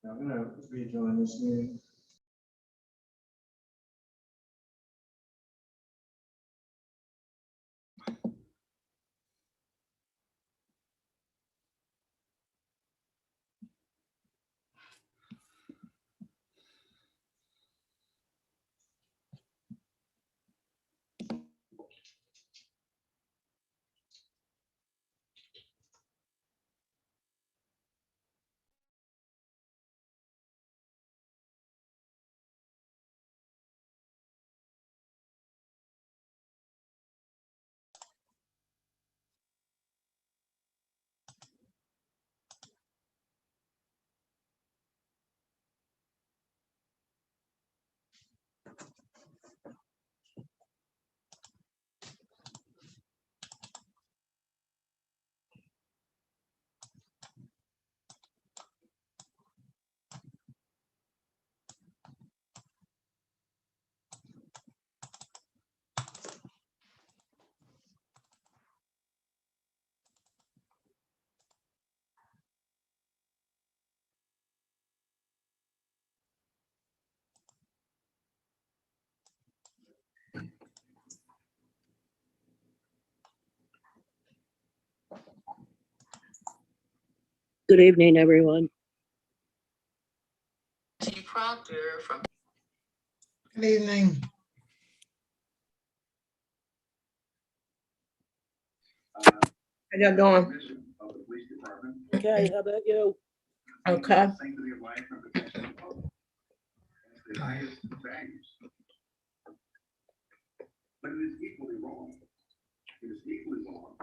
I'm gonna rejoin this meeting. Good evening, everyone. Proctor from. Good evening. How y'all doing? Okay, how about you? Okay. But it is equally wrong. It is equally wrong.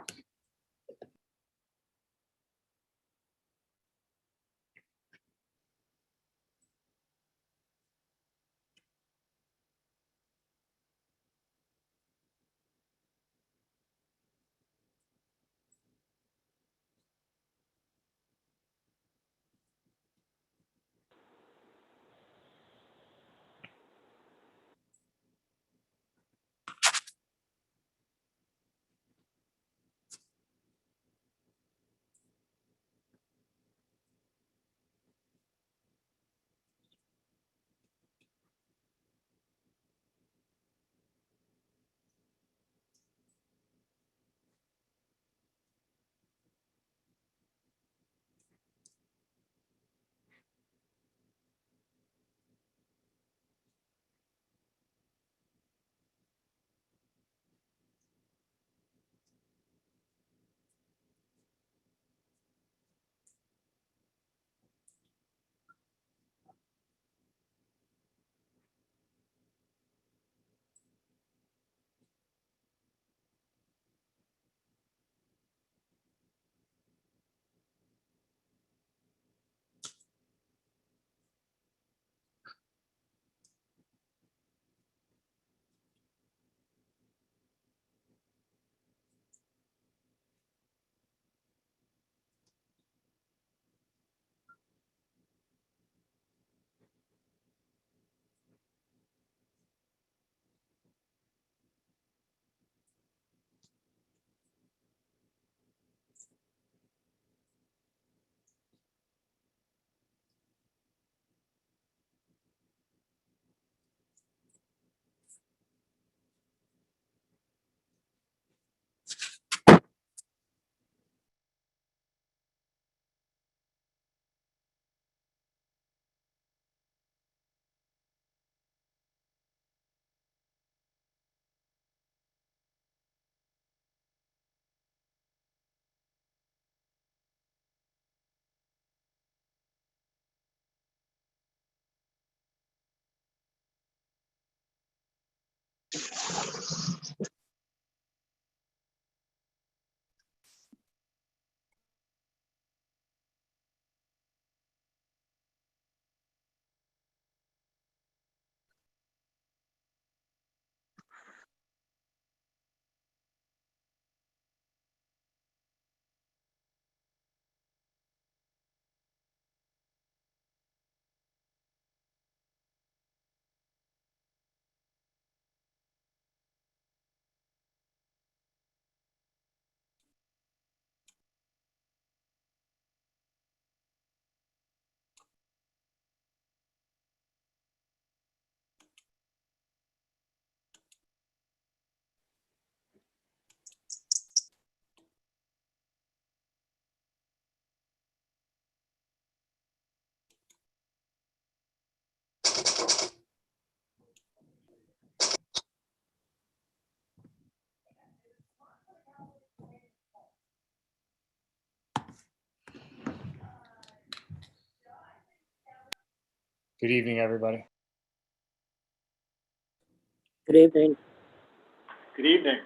Good evening, everybody. Good evening. Good evening.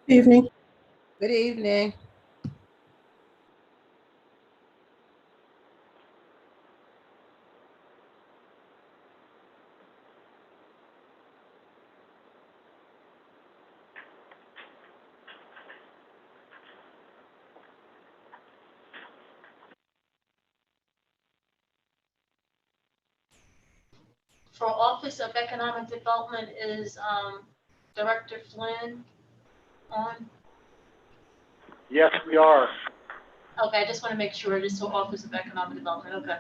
Evening. Good evening. For Office of Economic Development is Director Flynn on? Yes, we are. Okay, I just want to make sure it is for Office of Economic Development, okay.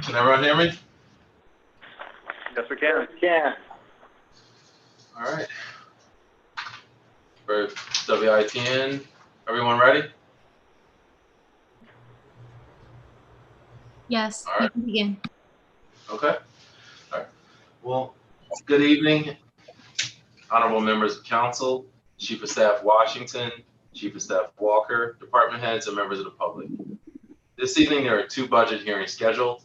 Can everyone hear me? Yes, we can. Yeah. All right. For WITN, everyone ready? Yes, All you right. can begin. Okay. All right. Well, good evening, honorable members of council, Chief of Staff Washington, Chief of Staff Walker, department heads, and members of the public. This evening, there are 2 budget hearings scheduled.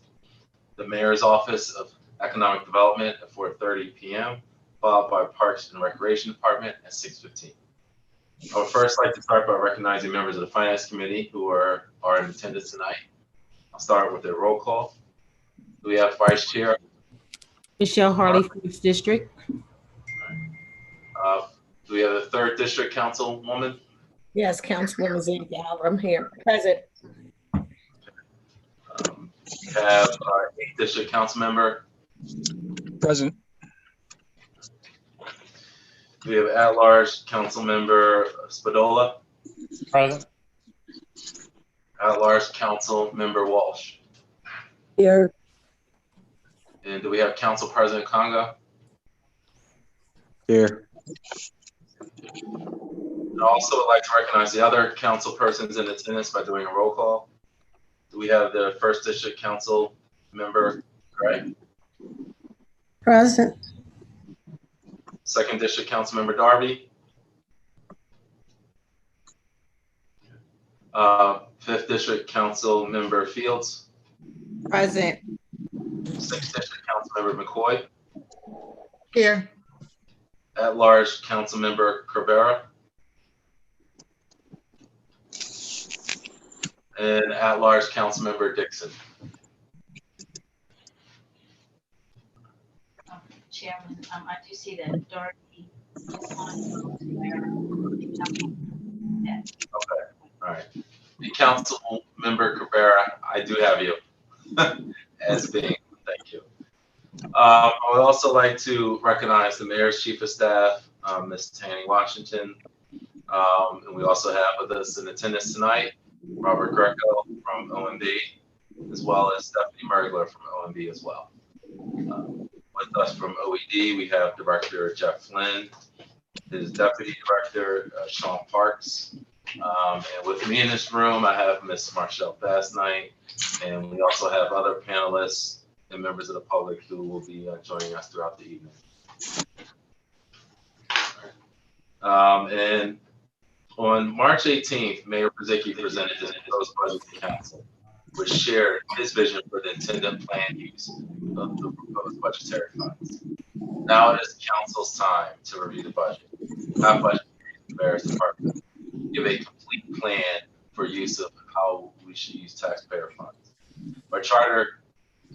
The Mayor's Office of Economic Development at 4:30 p.m., followed by Parks and Recreation Department at 6:15. I would first like to start by recognizing members of the Finance Committee who are in attendance tonight. I'll start with a roll call. Do we have Vice Chair? Michelle Harley, 1st District. Do we have a 3rd District Councilwoman? Yes, Councilwoman Zanke I'm here. Present. We have our 8th District Council Member. Present. We have at-large Council Member Spadola. Present. At-large Council Member Walsh. Here. And do we have Council President Conga? Here. I also would like to recognize the other council persons in attendance by doing a roll call. Do we have the 1st District Council Member Gray? Present. 2nd District Council Member Darby? 5th District Council Member Fields? Present. 6th District Council Member McCoy? Here. At-large Council Member Cabrera? And at-large Council Member Dixon? Chairman, I do see that Dorothy is on. Okay, all right. The Council Member Cabrera, I do have you as being, thank you. I would also like to recognize the Mayor's Chief of Staff, Ms. Tanny Washington. And we also have with us in attendance tonight, Robert Greco from OMB, as well as Stephanie Mergler from OMB as well. With us from OED, we have Director Jeff Flynn, his Deputy Director, Sean Parks. And with me in this room, I have Ms. Marshall Basnight, and we also have other panelists and members of the public who will be joining us throughout the evening. And on March 18th, Mayor Pursuant presented his proposed budget to council, which shared his vision for the intended planned use of the proposed budgetary funds. Now it is council's time to review the budget, not budget the various departments, give a complete plan for use of how we should use taxpayer funds. Our charter,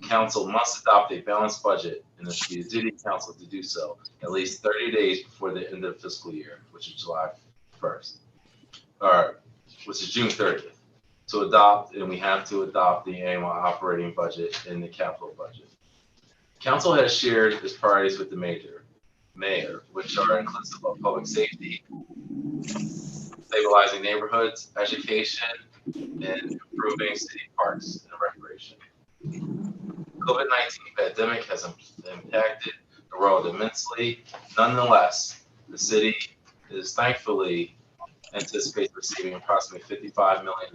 council must adopt a balanced budget, and it should be a duty of council to do so at least 30 days before the end of the fiscal year, which is July 1st, or which is June 30th. to adopt, and we have to adopt the annual operating budget and the capital budget. Council has shared its priorities with the mayor, which are inclusive of public safety, stabilizing neighborhoods, education, and improving city parks and recreation. COVID-19 pandemic has impacted the world immensely. Nonetheless, the city is thankfully anticipates receiving approximately $55 million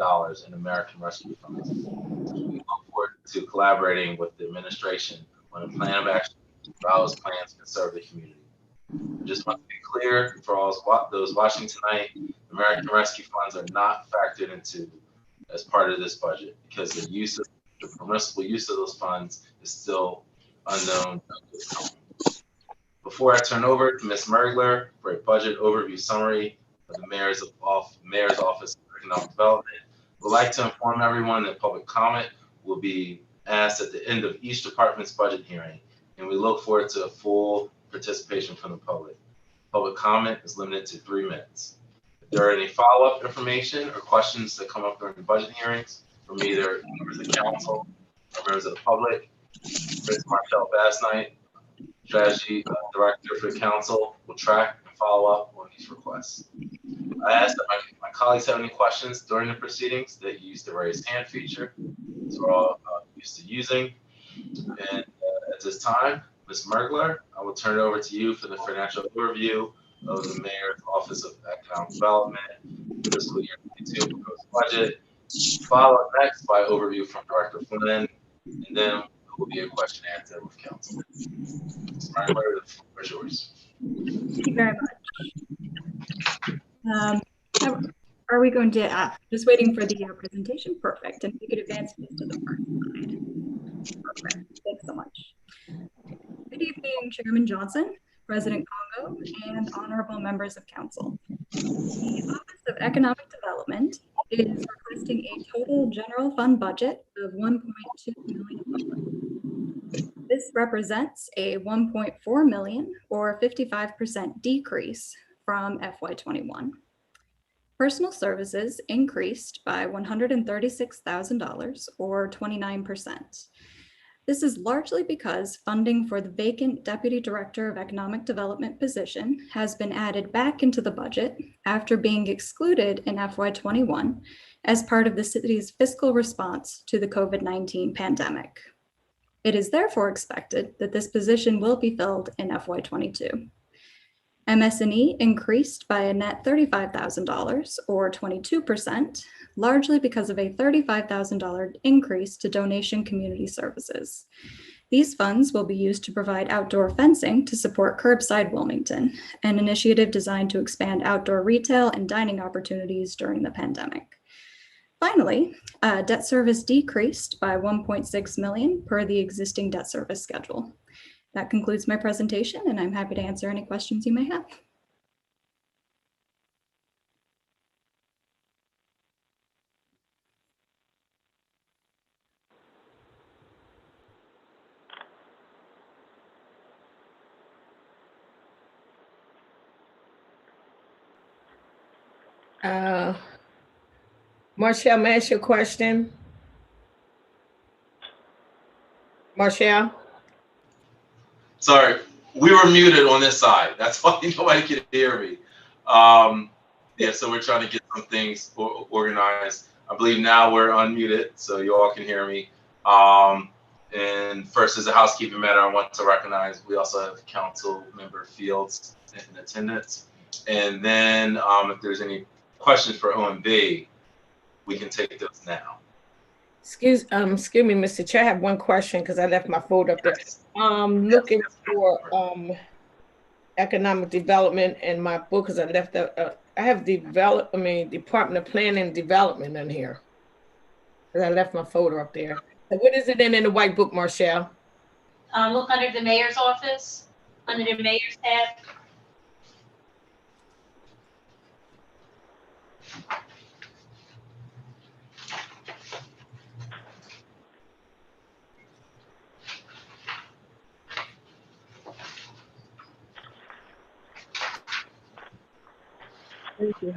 in American Rescue Funds. We look forward to collaborating with the administration on a plan of action for how those plans can serve the community. I just want to be clear for all those watching tonight, American Rescue Funds are not factored into as part of this budget because the permissible use of those funds is still unknown. Before I turn over to Ms. Mergler for a budget overview summary of the Mayor's Office of Economic Development, we'd like to inform everyone that public comment will be asked at the end of each department's budget hearing, and we look forward to a full participation from the public. Public comment is limited to 3 minutes. If there are any follow-up information or questions that come up during the budget hearings from either members of the council or members of the public, Ms. Marshall Basnight, Strategy Director for the Council, will track and follow up on these requests. I ask that my colleagues have any questions during the proceedings that use the raise hand feature, as we're all used to using. And at this time, Ms. Mergler, I will turn it over to you for the financial overview of the Mayor's Office of Economic Development, fiscal year 22 proposed budget, followed next by overview from Director Flynn, and then there will be a question and answer with council. Ms. Mergler, the floor is yours. Thank you very much. Are we going to, just waiting for the presentation? Perfect. And if you could advance this to the first slide. Perfect. Thanks so much. Good evening, Chairman Johnson, President Congo, and honorable members of council. The Office of Economic Development is requesting a total general fund budget of $1.2 million. This represents a $1.4 million or 55% decrease from FY21. Personal services increased by $136,000 or 29%. This is largely because funding for the vacant Deputy Director of Economic Development position has been added back into the budget after being excluded in FY21 as part of the city's fiscal response to the COVID-19 pandemic. It is therefore expected that this position will be filled in FY22. MS&E increased by a net $35,000 or 22%, largely because of a $35,000 increase to donation community services. These funds will be used to provide outdoor fencing to support Curbside Wilmington, an initiative designed to expand outdoor retail and dining opportunities during the pandemic. Finally, debt service decreased by $1.6 million per the existing debt service schedule. That concludes my presentation, and I'm happy to answer any questions you may have. Marshall, may I ask you a question? Marshall? Sorry, we were muted on this side. That's why nobody could hear me. Yeah, so we're trying to get some things organized. I believe now we're unmuted, so you all can hear me. And first, as a housekeeping matter, I want to recognize we also have Council Member Fields in attendance. And then if there's any questions for OMB, we can take those now. Excuse me, Mr. Chair, I have one question because I left my folder up there. Looking for economic development in my book because I left I have Department of Planning and Development in here. Because I left my folder up there. So what is it in the white book, Marshall? Look under the mayor's office, under the mayor's tab. Thank you.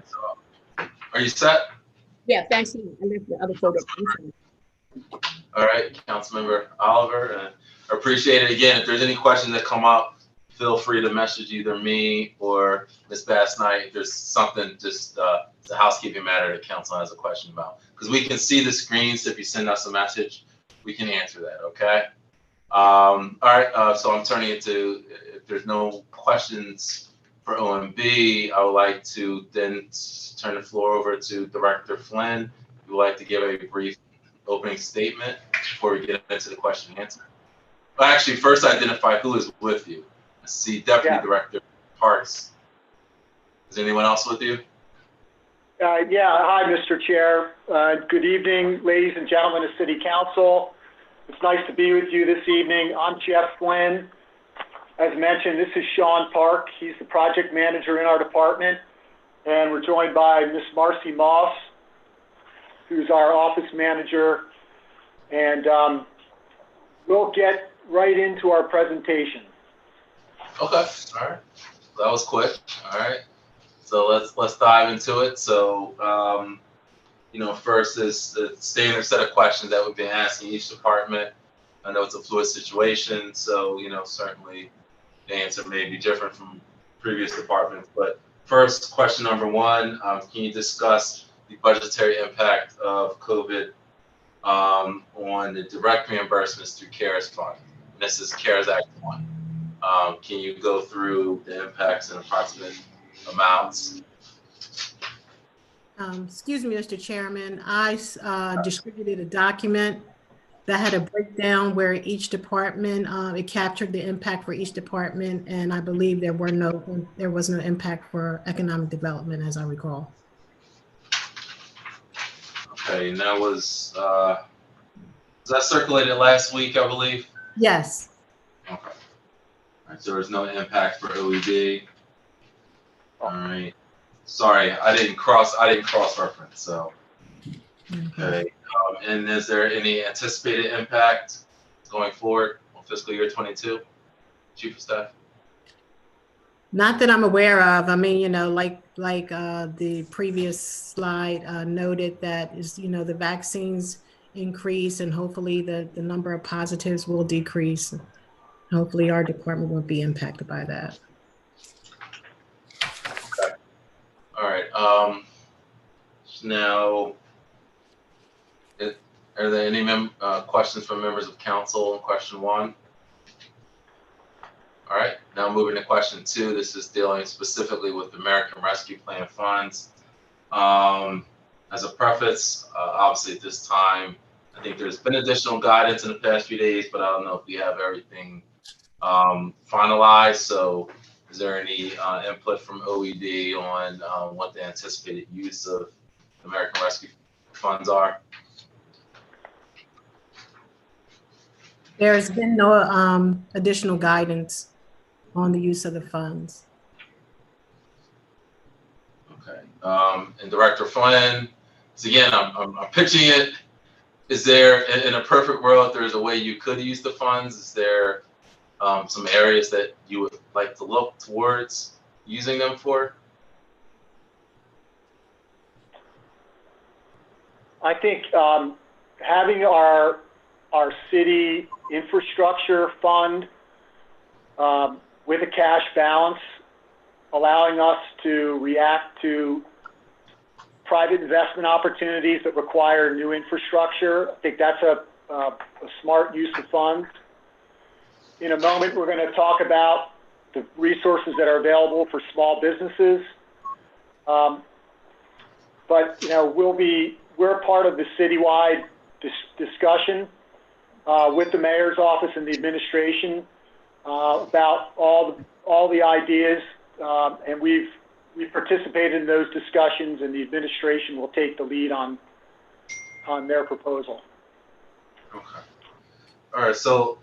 Are you set? Yeah, thanks. I left the other photo. I'm sorry. All right, Councilmember Oliver, and I appreciate it. Again, if there's any questions that come up, feel free to message either me or Ms. Bass Knight. If there's something, just it's a housekeeping matter that council has a question about. Because we can see the screen, so if you send us a message, we can answer that, okay? All right, so I'm turning it to, if there's no questions for OMB, I would like to then turn the floor over to Director Flynn. If you would like to give a brief opening statement before we get into the question and answer. But actually, first identify who is with you. I see Deputy Director Parks. Is anyone else with you? Hi, Mr. Chair. Good evening, ladies and gentlemen of City Council. It's nice to be with you this evening. I'm Jeff Flynn. As mentioned, this is Sean Park. He's the project manager in our department. And we're joined by Miss Marcy Moss, who's our office manager. And we'll get right into our presentation. Okay, all right. That was quick. All right. So let's dive into it. So, first is the standard set of questions that we've been asking each department. I know it's a fluid situation, so, certainly the answer may be different from previous departments. But first, question number one, can you discuss the budgetary impact of COVID on the direct reimbursements through CARES Fund? And this is CARES Act 1. Can you go through the impacts and approximate amounts? Excuse me, Mr. Chairman. I distributed a document that had a breakdown where each department, it captured the impact for each department, and I believe there was no impact for economic development, as I recall. Okay, and that was that circulated last week, I believe? Yes. Okay. All right, so there was no impact for OED. All right. Sorry, I didn't cross reference, so. Okay. And is there any anticipated impact going forward on fiscal year 22, Chief of Staff? Not that I'm aware of. I mean, like the previous slide noted, that is, the vaccines increase, and hopefully the number of positives will decrease. Hopefully our department won't be impacted by that. Okay. All right. Now, are there any questions from members of council on question one? All right, now moving to question two. This is dealing specifically with the American Rescue Plan funds. As a preface, obviously at this time, I think there's been additional guidance in the past few days, but I don't know if we have everything finalized. So is there any input from OED on what the anticipated use of American Rescue funds are? There's been no additional guidance on the use of the funds. Okay. And Director Flynn, so again, I'm pitching it. Is there, in a perfect world, if there's a way you could use the funds, is there some areas that you would like to look towards using them for? I think having our city infrastructure fund with a cash balance, allowing us to react to private investment opportunities that require new infrastructure. I think that's a smart use of funds. In a moment, we're going to talk about the resources that are available for small businesses. But we're part of the citywide discussion with the mayor's office and the administration about all the ideas, and we've participated in those discussions, and the administration will take the lead on their proposal. Okay. All right. So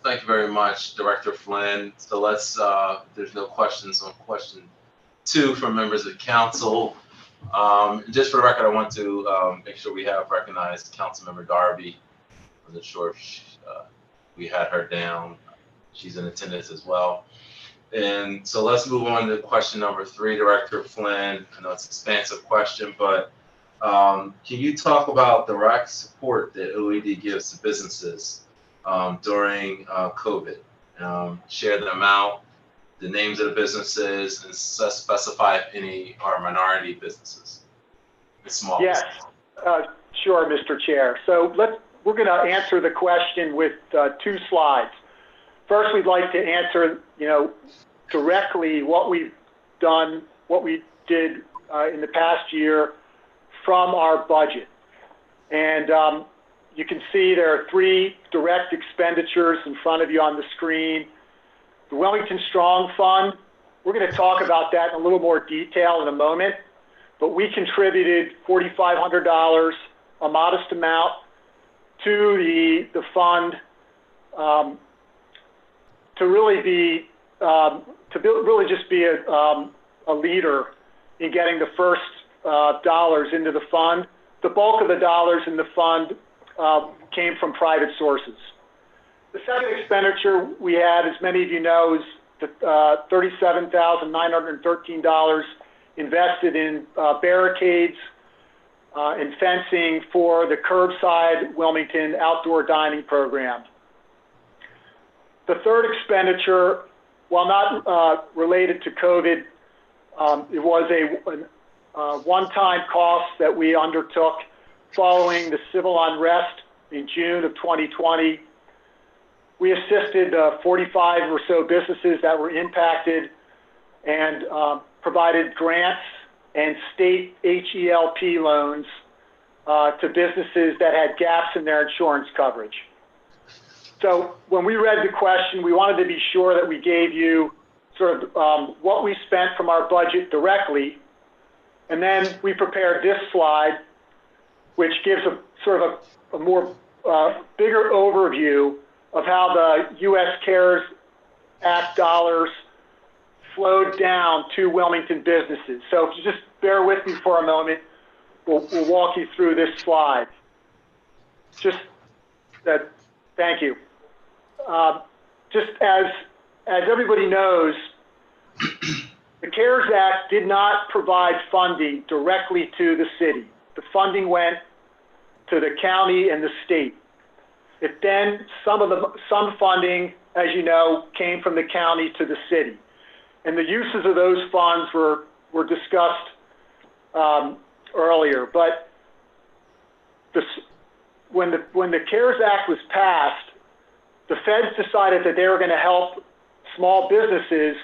thank you very much, Director Flynn. So let's. There's no questions on question two from members of council. Just for the record, I want to make sure we have recognized Councilmember Darby. I'm not sure if we had her down. She's in attendance as well. And so let's move on to question number three, Director Flynn. I know it's an expansive question, but Can you talk about direct support that OED gives to businesses during COVID? Share the amount, the names of the businesses, and specify if any are minority businesses, the small Yes, businesses. sure, Mr. Chair. So we're going to answer the question with 2 slides. First, we'd like to answer, directly what we've done, what we did in the past year from our budget. And you can see there are 3 direct expenditures in front of you on the screen. The Wilmington Strong Fund, we're going to talk about that in a little more detail in a moment, but we contributed $4,500, a modest amount, to the fund to really be just be a leader in getting the first dollars into the fund. The bulk of the dollars in the fund came from private sources. The second expenditure we had, as many of you know, is the $37,913 invested in barricades and fencing for the curbside Wilmington outdoor dining program. The third expenditure, while not related to COVID, it was a one-time cost that we undertook following the civil unrest in June of 2020. We assisted 45 or so businesses that were impacted and provided grants and state HELP loans to businesses that had gaps in their insurance coverage. So when we read the question, we wanted to be sure that we gave you sort of what we spent from our budget directly. And then we prepared this slide, which gives a sort of a more bigger overview of how the U.S. CARES Act dollars flowed down to Wilmington businesses. So if you just bear with me for a moment, we'll walk you through this slide. Thank you. Just as everybody knows, the CARES Act did not provide funding directly to the city. The funding went to the county and the state. Some funding, as you know, came from the county to the city. And the uses of those funds were discussed earlier. But when the CARES Act was passed, the feds decided that they were going to help small businesses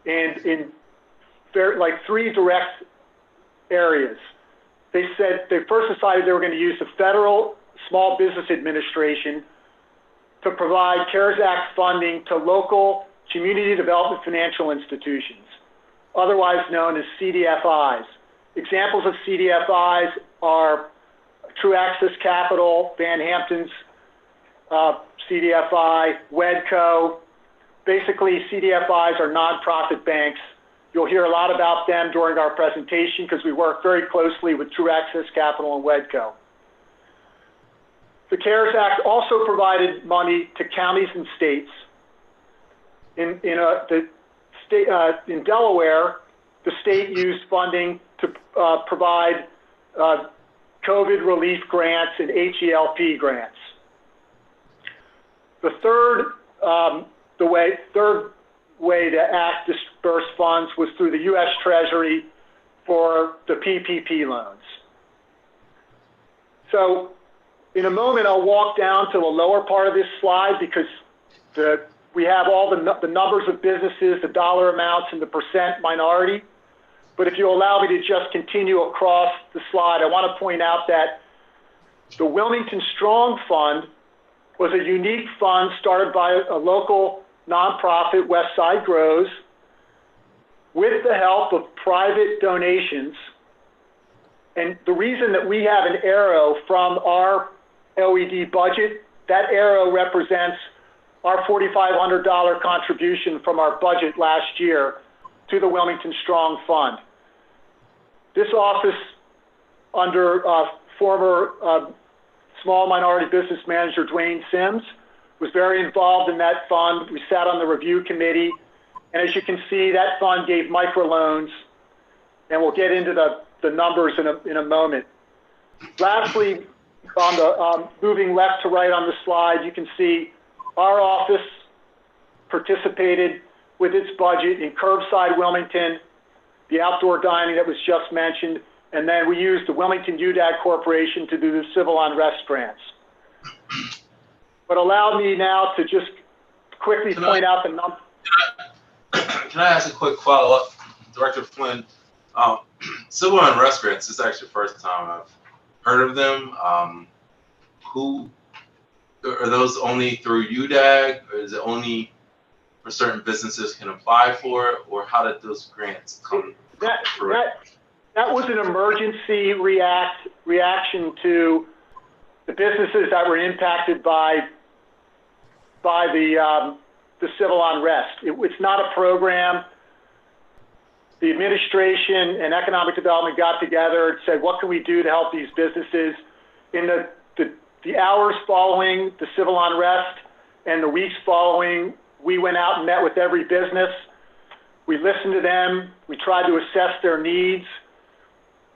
in 3 direct areas. They first decided they were going to use the Federal Small Business Administration to provide CARES Act funding to local community development financial institutions, otherwise known as CDFIs. Examples of CDFIs are True Access Capital, Van Hampton's CDFI, Wedco. Basically, CDFIs are nonprofit banks. You'll hear a lot about them during our presentation because we work very closely with True Access Capital and Wedco. The CARES Act also provided money to counties and states. In Delaware, the state used funding to provide COVID relief grants and HELP grants. The third way the Act dispersed funds was through the U.S. Treasury for the PPP loans. So in a moment, I'll walk down to the lower part of this slide because we have all the numbers of businesses, the dollar amounts, and the percent minority. But if you allow me to just continue across the slide, I want to point out that the Wilmington Strong Fund was a unique fund started by a local nonprofit, Westside Grows, with the help of private donations. And the reason that we have an arrow from our OED budget, that arrow represents our $4,500 contribution from our budget last year to the Wilmington Strong Fund. This office, under former small minority business manager Dwayne Sims, was very involved in that fund. We sat on the review committee, and as you can see, that fund gave microloans, and we'll get into the numbers in a moment. Lastly, on the moving left to right on the slide, you can see our office participated with its budget in curbside Wilmington, the outdoor dining that was just mentioned, and then we used the Wilmington UDAG Corporation to do the civil unrest grants. But allow me now to just quickly point out the number. Can I ask a quick follow-up, Director Flynn? Civil unrest grants, this is actually the first time I've heard of them. Who are those? Only through UDAG, or is it only for certain businesses can apply for it, or how did those grants come through? That was an emergency reaction to the businesses that were impacted by the civil unrest. It's not a program. The administration and economic development got together and said, what can we do to help these businesses? In the hours following the civil unrest and the weeks following, we went out and met with every business. We listened to them. We tried to assess their needs.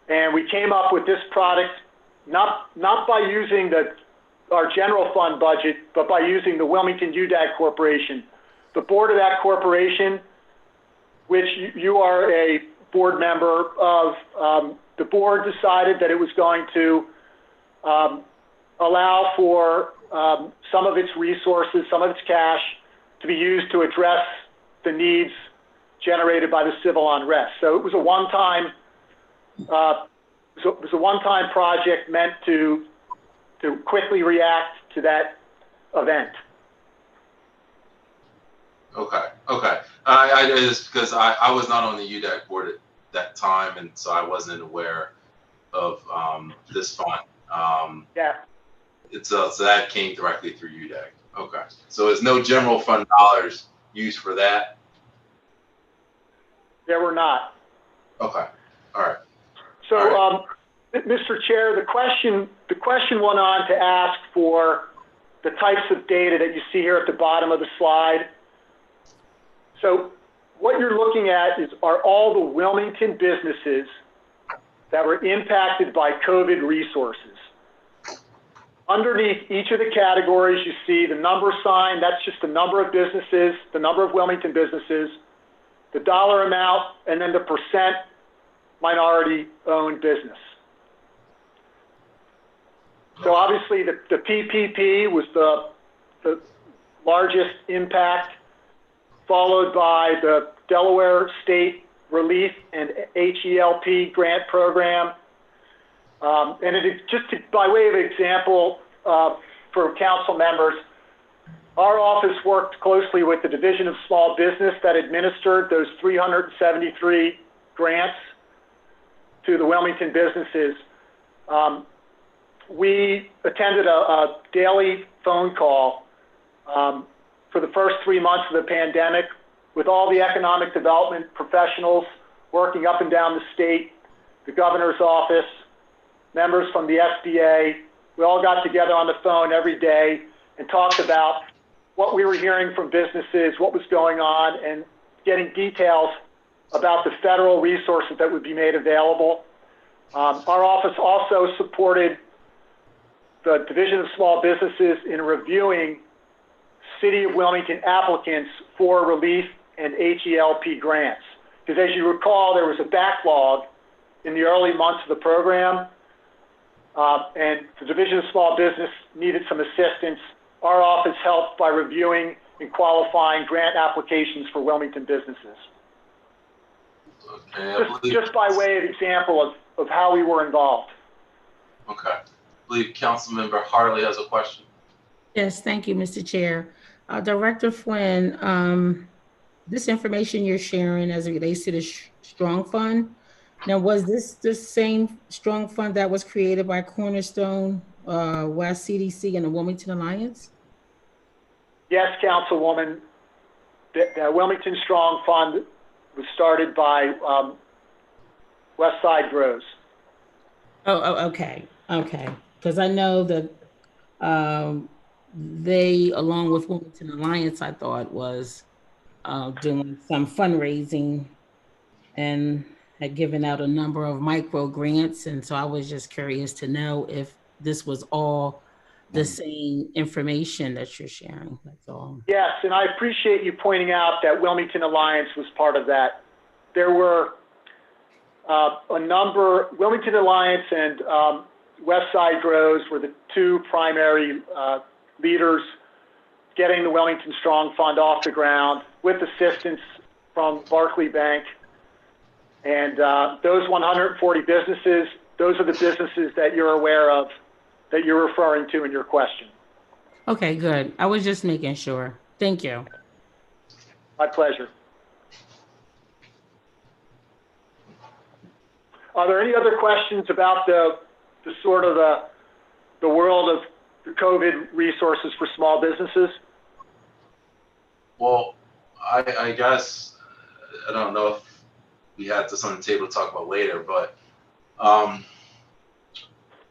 And we came up with this product, not by using our general fund budget, but by using the Wilmington UDAG Corporation. The board of that corporation, which you are a board member of, the board decided that it was going to allow for some of its resources, some of its cash, to be used to address the needs generated by the civil unrest. So it was a one-time project meant to quickly react to that event. Okay. I just because I was not on the UDAG board at that time, and so I wasn't aware of this fund. Yeah. So that came directly through UDAG. Okay. So there's no general fund dollars used for that? There were not. Okay. All right. So, All Mr. Chair, the question went on to ask for the types of data that you see here at the bottom of the slide. So what you're looking at are all the Wilmington businesses that were impacted by COVID resources. Underneath each of the categories, you see the number sign. That's just the number of businesses, the number of Wilmington businesses, the dollar amount, and then the percent minority-owned business. So obviously the PPP was the largest impact, followed by the Delaware State Relief and HELP grant program. And by way of example, for council members, our office worked closely with the Division of Small Business that administered those 373 grants to the Wilmington businesses. We attended a daily phone call for the first 3 months of the pandemic with all the economic development professionals working up and down the state, the governor's office, members from the SBA. We all got together on the phone every day and talked about what we were hearing from businesses, what was going on, and getting details about the federal resources that would be made available. Our office also supported the Division of Small Businesses in reviewing City of Wilmington applicants for relief and HELP grants. Because as you recall, there was a backlog in the early months of the program, and the Division of Small Business needed some assistance. Our office helped by reviewing and qualifying grant applications for Wilmington businesses. Okay, just by way of example of how we were involved. Okay. I believe Councilmember Harley has a question. Yes, thank you, Mr. Chair. Director Flynn, this information you're sharing as it relates to the Strong Fund, now was this the same Strong Fund that was created by Cornerstone, West CDC, and the Wilmington Alliance? Yes, Councilwoman. The Wilmington Strong Fund was started by Westside Grows. Oh, okay. Because I know that they, along with Wilmington Alliance, I thought was doing some fundraising, and had given out a number of micro grants. And so I was just curious to know if this was all the same information that you're sharing. That's all. Yes, and I appreciate you pointing out that Wilmington Alliance was part of that. There were Wilmington Alliance and West Side Grows were the two primary leaders getting the Wellington Strong Fund off the ground with assistance from Barclay Bank. And those 140 businesses, those are the businesses that you're aware of, that you're referring to in your question. Okay, good. I was just making sure. Thank you. My pleasure. Are there any other questions about the sort of the world of the COVID resources for small businesses? Well, I guess, I don't know if we had this on the table to talk about later, but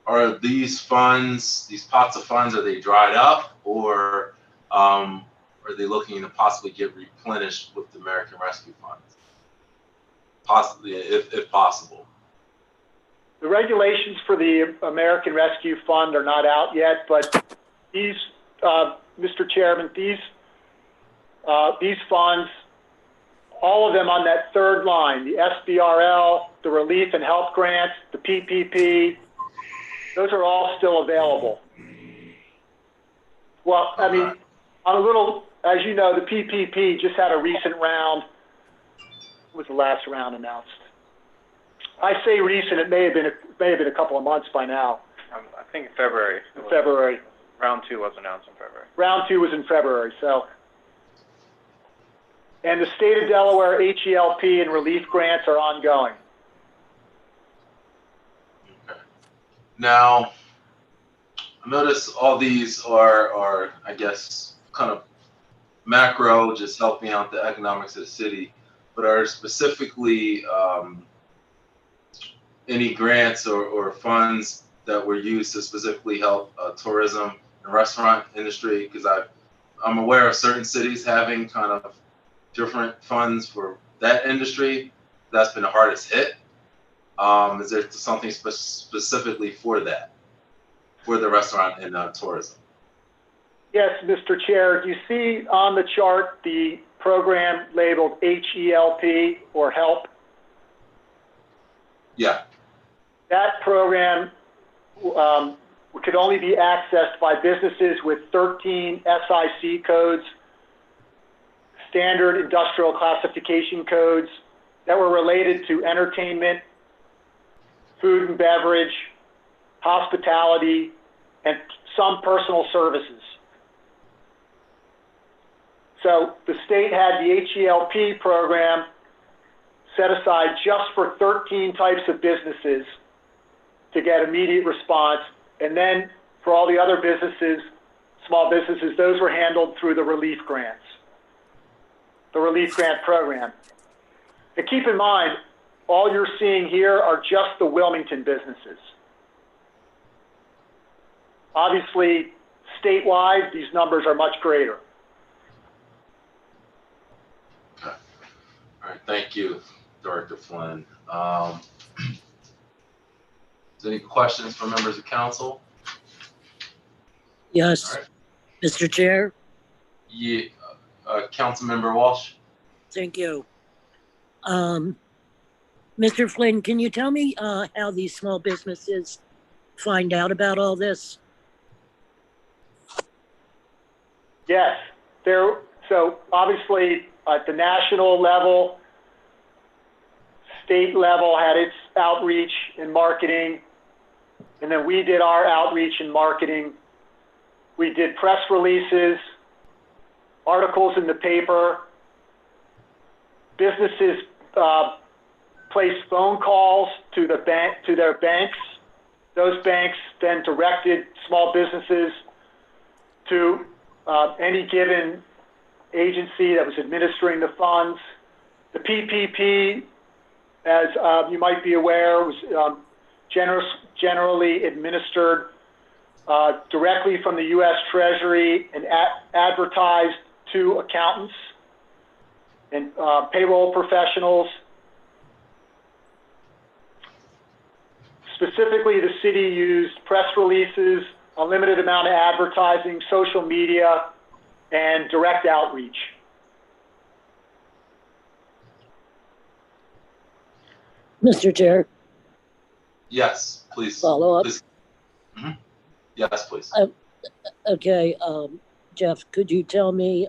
are these funds, these pots of funds, are they dried up, or are they looking to possibly get replenished with the American Rescue Funds? Possibly, if possible. The regulations for the American Rescue Fund are not out yet, but these, Mr. Chairman, these funds, all of them on that third line, the SBRL, the Relief and Health Grants, the PPP, those are all still available. Well, I mean, I'm a little, as you know, the PPP just had a recent round. What was the last round announced? I say recent, it may have been a couple of months by now. I think February. In February. Round 2 was announced in February. Round 2 was in February, so. And the State of Delaware HELP and relief grants are ongoing. Okay. Now, I notice all these are, I guess, kind of macro, just helping out the economics of the city, but are specifically any grants or funds that were used to specifically help tourism and restaurant industry? Because I'm aware of certain cities having kind of different funds for that industry. That's been the hardest hit. Is there something specifically for that, for the restaurant and tourism? Yes, Mr. Chair. You see on the chart the program labeled HELP or HELP? Yeah. That program could only be accessed by businesses with 13 SIC codes, standard industrial classification codes, that were related to entertainment, food and beverage, hospitality, and some personal services. So the state had the HELP program set aside just for 13 types of businesses to get immediate response. And then for all the other businesses, small businesses, those were handled through the relief grants, the relief grant program. And keep in mind, all you're seeing here are just the Wilmington businesses. Obviously, statewide, these numbers are much greater. Okay. All right. Thank you, Director Flynn. Is there any questions from members of council? Yes, Right. Mr. Chair. Yeah, Councilmember Walsh. Thank you. Mr. Flynn, can you tell me how these small businesses find out about all this? Yes, so obviously at the national level, state level had its outreach and marketing, and then we did our outreach and marketing. We did press releases, articles in the paper. Businesses placed phone calls to their banks. Those banks then directed small businesses to any given agency that was administering the funds. The PPP, as you might be aware, was generally administered directly from the U.S. Treasury and advertised to accountants and payroll professionals. Specifically, the city used press releases, a limited amount of advertising, social media, and direct outreach. Mr. Chair, Yes, please. follow up. Please. Mhm. Yes, please. Okay, Jeff, could you tell me,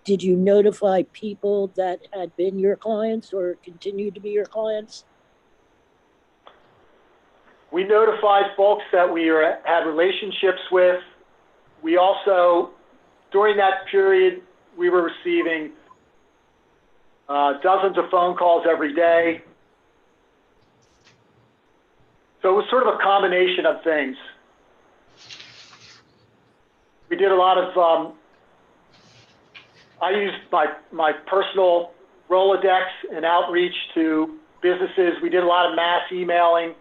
did you notify people that had been your clients or continued to be your clients? We notified folks that we had relationships with. We also, during that period, we were receiving dozens of phone calls every day. So it was sort of a combination of things. We did a lot of, I used my personal Rolodex and outreach to businesses. We did a lot of mass emailing.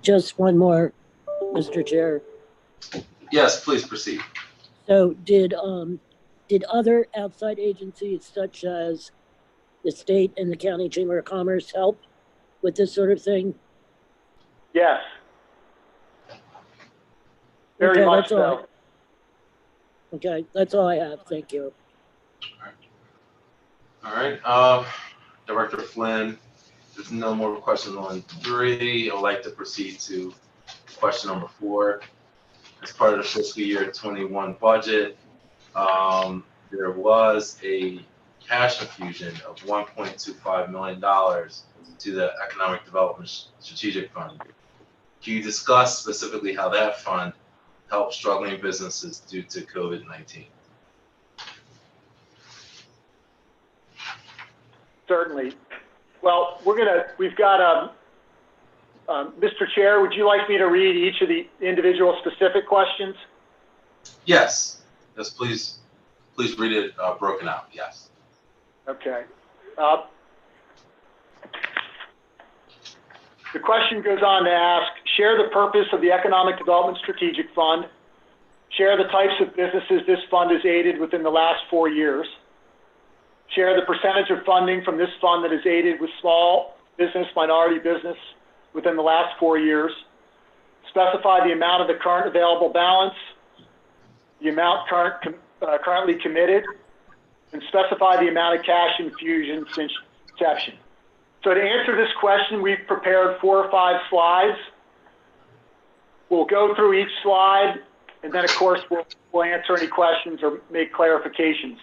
Just one more, Mr. Chair. Yes, please proceed. So did other outside agencies such as the state and the county chamber of commerce help with this sort of thing? Yes. Very Okay, much that's all. so. Okay, that's all I have. Thank you. All right. Director Flynn, there's no more questions on 3. I'd like to proceed to question number 4. As part of the fiscal year 21 budget, there was a cash infusion of $1.25 million to the Economic Development Strategic Fund. Can you discuss specifically how that fund helps struggling businesses due to COVID-19? Certainly. Well, we've got Mr. Chair, would you like me to read each of the individual specific questions? Yes. Yes, please read it broken out. Yes. Okay. The question goes on to ask, share the purpose of the Economic Development Strategic Fund, share the types of businesses this fund has aided within the last 4 years, share the percentage of funding from this fund that is aided with small business, minority business within the last 4 years, specify the amount of the current available balance, the amount currently committed, and specify the amount of cash infusion since inception. So to answer this question, we've prepared 4 or 5 slides. We'll go through each slide, and then of course we'll answer any questions or make clarifications.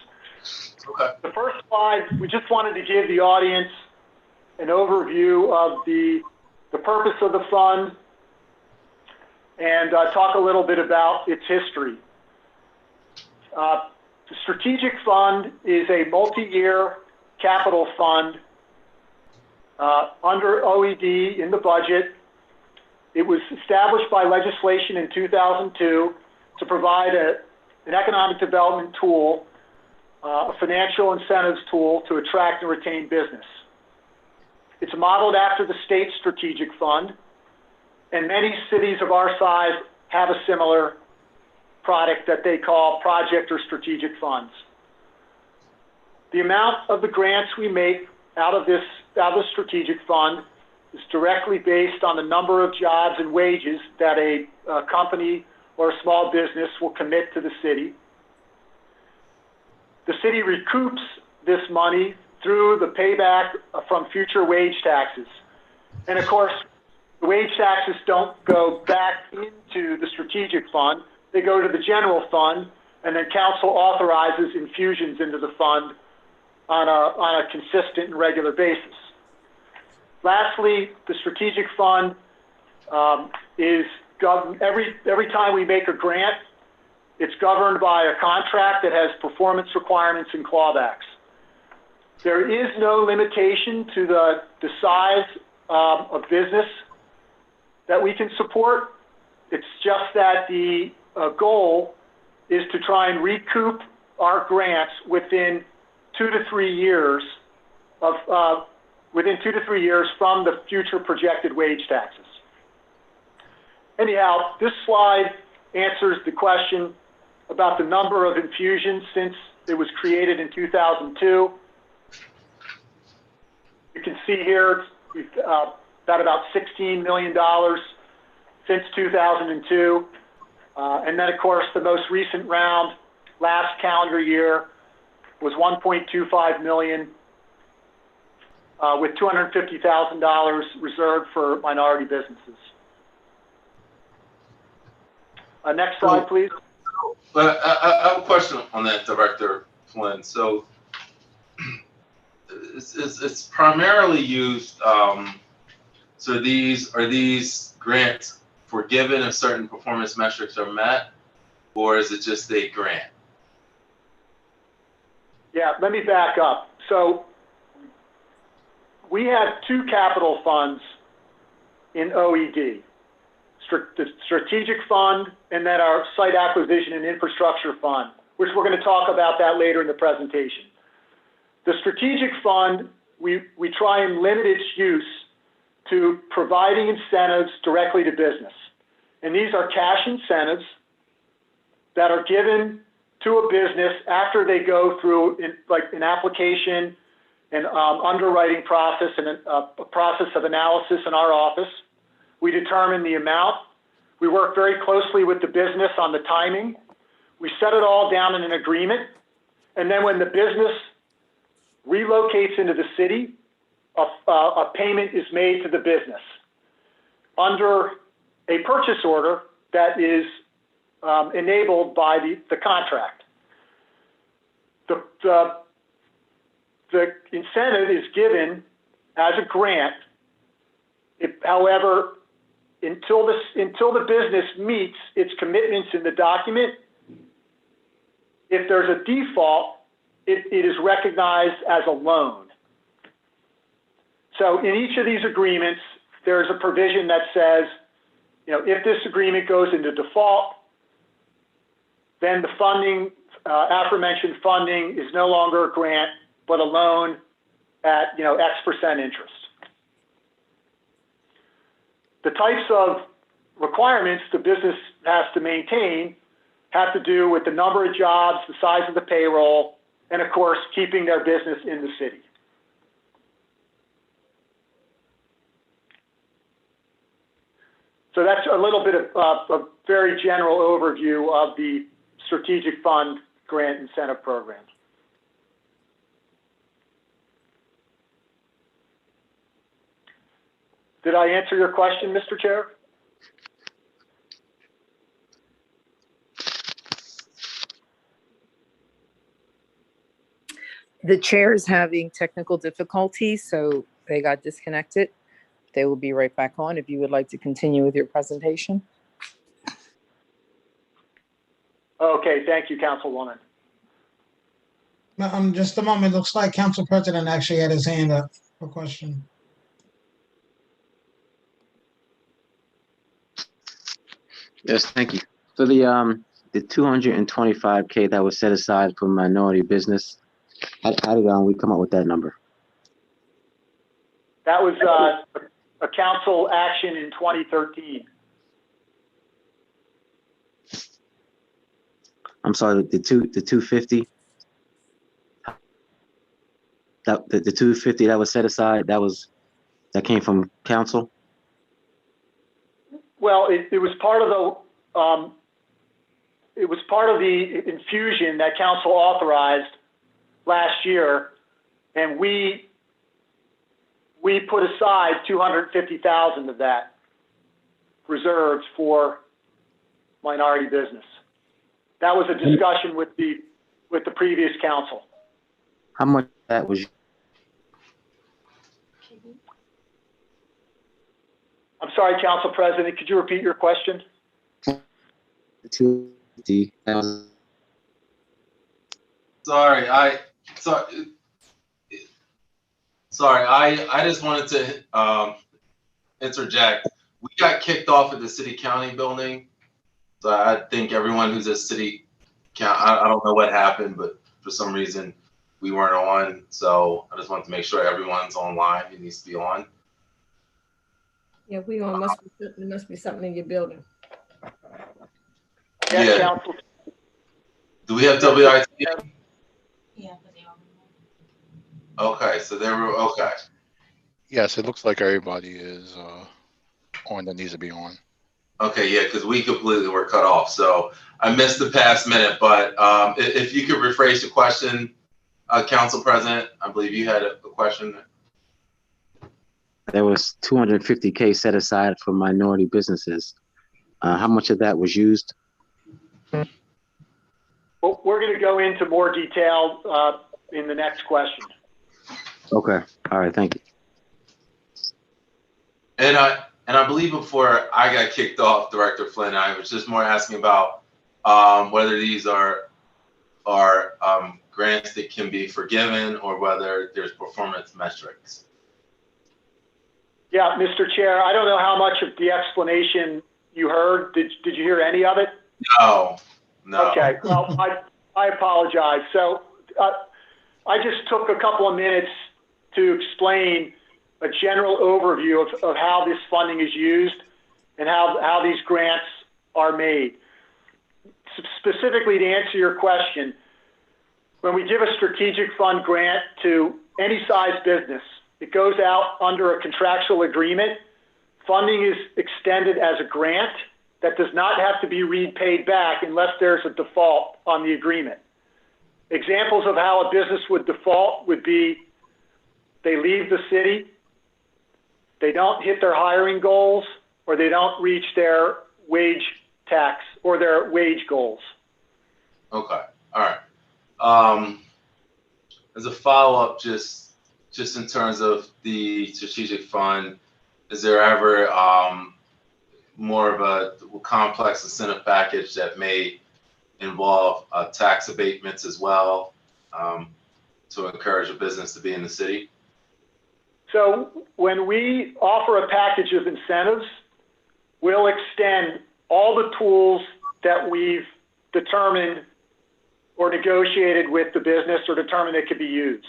Okay. The first slide, we just wanted to give the audience an overview of the purpose of the fund and talk a little bit about its history. The Strategic Fund is a multi-year capital fund under OED in the budget. It was established by legislation in 2002 to provide an economic development tool, a financial incentives tool to attract and retain business. It's modeled after the state strategic fund, and many cities of our size have a similar product that they call project or strategic funds. The amount of the grants we make out of the strategic fund is directly based on the number of jobs and wages that a company or a small business will commit to the city. The city recoups this money through the payback from future wage taxes. And of course, the wage taxes don't go back into the strategic fund. They go to the general fund, and then council authorizes infusions into the fund on a consistent and regular basis. Lastly, the strategic fund is governed every time we make a grant. It's governed by a contract that has performance requirements and clawbacks. There is no limitation to the size of business that we can support. It's just that the goal is to try and recoup our grants within 2 to 3 years from the future projected wage taxes. Anyhow, this slide answers the question about the number of infusions since it was created in 2002. You can see here, we've got about $16 million since 2002. And then, of course, the most recent round last calendar year was $1.25 million with $250,000 reserved for minority businesses. Next slide, please. But I have a question on that, Director Flynn. So it's primarily used, so are these grants forgiven if certain performance metrics are met, or is it just a grant? Yeah, let me back up. So we have two capital funds in OED, the strategic fund and then our site acquisition and infrastructure fund, which we're going to talk about that later in the presentation. The strategic fund, we try and limit its use to providing incentives directly to business. And these are cash incentives that are given to a business after they go through an application and underwriting process and a process of analysis in our office. We determine the amount. We work very closely with the business on the timing. We set it all down in an agreement. And then when the business relocates into the city, a payment is made to the business under a purchase order that is enabled by the contract. The incentive is given as a grant. However, until the business meets its commitments in the document, if there's a default, it is recognized as a loan. So in each of these agreements, there's a provision that says, if this agreement goes into default, then the funding, aforementioned funding, is no longer a grant, but a loan at X% interest. The types of requirements the business has to maintain have to do with the number of jobs, the size of the payroll, and of course, keeping their business in the city. So that's a little bit of a very general overview of the strategic fund grant incentive program. Did I answer your question, Mr. Chair? The chair is having technical difficulties, so they got disconnected. They will be right back on if you would like to continue with your presentation. Okay, thank you, Councilwoman. Just a moment. Looks like Council President actually had his hand up for a question. Yes, thank you. So the $225K that was set aside for minority business, how did we come up with that number? That was a council action in 2013. I'm sorry, the 250. The 250 that was set aside, that came from council. Well, it was part of the infusion that council authorized last year, and we put aside $250,000 of that reserved for minority business. That was a discussion with the previous council. How much that was? I'm sorry, Council President, could you repeat your question? 250. Sorry, I just wanted to interject. We got kicked off at the city county building. So I think everyone who's at city count, I don't know what happened, but for some reason we weren't on. So I just wanted to make sure everyone's online who needs to be on. Yeah, we on. There must be something in your building. Yes, Yeah. Council. Do we have WIT? Yeah, but they are. Okay, so they were okay. Yes, it looks like everybody is on that needs to be on. Okay, yeah, because we completely were cut off. So I missed the past minute, but if you could rephrase the question, Council President, I believe you had a question. There was 250K set aside for minority businesses. How much of that was used? Well, we're going to go into more detail in the next question. Okay. All right. Thank you. And I believe before I got kicked off, Director Flynn, I was just more asking about whether these are grants that can be forgiven or whether there's performance metrics. Yeah, Mr. Chair, I don't know how much of the explanation you heard. Did you hear any of it? No. Okay, well, I apologize. So I just took a couple of minutes to explain a general overview of how this funding is used and how these grants are made. Specifically, to answer your question, when we give a strategic fund grant to any size business, it goes out under a contractual agreement. Funding is extended as a grant that does not have to be repaid back unless there's a default on the agreement. Examples of how a business would default would be they leave the city, they don't hit their hiring goals, or they don't reach their wage tax or their wage goals. Okay. All right. As a follow-up, just in terms of the strategic fund, is there ever more of a complex incentive package that may involve tax abatements as well to encourage a business to be in the city? So when we offer a package of incentives, we'll extend all the tools that we've determined or negotiated with the business or determined it could be used.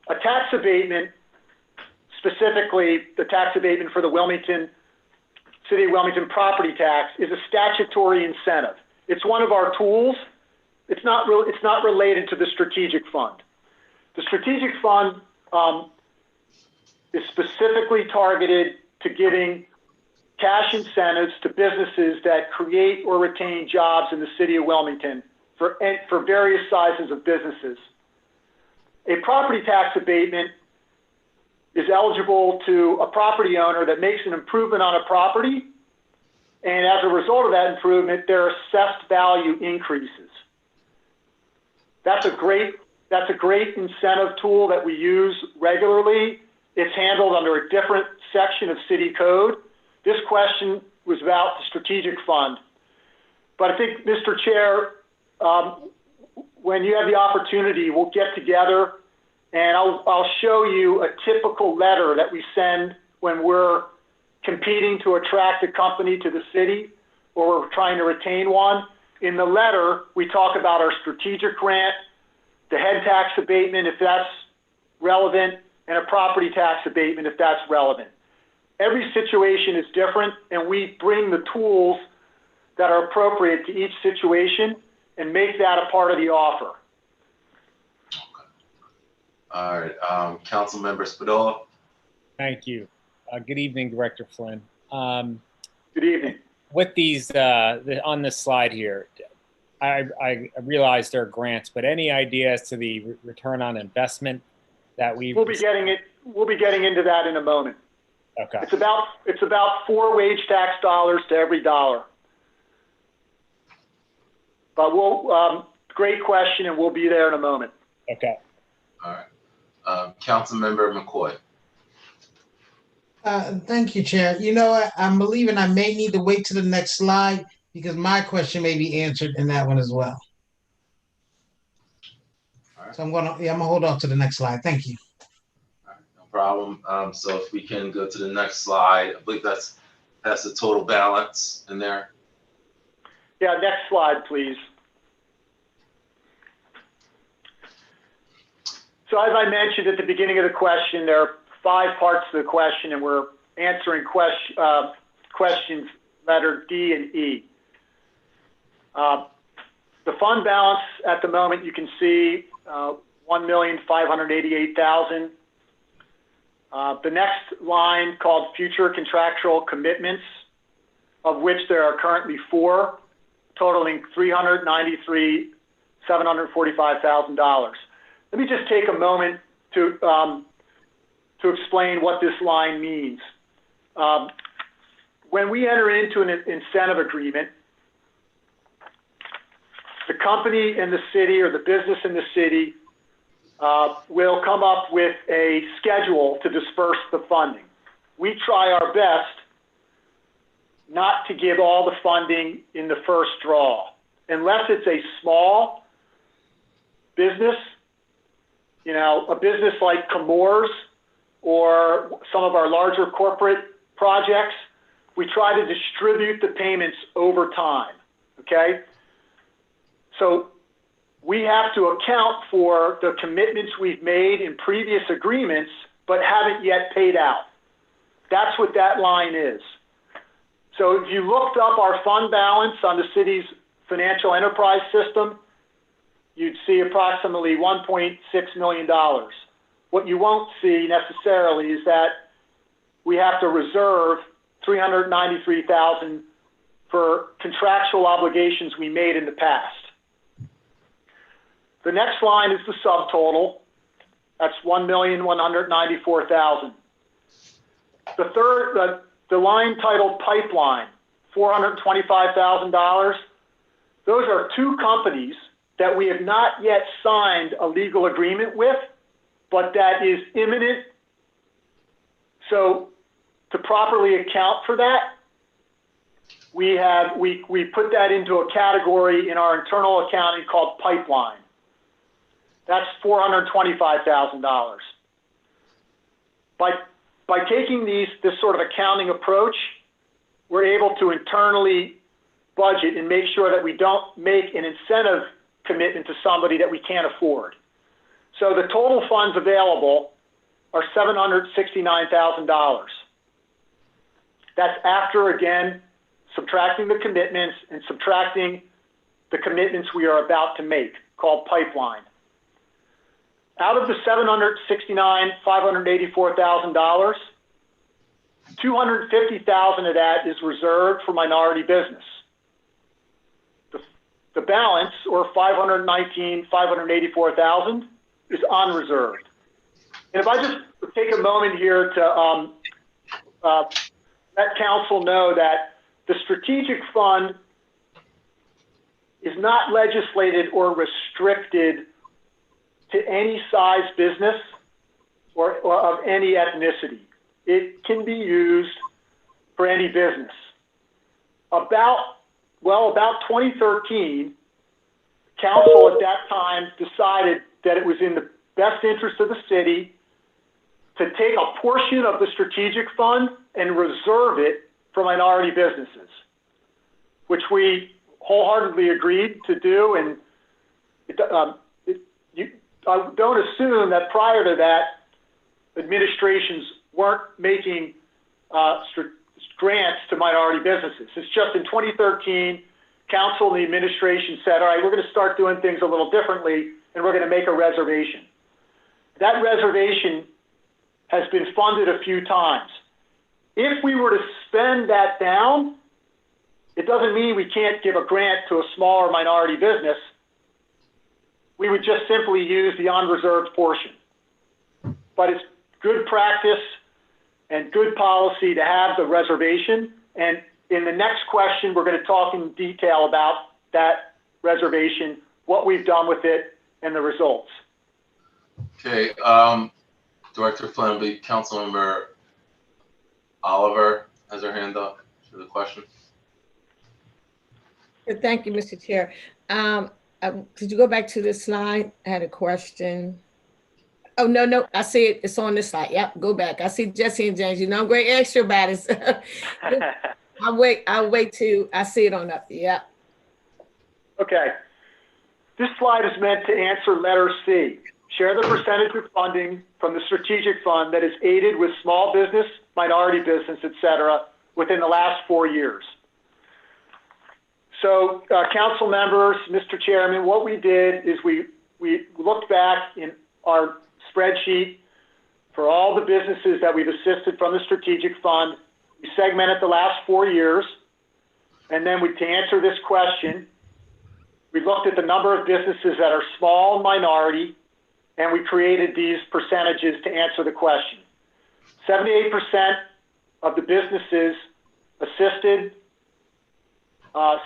A tax abatement, specifically the tax abatement for the City of Wilmington property tax, is a statutory incentive. It's one of our tools. It's not related to the strategic fund. The strategic fund is specifically targeted to giving cash incentives to businesses that create or retain jobs in the City of Wilmington for various sizes of businesses. A property tax abatement is eligible to a property owner that makes an improvement on a property, and as a result of that improvement, their assessed value increases. That's a great incentive tool that we use regularly. It's handled under a different section of city code. This question was about the strategic fund. But I think, Mr. Chair, when you have the opportunity, we'll get together and I'll show you a typical letter that we send when we're competing to attract a company to the city or we're trying to retain one. In the letter, we talk about our strategic grant, the head tax abatement, if that's relevant, and a property tax abatement, if that's relevant. Every situation is different, and we bring the tools that are appropriate to each situation and make that a part of the offer. All right, Councilmember Spadola. Thank you. Good evening, Director Flynn. Good evening. With these on this slide here, I realize there are grants, but any idea as to the return on investment that we'll be getting into that in a moment. Okay. It's about 4 wage tax dollars to every dollar. But great question, and we'll be there in a moment. Okay. All right. Councilmember McCoy. Thank you, Chair. You know what? I'm believing I may need to wait to the next slide because my question may be answered in that one as well. All right. So I'm gonna hold off to the next slide. Thank you. All right, no problem. So if we can go to the next slide, I believe that's the total balance in there. Yeah, next slide, please. So as I mentioned at the beginning of the question, there are 5 parts to the question, and we're answering questions letter D and E. The fund balance at the moment, you can see $1,588,000. The next line called future contractual commitments, of which there are currently 4, totaling $393,745,000. Let me just take a moment to explain what this line means. When we enter into an incentive agreement, the company in the city or the business in the city will come up with a schedule to disperse the funding. We try our best not to give all the funding in the first draw, unless it's a small business, you know, a business like Camor's or some of our larger corporate projects. We try to distribute the payments over time, okay? So we have to account for the commitments we've made in previous agreements but haven't yet paid out. That's what that line is. So if you looked up our fund balance on the city's financial enterprise system, you'd see approximately $1.6 million. What you won't see necessarily is that we have to reserve $393,000 for contractual obligations we made in the past. The next line is the subtotal. That's $1,194,000. The line titled pipeline, $425,000. Those are 2 companies that we have not yet signed a legal agreement with, but that is imminent. So to properly account for that, we put that into a category in our internal accounting called pipeline. That's $425,000. By taking this sort of accounting approach, we're able to internally budget and make sure that we don't make an incentive commitment to somebody that we can't afford. So the total funds available are $769,000. That's after, again, subtracting the commitments and subtracting the commitments we are about to make, called pipeline. Out of the $769,584,000, $250,000 of that is reserved for minority business. The balance, or $584,000, is unreserved. And if I just take a moment here to let council know that the strategic fund is not legislated or restricted to any size business or of any ethnicity. It can be used for any business. About 2013, council at that time decided that it was in the best interest of the city to take a portion of the strategic fund and reserve it for minority businesses, which we wholeheartedly agreed to do. And I don't assume that prior to that, administrations weren't making grants to minority businesses. It's just in 2013, council and the administration said, all right, we're going to start doing things a little differently, and we're going to make a reservation. That reservation has been funded a few times. If we were to spend that down, it doesn't mean we can't give a grant to a smaller minority business. We would just simply use the unreserved portion. But it's good practice and good policy to have the reservation. And in the next question, we're going to talk in detail about that reservation, what we've done with it, and the results. Okay, Director Flamby, Councilmember Oliver has her hand up for the question. Thank you, Mr. Chair. Could you go back to this slide? I had a question. Oh, no, I see it. It's on this slide. Yep, go back. I see Jesse and James. You know, I'm great extra about it. I'll wait till I see it on up there. Yep. Okay. This slide is meant to answer letter C. Share the percentage of funding from the strategic fund that is aided with small business, minority business, et cetera, within the last 4 years. So, council members, Mr. Chairman, what we did is we looked back in our spreadsheet for all the businesses that we've assisted from the strategic fund. We segmented the last 4 years. And then to answer this question, we looked at the number of businesses that are small and minority, and we created these percentages to answer the question. 78% of the businesses assisted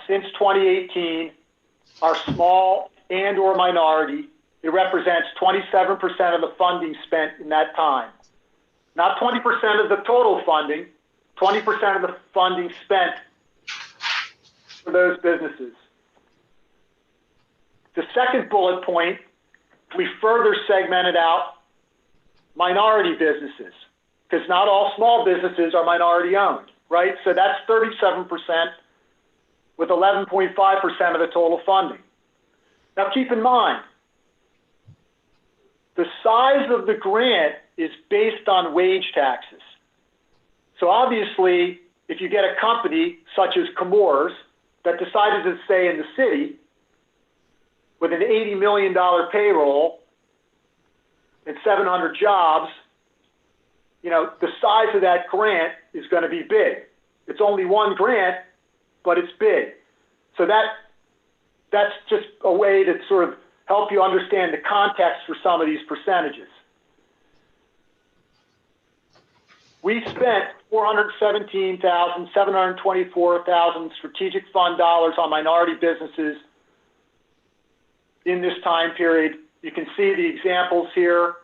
since 2018 are small and or minority. It represents 27% of the funding spent in that time. Not 20% of the total funding, 20% of the funding spent for those businesses. The second bullet point, we further segmented out minority businesses, because not all small businesses are minority owned, right? So that's 37% with 11.5% of the total funding. Now keep in mind, the size of the grant is based on wage taxes. So obviously, if you get a company such as Chemours that decided to stay in the city with an $80 million payroll and 700 jobs, the size of that grant is going to be big. It's only one grant, but it's big. So that's just a way to sort of help you understand the context for some of these percentages. We spent $417,724 strategic fund dollars on minority businesses in this time period. You can see the examples here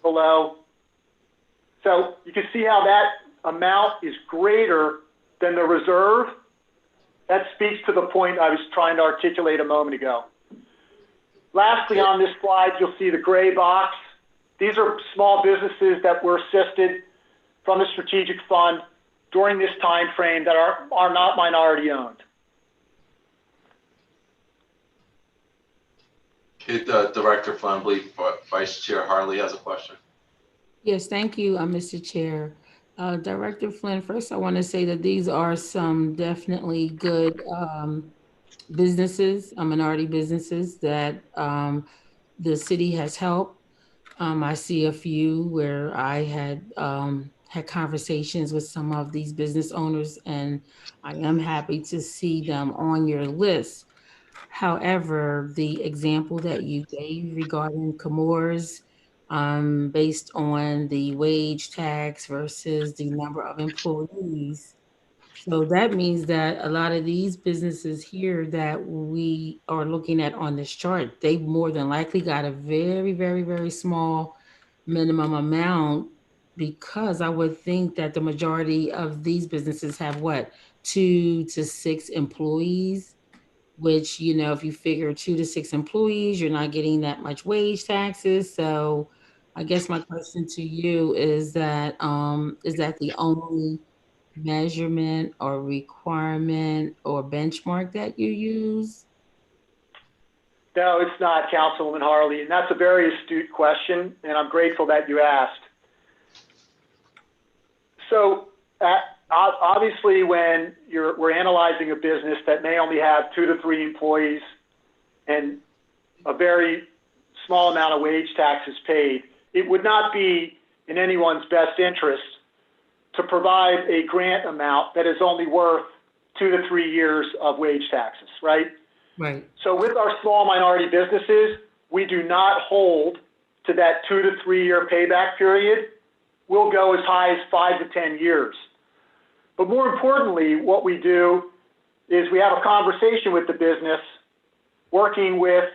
below. So you can see how that amount is greater than the reserve. That speaks to the point I was trying to articulate a moment ago. Lastly, on this slide, you'll see the gray box. These are small businesses that were assisted from the strategic fund during this time frame that are not minority owned. Director Flynn, I believe Vice Chair Harley has a question. Yes, thank you, Mr. Chair. Director Flynn, first I want to say that these are some definitely good businesses, minority businesses that the city has helped. I see a few where I had had conversations with some of these business owners, and I am happy to see them on your list. However, the example that you gave regarding Chemours, based on the wage tax versus the number of employees. So that means that a lot of these businesses here that we are looking at on this chart, they more than likely got a very, very, very small minimum amount, because I would think that the majority of these businesses have 2 to 6 employees, which, if you figure 2 to 6 employees, you're not getting that much wage taxes. So I guess my question to you is that the only measurement or requirement or benchmark that you use? No, it's not, Councilwoman Harley, and that's a very astute question, and I'm grateful that you asked. So obviously, when we're analyzing a business that may only have 2 to 3 employees and a very small amount of wage taxes paid, it would not be in anyone's best interest to provide a grant amount that is only worth 2 to 3 years of wage taxes, right? Right. So with our small minority businesses, we do not hold to that 2 to 3 year payback period. We'll go as high as 5 to 10 years. But more importantly, what we do is we have a conversation with the business, working with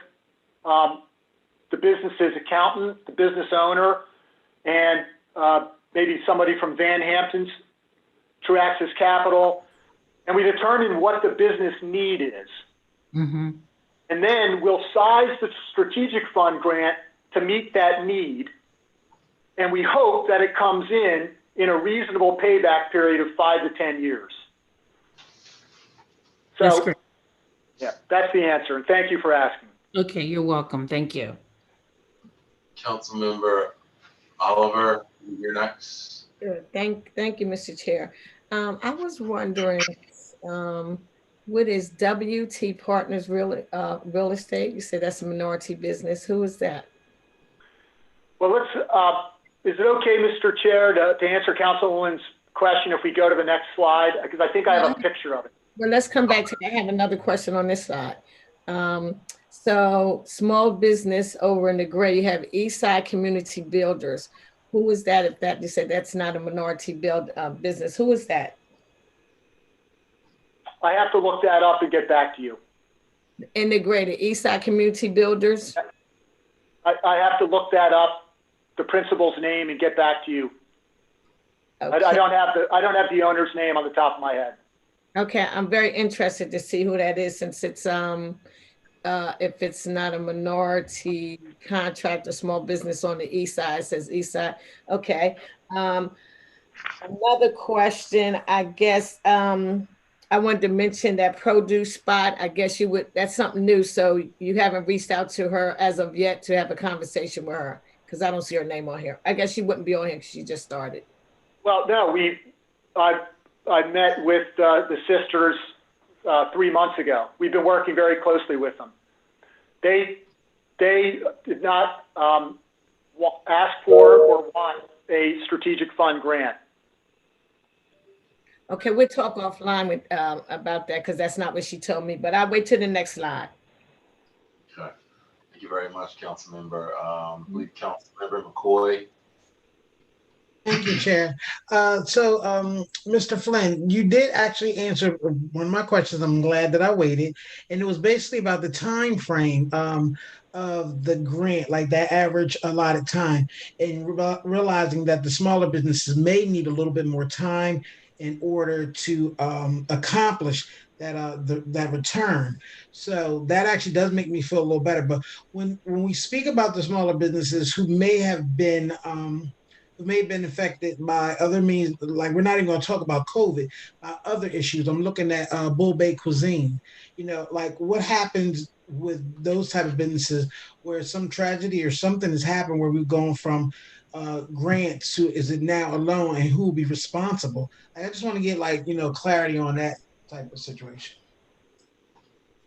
the business's accountant, the business owner, and maybe somebody from Van Hampton's True Access Capital, and we determine what the business need is. Mm-hmm. And then we'll size the strategic fund grant to meet that need, and we hope that it comes in a reasonable payback period of 5 to 10 years. So, that's great. Yeah, that's the answer, and thank you for asking. Okay, you're welcome. Thank you. Councilmember Oliver, you're next. Good. Thank you, Mr. Chair. I was wondering, what is WT Partners Real Estate? You said that's a minority business. Who is that? Well, it okay, Mr. Chair, to answer Councilwoman's question if we go to the next slide? Because I think I have a picture of it. Well, let's come back to that. I have another question on this side. So small business over in the gray, you have Eastside Community Builders. Who is that? If that you said that's not a minority business, who is that? I have to look that up and get back to you. In the gray, the Eastside Community Builders? I have to look that up, the principal's name, and get back to you. Okay. I don't have the owner's name on the top of my head. Okay, I'm very interested to see who that is, since it's if it's not a minority contract or small business on the east side, it says east side. Okay. Another question, I guess, I wanted to mention that produce spot. I guess you would, that's something new. So you haven't reached out to her as of yet to have a conversation with her, because I don't see her name on here. I guess she wouldn't be on here because she just started. Well, no, I met with the sisters 3 months ago. We've been working very closely with them. They did not ask for or want a strategic fund grant. Okay, we'll talk offline with about that, because that's not what she told me, but I'll wait till the next slide. Okay. Thank you very much, Councilmember. I believe Councilmember McCoy. Thank you, Chair. Mr. Flynn, you did actually answer one of my questions. I'm glad that I waited. And it was basically about the time frame of the grant, like that average allotted time, and realizing that the smaller businesses may need a little bit more time in order to accomplish that return. So that actually does make me feel a little better. But when we speak about the smaller businesses who may have been affected by other means, like we're not even going to talk about COVID, other issues. I'm looking at Bull Bay Cuisine. You know, like what happens with those type of businesses where some tragedy or something has happened where we've gone from grants to is it now a loan, and who will be responsible? I just want to get clarity on that type of situation.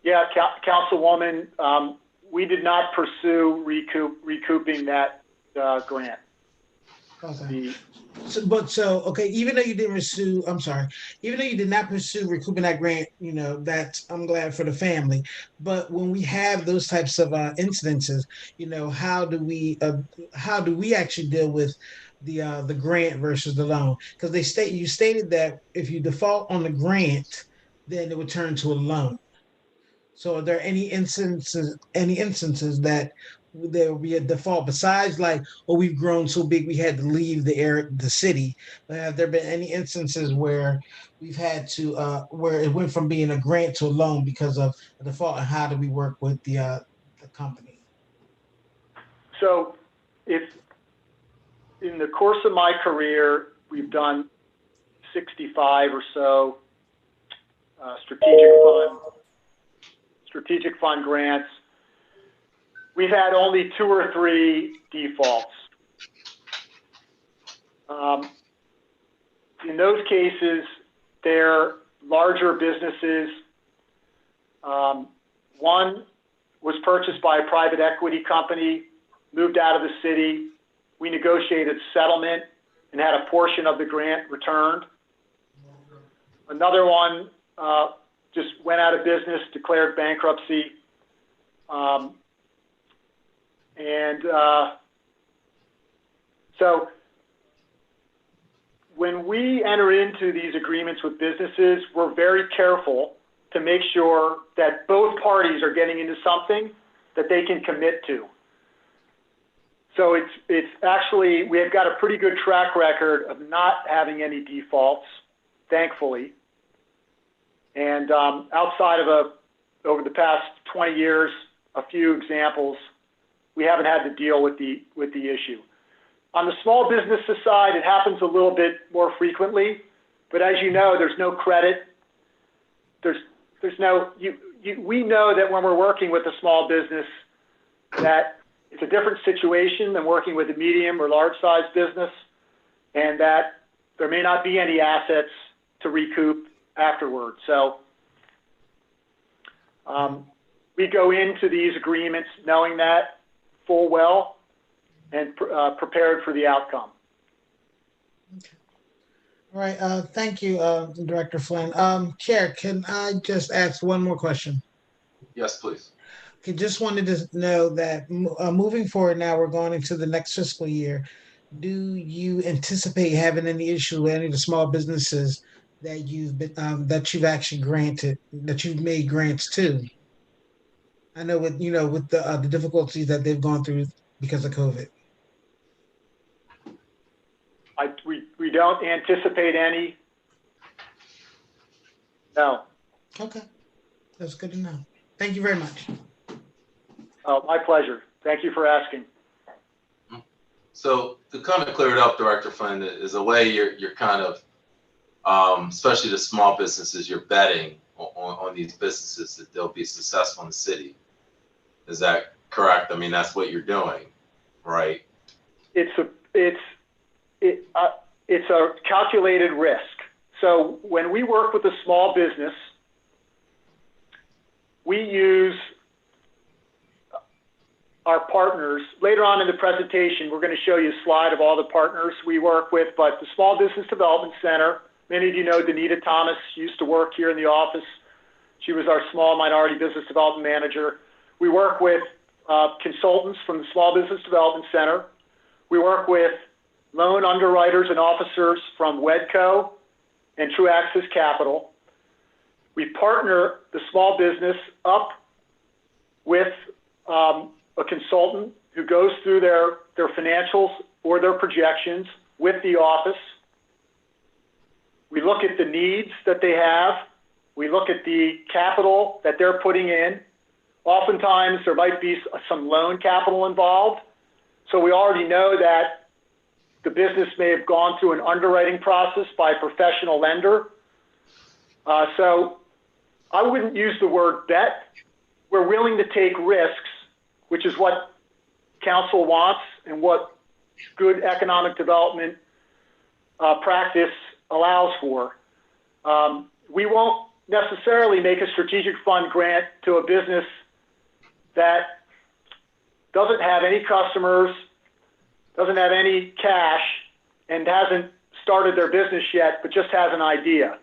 Yeah, Councilwoman, we did not pursue recouping that grant. Okay. Okay, even though you didn't pursue, even though you did not pursue recouping that grant, I'm glad for the family. But when we have those types of incidences, how do we actually deal with the grant versus the loan? Because you stated that if you default on the grant, then it would turn to a loan. So are there any instances that there will be a default besides we've grown so big we had to leave the city? But have there been any instances where we've had to where it went from being a grant to a loan because of a default, and how do we work with the company? So if in the course of my career, we've done 65 or so strategic fund grants. We've had only 2 or 3 defaults. In those cases, they're larger businesses. One was purchased by a private equity company, moved out of the city. We negotiated settlement and had a portion of the grant returned. Another one just went out of business, declared bankruptcy. So when we enter into these agreements with businesses, we're very careful to make sure that both parties are getting into something that they can commit to. So it's actually, we have got a pretty good track record of not having any defaults, thankfully. And outside of over the past 20 years, a few examples, we haven't had to deal with the issue. On the small businesses side, it happens a little bit more frequently, but as you know, there's no credit. We know that when we're working with a small business that it's a different situation than working with a medium or large size business, and that there may not be any assets to recoup afterwards. So we go into these agreements knowing that full well and prepared for the outcome. All right. Thank you, Director Flynn. Chair, can I just ask one more question? Yes, please. Okay, just wanted to know that moving forward now, we're going into the next fiscal year. Do you anticipate having any issue with any of the small businesses that you've actually granted, that you've made grants to? I know with with the difficulties that they've gone through because of COVID. We don't anticipate any. No. Okay, that's good to know. Thank you very much. My pleasure. Thank you for asking. So to kind of clear it up, Director Flynn, is a way you're kind of, especially the small businesses, you're betting on these businesses that they'll be successful in the city. Is that correct? I mean, that's what you're doing, right? It's a calculated risk. So when we work with a small business, we use our partners. Later on in the presentation, we're going to show you a slide of all the partners we work with, but the Small Business Development Center, many of you know Danita Thomas used to work here in the office. She was our small minority business development manager. We work with consultants from the Small Business Development Center. We work with loan underwriters and officers from Wedco and True Access Capital. We partner the small business up with a consultant who goes through their financials or their projections with the office. We look at the needs that they have. We look at the capital that they're putting in. Oftentimes, there might be some loan capital involved. So we already know that the business may have gone through an underwriting process by a professional lender. So I wouldn't use the word bet. We're willing to take risks, which is what council wants and what good economic development practice allows for. We won't necessarily make a strategic fund grant to a business that doesn't have any customers, doesn't have any cash, and hasn't started their business yet, but just has an idea.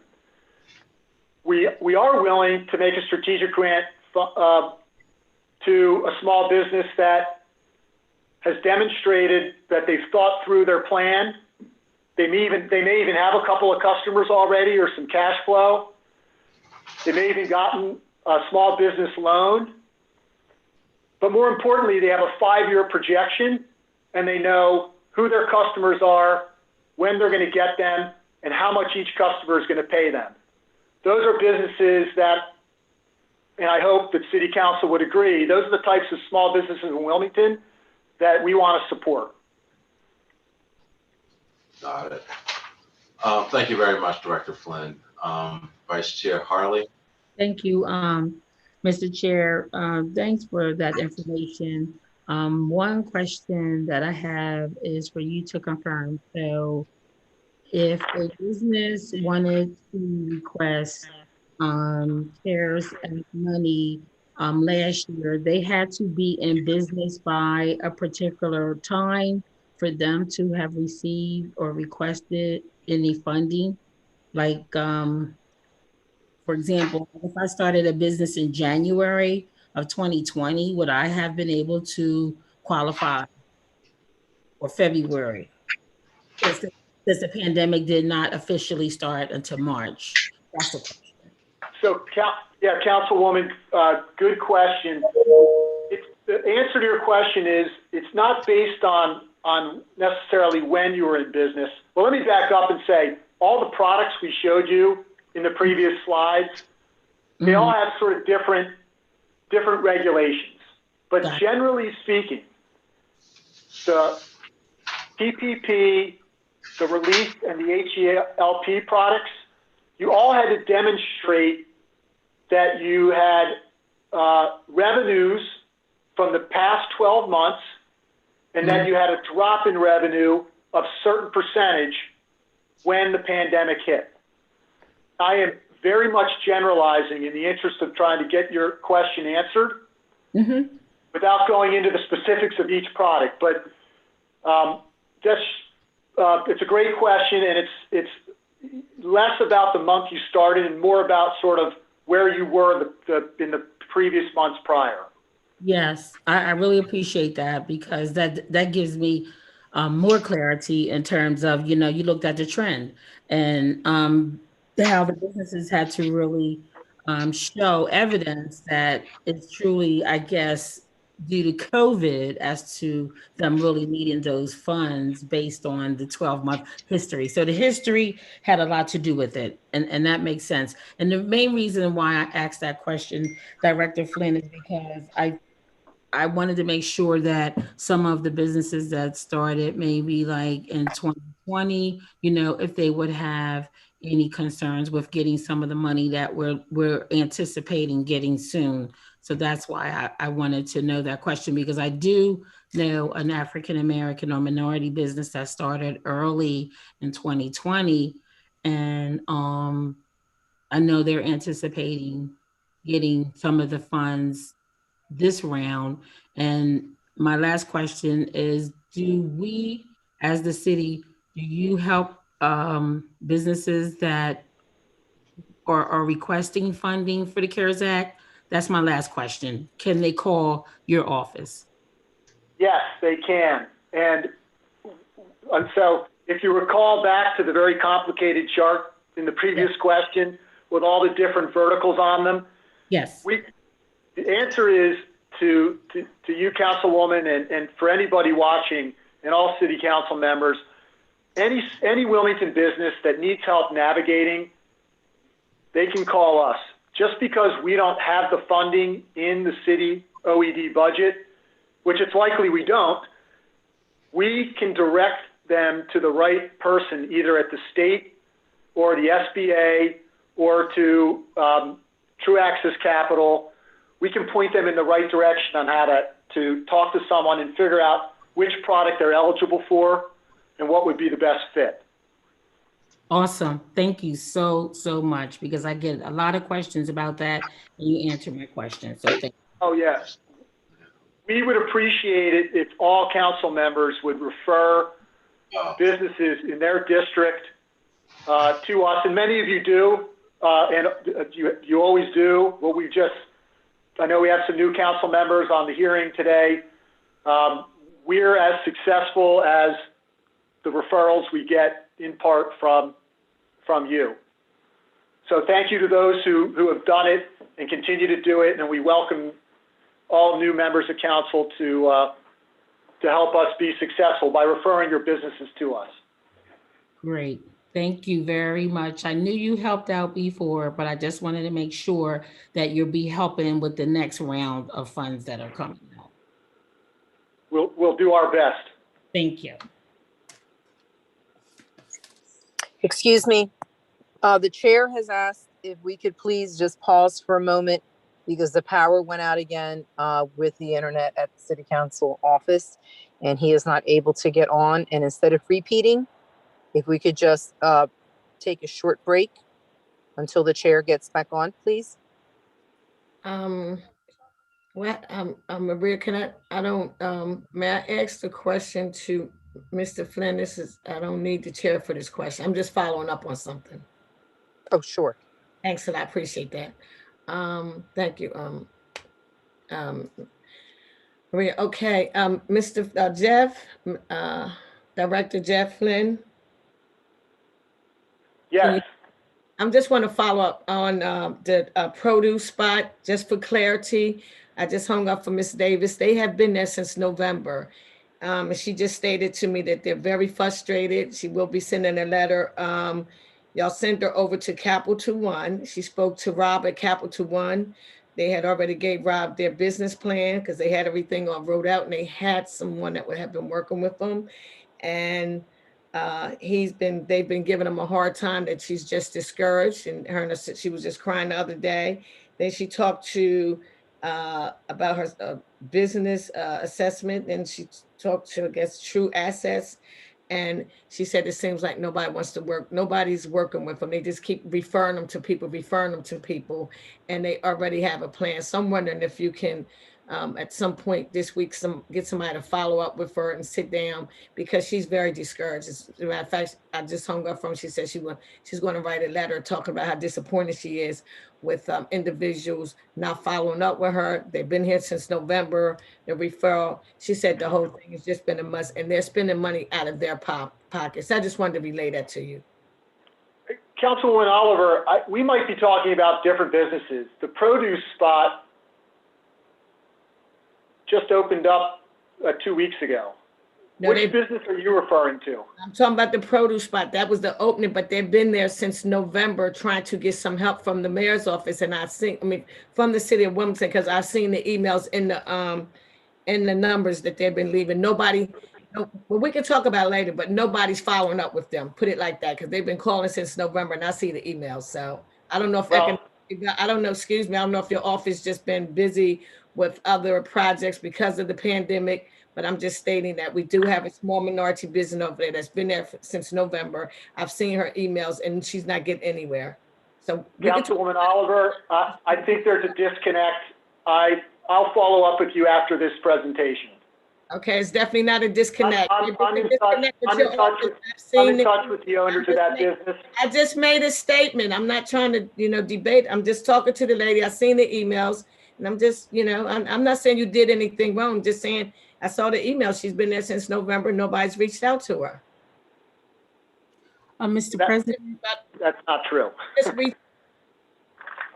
We are willing to make a strategic grant to a small business that has demonstrated that they've thought through their plan. They may even have a couple of customers already or some cash flow. They may have even gotten a small business loan. But more importantly, they have a 5-year projection and they know who their customers are, when they're going to get them, and how much each customer is going to pay them. Those are businesses that, and I hope that City Council would agree, those are the types of small businesses in Wilmington that we want to support. Got it. Thank you very much, Director Flynn. Vice Chair Harley. Thank you, Mr. Chair. Thanks for that information. One question that I have is for you to confirm. So if a business wanted to request CARES Act money last year, they had to be in business by a particular time for them to have received or requested any funding. Like, for example, if I started a business in January of 2020, would I have been able to qualify? Or February? Since the pandemic did not officially start until March. That's the question. So, yeah, Councilwoman, good question. The answer to your question is it's not based on necessarily when you were in business. Well, let me back up and say all the products we showed you in the previous slides, they all have sort of different regulations. But generally speaking, the PPP, the relief, and the HELP products, you all had to demonstrate that you had revenues from the past 12 months and that you had a drop in revenue of certain percentage when the pandemic hit. I am very much generalizing in the interest of trying to get your question answered without going into the specifics of each product. But just It's a great question, and it's less about the month you started and more about sort of where you were in the previous months prior. Yes, I really appreciate that because that gives me more clarity in terms of, you looked at the trend and how the businesses had to really show evidence that it's truly, I guess, due to COVID as to them really needing those funds based on the 12-month history. So the history had a lot to do with it, and that makes sense. And the main reason why I asked that question, Director Flynn, is because I wanted to make sure that some of the businesses that started maybe like in 2020, if they would have any concerns with getting some of the money that we're anticipating getting soon. So that's why I wanted to know that question, because I do know an African-American or minority business that started early in 2020. And I know they're anticipating getting some of the funds this round. And my last question is, do we, as the city, do you help businesses that are requesting funding for the CARES Act? That's my last question. Can they call your office? Yes, they can. And so if you recall back to the very complicated chart in the previous question with all the different verticals on them. Yes. The answer is to you, Councilwoman, and for anybody watching and all city council members, any Wilmington business that needs help navigating, they can call us. Just because we don't have the funding in the city OED budget, which it's likely we don't, we can direct them to the right person, either at the state or the SBA or to True Access Capital. We can point them in the right direction on how to talk to someone and figure out which product they're eligible for and what would be the best fit. Awesome. Thank you so much, because I get a lot of questions about that and you answer my questions. So thank you. Oh, yes. We would appreciate it if all council members would refer businesses in their district to us. And many of you do, and you always do. Well, I know we have some new council members on the hearing today. We're as successful as the referrals we get in part from you. So thank you to those who have done it and continue to do it, and we welcome all new members of council to help us be successful by referring your businesses to us. Great. Thank you very much. I knew you helped out before, but I just wanted to make sure that you'll be helping with the next round of funds that are coming out. We'll do our best. Thank you. Excuse me. The chair has asked if we could please just pause for a moment because the power went out again with the internet at the city council office, and he is not able to get on. And instead of repeating, if we could just take a short break until the chair gets back on, please. Maria, may I ask the question to Mr. Flynn? I don't need the chair for this question. I'm just following up on something. Oh, sure. Thanks, and I appreciate that. Thank you. Maria, okay. Mr. Jeff, Director Jeff Flynn. Yes. I just want to follow up on the produce spot, just for clarity. I just hung up for Ms. Davis. They have been there since November. And she just stated to me that they're very frustrated. She will be sending a letter. Y'all sent her over to Capital One. She spoke to Rob at Capital One. They had already gave Rob their business plan because they had everything all wrote out, and they had someone that would have been working with them. And they've been giving him a hard time that she's just discouraged, and she was just crying the other day. Then she talked to about her business assessment, and she talked to, I guess, True Assets, and she said it seems like nobody wants to work. Nobody's working with them. They just keep referring them to people, and they already have a plan. So I'm wondering if you can at some point this week, get somebody to follow up with her and sit down, because she's very discouraged. As a matter of fact, I just hung up from her. She said she's going to write a letter talking about how disappointed she is with individuals not following up with her. They've been here since November, the referral. She said the whole thing has just been a mess, and they're spending money out of their pockets. I just wanted to relay that to you. Councilwoman Oliver, we might be talking about different businesses. The produce spot just opened up 2 weeks ago. No, Which business are you referring to? I'm talking about the produce spot. That was the opening, but they've been there since November trying to get some help from the mayor's office. And from the city of Wilmington, because I've seen the emails in the numbers that they've been leaving. Well, we can talk about it later, but nobody's following up with them. Put it like that, because they've been calling since November, and I see the emails. So I don't know if I don't know, excuse me, I don't know if your office just been busy with other projects because of the pandemic, but I'm just stating that we do have a small minority business over there that's been there since November. I've seen her emails, and she's not getting anywhere. So Councilwoman Oliver, I think there's a disconnect. I'll follow up with you after this presentation. Okay, it's definitely not a disconnect. I'm in touch with the owners of that business. I just made a statement. I'm not trying to, debate. I'm just talking to the lady. I seen the emails, and I'm just, I'm not saying you did anything wrong. I'm just saying I saw the email. She's been there since November. Nobody's reached out to her. Mr. President. That's not true.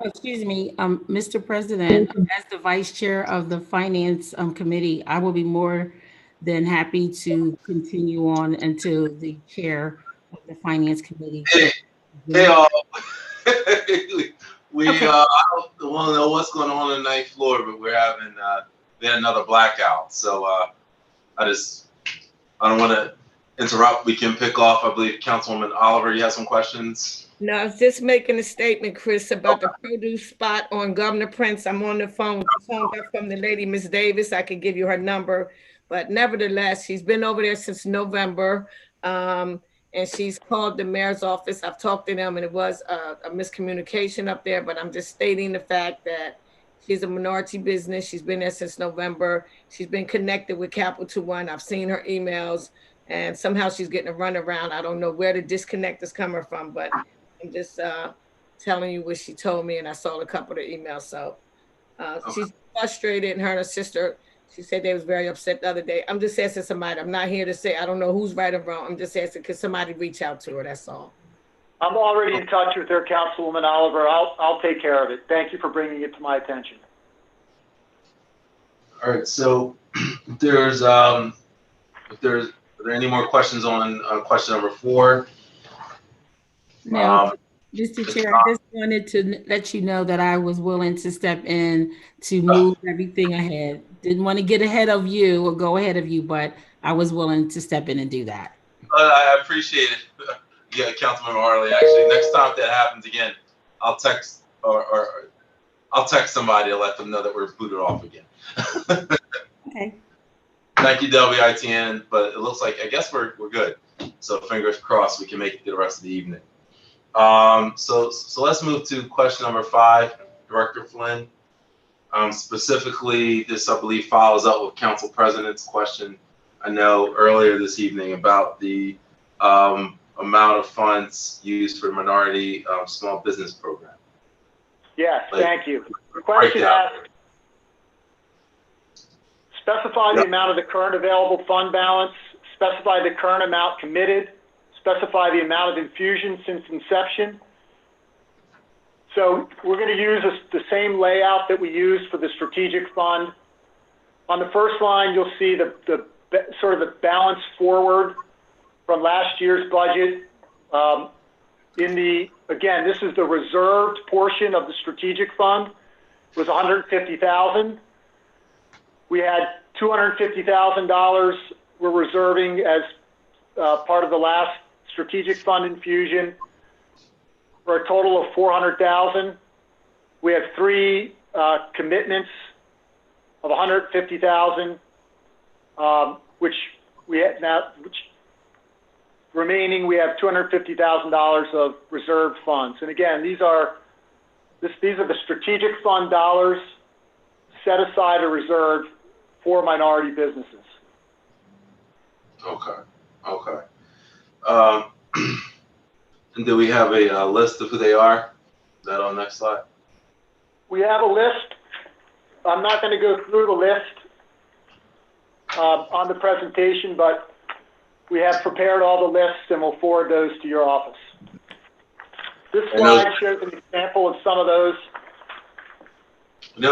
Excuse me, Mr. President, as the Vice Chair of the Finance Committee, I will be more than happy to continue on until the Chair of the Finance Committee. Hey all. We I don't want to know what's going on the ninth floor, but we're having another blackout. So I don't want to interrupt. We can pick off. I believe Councilwoman Oliver, you have some questions. No, I was just making a statement, Chris, about the produce spot on Governor Prince. I'm on the phone from the lady, Miss Davis. I could give you her number, but nevertheless, she's been over there since November, and she's called the mayor's office. I've talked to them, and it was a miscommunication up there, but I'm just stating the fact that she's a minority business. She's been there since November. She's been connected with Capital One. I've seen her emails, and somehow she's getting a runaround. I don't know where the disconnect is coming from, but I'm just telling you what she told me, and I saw a couple of emails. So she's frustrated, and her and her sister, she said they was very upset the other day. I'm just asking somebody. I'm not here to say I don't know who's right or wrong. I'm just asking, could somebody reach out to her? That's all. I'm already in touch with her, Councilwoman Oliver. I'll take care of it. Thank you for bringing it to my attention. All right. So are there any more questions on question number 4? No, Mr. Chair, I just wanted to let you know that I was willing to step in to move everything ahead. Didn't want to get ahead of you or go ahead of you, but I was willing to step in and do that. I appreciate it. Yeah, Councilmember Harley. Actually, next time if that happens again, I'll text or I'll text somebody to let them know that we're booted off again. Okay. Thank you, WITN. But it looks like I guess we're good. So fingers crossed we can make it through the rest of the evening. So let's move to question number 5, Director Flynn. Specifically, this I believe follows up with Council President's question. I know earlier this evening about the amount of funds used for minority small business program. Yes, thank you. The question asked, specify the amount of the current available fund balance, specify the current amount committed, specify the amount of infusion since inception. So we're going to use the same layout that we used for the strategic fund. On the first line, you'll see the sort of the balance forward from last year's budget. Again, this is the reserved portion of the strategic fund. It was $150,000. We had $250,000 we're reserving as part of the last strategic fund infusion for a total of $400,000. We have 3 commitments of $150,000, which remaining we have $250,000 of reserved funds. And again, these are the strategic fund dollars set aside a reserve for minority businesses. Okay, okay. And do we have a list of who they are? Is that on the next slide? We have a list. I'm not going to go through the list on the presentation, but we have prepared all the lists and we'll forward those to your office. This slide shows an example of some of those. And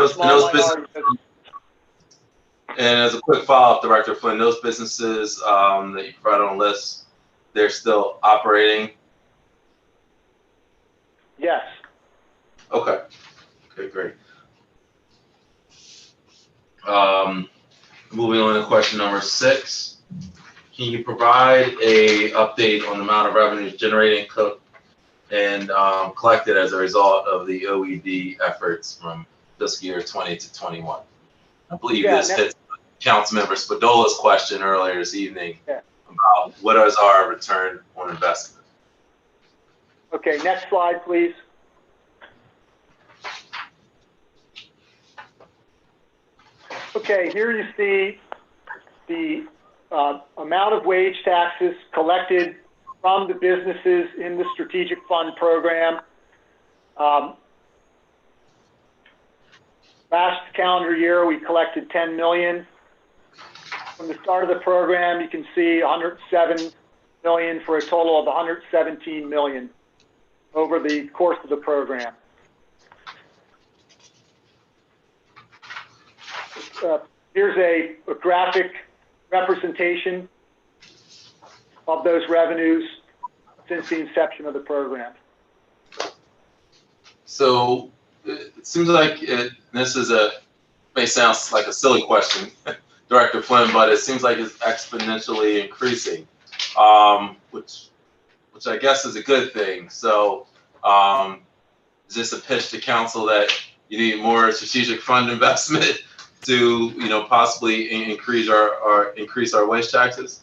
as a quick follow-up, Director Flynn, those businesses that you provide on the list, they're still operating? Yes. Okay. Okay, great. Moving on to question number 6. Can you provide a update on the amount of revenues generated and collected as a result of the OED efforts from fiscal year 20 to 21? I believe this hits Councilmember Spadola's question earlier this evening about what is our return on investment. Okay, next slide, please. Okay, here you see the amount of wage taxes collected from the businesses in the strategic fund program. Last calendar year, we collected 10 million. From the start of the program, you can see 107 million for a total of 117 million over the course of the program. Here's a graphic representation of those revenues since the inception of the program. So it seems like may sound like a silly question, Director Flynn, but it seems like it's exponentially increasing, which I guess is a good thing. So is this a pitch to council that you need more strategic fund investment to, possibly increase our wage taxes?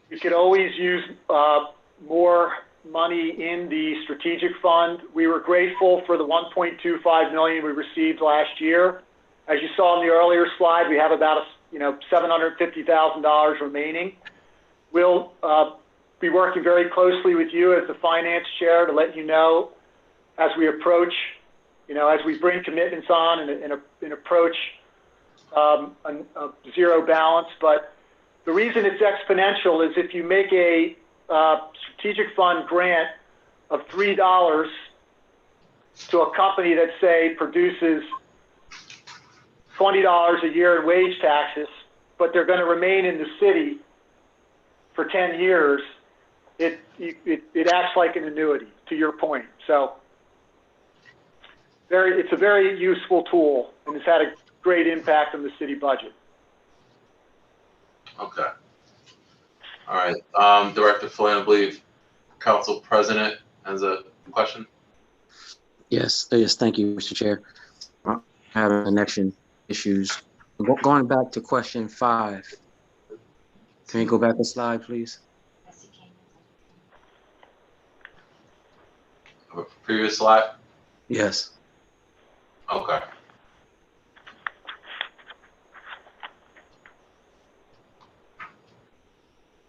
You could always use more money in the strategic fund. We were grateful for the 1.25 million we received last year. As you saw in the earlier slide, we have about $750,000 remaining. We'll be working very closely with you as the finance chair to let you know as we approach, as we bring commitments on and approach a zero balance. But the reason it's exponential is if you make a strategic fund grant of $3 to a company that, say, produces $20 a year in wage taxes, but they're going to remain in the city for 10 years, it acts like an annuity, to your point. So it's a very useful tool, and it's had a great impact on the city budget. Okay. All right. Director Flynn, I believe Council President has a question. Yes, thank you, Mr. Chair. I have connection issues. Going back to question 5. Can you go back a slide, please? Previous slide? Yes. Okay.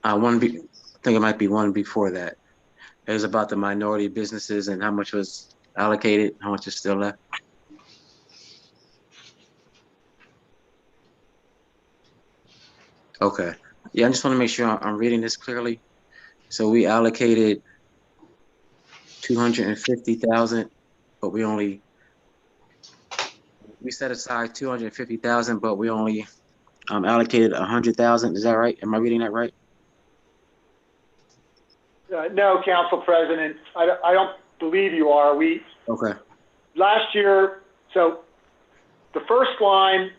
I think it might be one before that. It was about the minority businesses and how much was allocated, how much is still left. Okay. Yeah, I just want to make sure I'm reading this clearly. So we allocated 250,000, but we set aside 250,000, but we only allocated 100,000. Is that right? Am I reading that right? No, Council President, I don't believe you are. Okay. Last year, so the first line,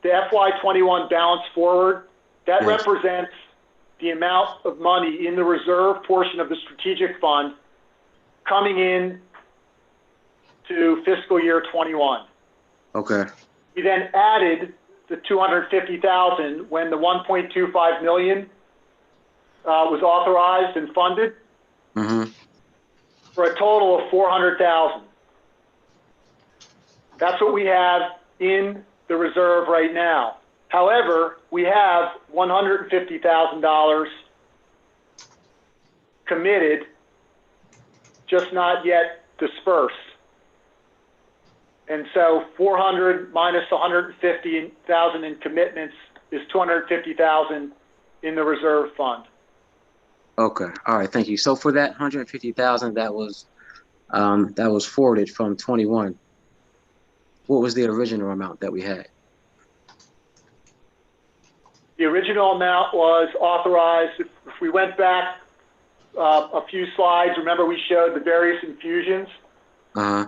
the FY21 balance forward, that represents the amount of money in the reserve portion of the strategic fund coming in to fiscal year 21. Okay. We then added the 250,000 when the 1.25 million was authorized and funded, for a total of 400,000. That's what we have in the reserve right now. However, we have $150,000 committed, just not yet dispersed. And so 400 minus 150,000 in commitments is 250,000 in the reserve fund. Okay. All right. Thank you. So for that 150,000 that was forwarded from 21, what was the original amount that we had? The original amount was authorized. If we went back a few slides, remember we showed the various infusions. I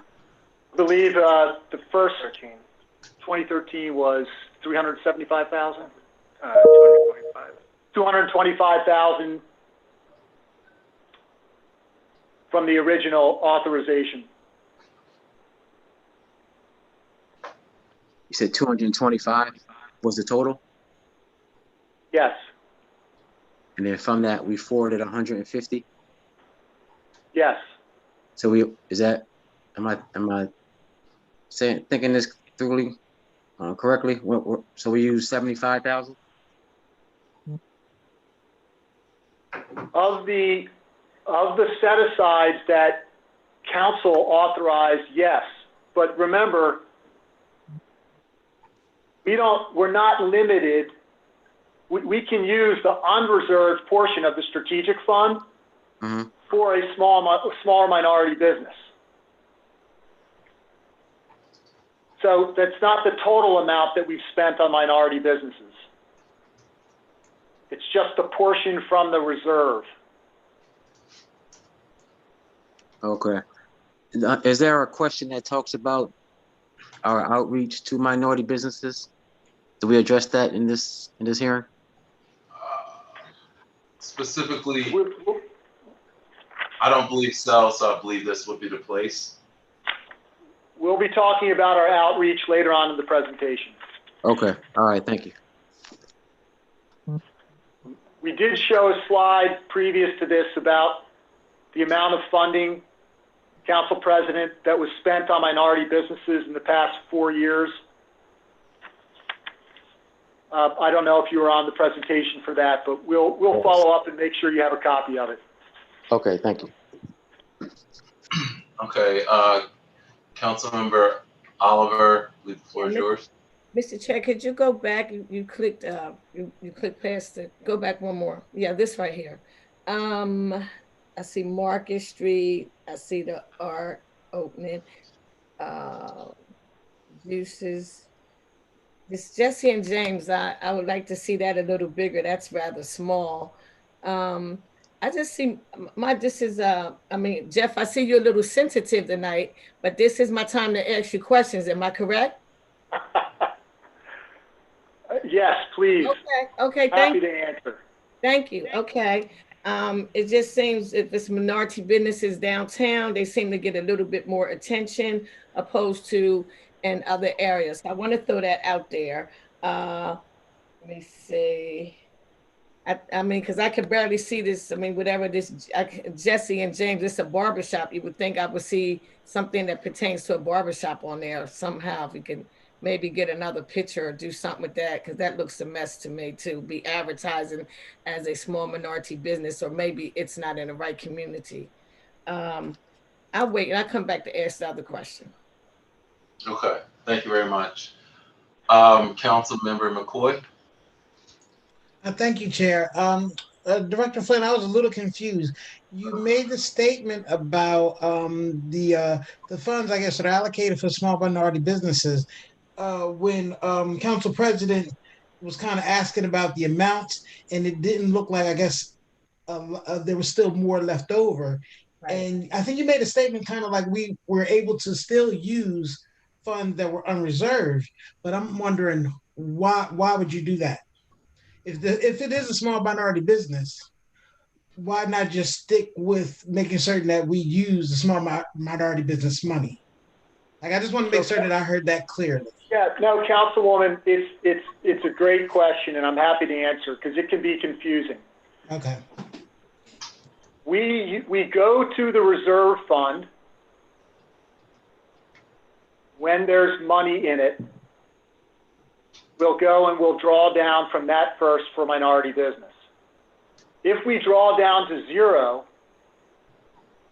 believe the first 2013 was 375,000. 225,000 from the original authorization. You said 225 was the total? Yes. And then from that, we forwarded 150? Yes. So am I thinking this throughly, correctly? So we used 75,000? Of the set-asides that council authorized, yes. But remember, we're not limited. We can use the unreserved portion of the strategic fund for a smaller minority business. So that's not the total amount that we've spent on minority businesses. It's just a portion from the reserve. Okay. Is there a question that talks about our outreach to minority businesses? Do we address that in this hearing? Specifically, I don't believe so, so I believe this would be the place. We'll be talking about our outreach later on in the presentation. Okay. All right. Thank you. We did show a slide previous to this about the amount of funding, Council President, that was spent on minority businesses in the past 4 years. I don't know if you were on the presentation for that, but we'll follow up and make sure you have a copy of it. Okay. Thank you. Okay. Councilmember Oliver, the floor is yours. Mr. Chair, could you go back? You clicked you clicked past it. Go back one more. Yeah, this right here. I see Market Street. I see the art opening. Juices. This Jesse and James, I would like to see that a little bigger. That's rather small. I just see Jeff, I see you're a little sensitive tonight, but this is my time to ask you questions. Am I correct? Yes, please. Okay. Happy to answer. Thank you. Okay. It just seems if it's minority businesses downtown, they seem to get a little bit more attention opposed to in other areas. I want to throw that out there. Let me see. I mean, because I could barely see this. I mean, whatever this, Jesse and James, it's a barbershop. You would think I would see something that pertains to a barbershop on there somehow. If we can maybe get another picture or do something with that, because that looks a mess to me too. Be advertising as a small minority business, or maybe it's not in the right community. I'll wait and I'll come back to ask the other question. Okay, thank you very much. Councilmember McCoy. Thank you, Chair. Director Flynn, I was a little confused. You made the statement about the funds, I guess, that are allocated for small minority businesses. When Council President was kind of asking about the amounts, and it didn't look like, I guess, there was still more left over. Right. And I think you made a statement kind of like we were able to still use funds that were unreserved, but I'm wondering why would you do that? If it is a small minority business, why not just stick with making certain that we use the small minority business money? Like, I just want to make sure that I heard that clearly. Yeah, no, Councilwoman, it's a great question, and I'm happy to answer because it can be confusing. Okay. We go to the reserve fund when there's money in it, we'll go and we'll draw down from that first for minority business. If we draw down to zero,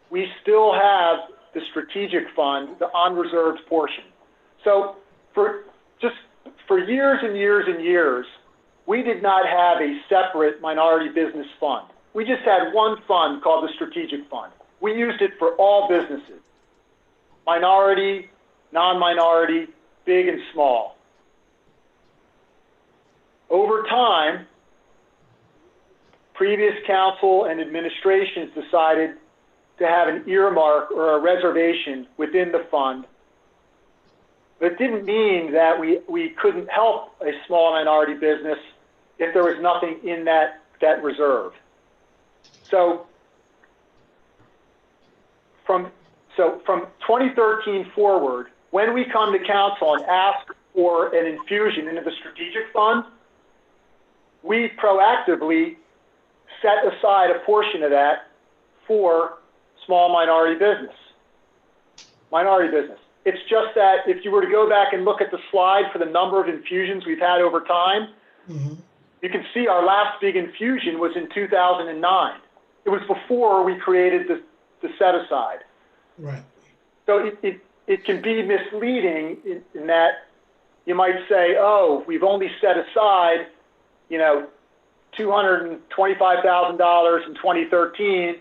we still have the strategic fund, the unreserved portion. So for years and years and years, we did not have a separate minority business fund. We just had one fund called the strategic fund. We used it for all businesses, minority, non-minority, big and small. Over time, previous council and administrations decided to have an earmark or a reservation within the fund. But it didn't mean that we couldn't help a small minority business if there was nothing in that reserve. So from 2013 forward, when we come to council and ask for an infusion into the strategic fund, we proactively set aside a portion of that for small minority business. It's just that if you were to go back and look at the slide for the number of infusions we've had over time, you can see our last big infusion was in 2009. It was before we created the set aside. Right. So it can be misleading in that you might say, oh, we've only set aside, $225,000 in 2013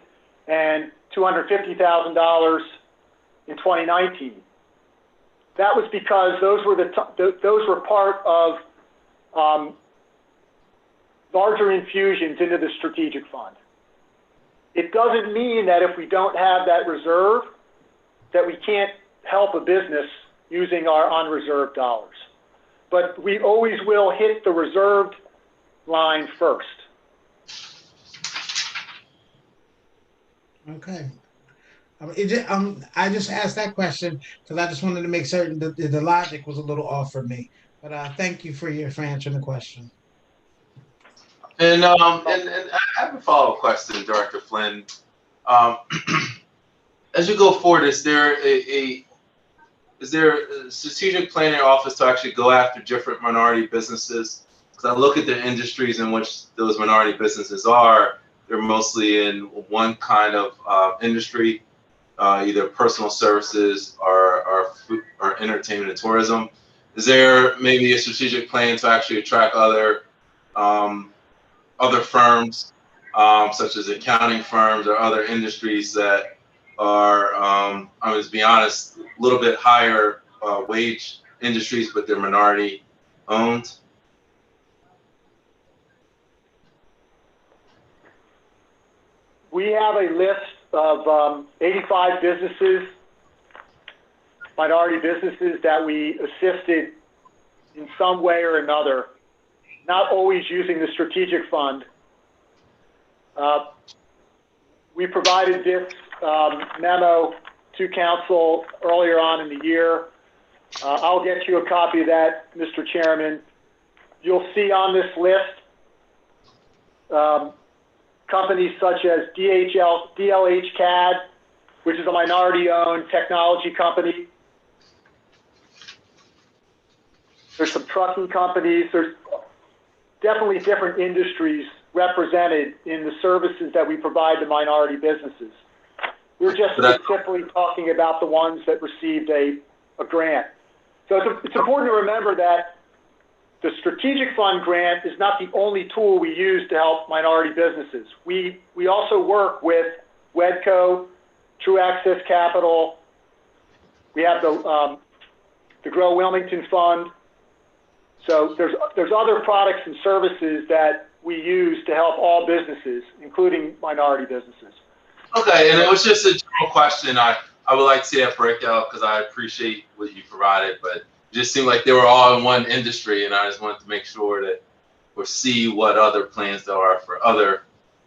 and $250,000 in 2019. That was because those were part of larger infusions into the strategic fund. It doesn't mean that if we don't have that reserve, that we can't help a business using our unreserved dollars. But we always will hit the reserved line first. Okay. I just asked that question because I just wanted to make certain that the logic was a little off for me. But thank you for answering the question. And I have a follow-up question, Director Flynn. As you go forward, is there a strategic planning office to actually go after different minority businesses? Because I look at the industries in which those minority businesses are, they're mostly in one kind of industry, either personal services or food, or entertainment and tourism. Is there maybe a strategic plan to actually attract other firms, such as accounting firms or other industries that are, I'm going to be honest, a little bit higher wage industries, but they're minority owned? We have a list of 85 businesses, minority businesses that we assisted in some way or another, not always using the strategic fund. We provided this memo to council earlier on in the year. I'll get you a copy of that, Mr. Chairman. You'll see on this list companies such as DLH CAD, which is a minority-owned technology company. There's some trucking companies. There's definitely different industries represented in the services that we provide to minority businesses. We're just specifically talking about the ones that received a grant. So it's important to remember that the strategic fund grant is not the only tool we use to help minority businesses. We also work with Wedco, True Access Capital. We have the Grow Wilmington Fund. So there's other products and services that we use to help all businesses, including minority businesses. Okay, and it was just a general question. I would like to see that breakout because I appreciate what you provided, but it just seemed like they were all in one industry, and I just wanted to make sure that or see what other plans there are for other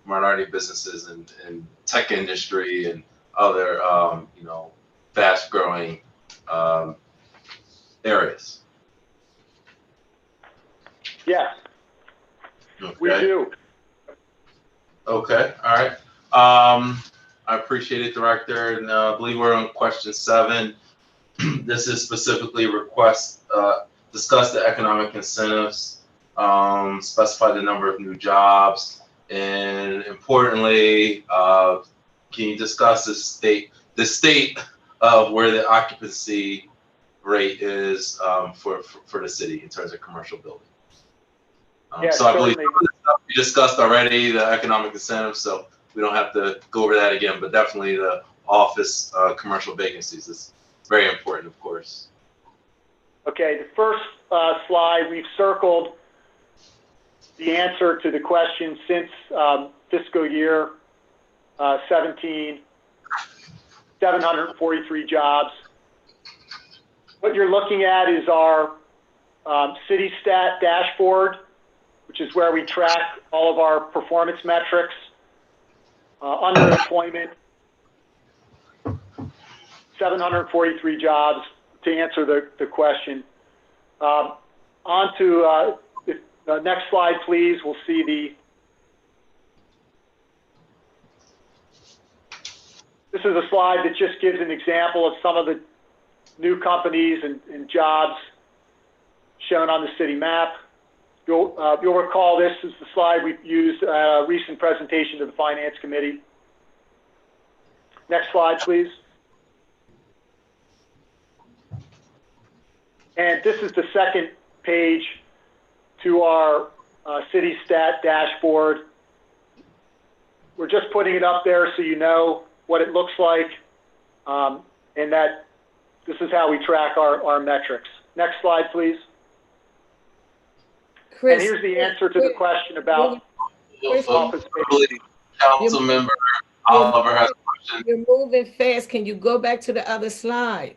minority businesses and tech industry and other fast-growing areas. Yes, okay. We do. Okay, all right. I appreciate it, Director, and I believe we're on question 7. This is specifically discuss the economic incentives, specify the number of new jobs, and importantly, can you discuss the state of where the occupancy rate is for the city in terms of commercial buildings? Yes, so I believe certainly. some of the stuff we discussed already, the economic incentives, so we don't have to go over that again, but definitely the office commercial vacancies is very important, of course. Okay, the first slide, we've circled the answer to the question since fiscal year 17, 743 jobs. What you're looking at is our city stat dashboard, which is where we track all of our performance metrics. Underemployment, 743 jobs, to answer the question. On to the next slide, please. We'll see this is a slide that just gives an example of some of the new companies and jobs shown on the city map. You'll recall this is the slide we used at a recent presentation to the Finance Committee. Next slide, please. And this is the second page to our city stat dashboard. We're just putting it up there so you know what it looks like, and that this is how we track our metrics. Next slide, please. Chris, and here's the answer to the question about office space. Council member Oliver has a question. You're moving fast. Can you go back to the other slide?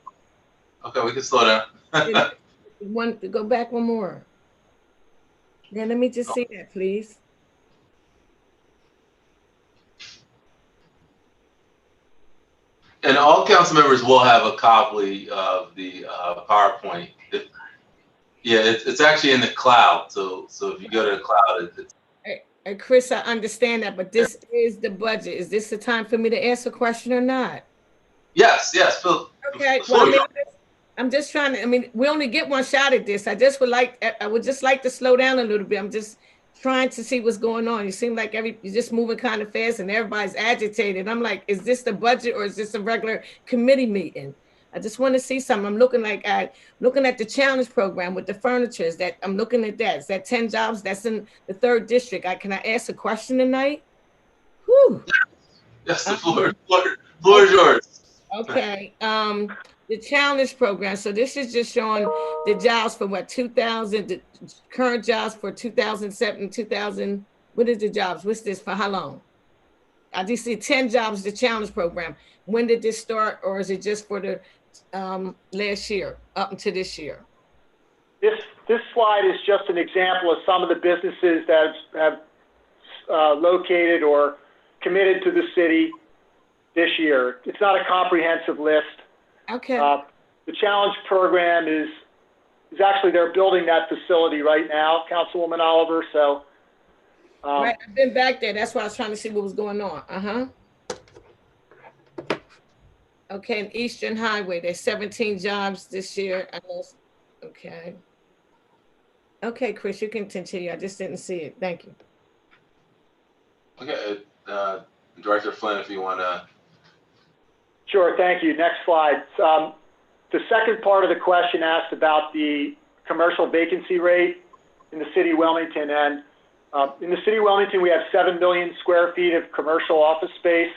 Okay, we can slow down. Go back one more. Then let me just see that, please. And all council members will have a copy of the PowerPoint. It's actually in the cloud. So if you go to the cloud, it's. Hey, Chris, I understand that, but this is the budget. Is this the time for me to ask a question or not? Yes, Phil. Okay. Well, I'm just trying to. I mean, we only get one shot at this. I would just like to slow down a little bit. I'm just trying to see what's going on. You seem like you're just moving kind of fast and everybody's agitated. I'm like, is this the budget or is this a regular committee meeting? I just want to see something. I'm looking at the challenge program with the furniture. I'm looking at that. Is that 10 jobs? That's in the 3rd district. Can I ask a question tonight? Whew. Yes, the floor is yours. Okay. The challenge program. So this is just showing the jobs for what 2000, the current jobs for 2007, 2000. What is the jobs? What's this for? How long? I just see 10 jobs. The challenge program. When did this start, or is it just for the last year up until this year? This slide is just an example of some of the businesses that have located or committed to the city this year. It's not a comprehensive list. Okay. The challenge program is actually, they're building that facility right now, Councilwoman Oliver. So, right, I've been back there. That's why I was trying to see what was going on. Okay, in Eastern Highway, there's 17 jobs this year. Okay. Okay, Chris, you can continue. I just didn't see it. Thank you. Okay, Director Flynn, if you want to. Sure, thank you. Next slide. The second part of the question asked about the commercial vacancy rate in the city of Wilmington. And in the city of Wilmington, we have 7 million square feet of commercial office space.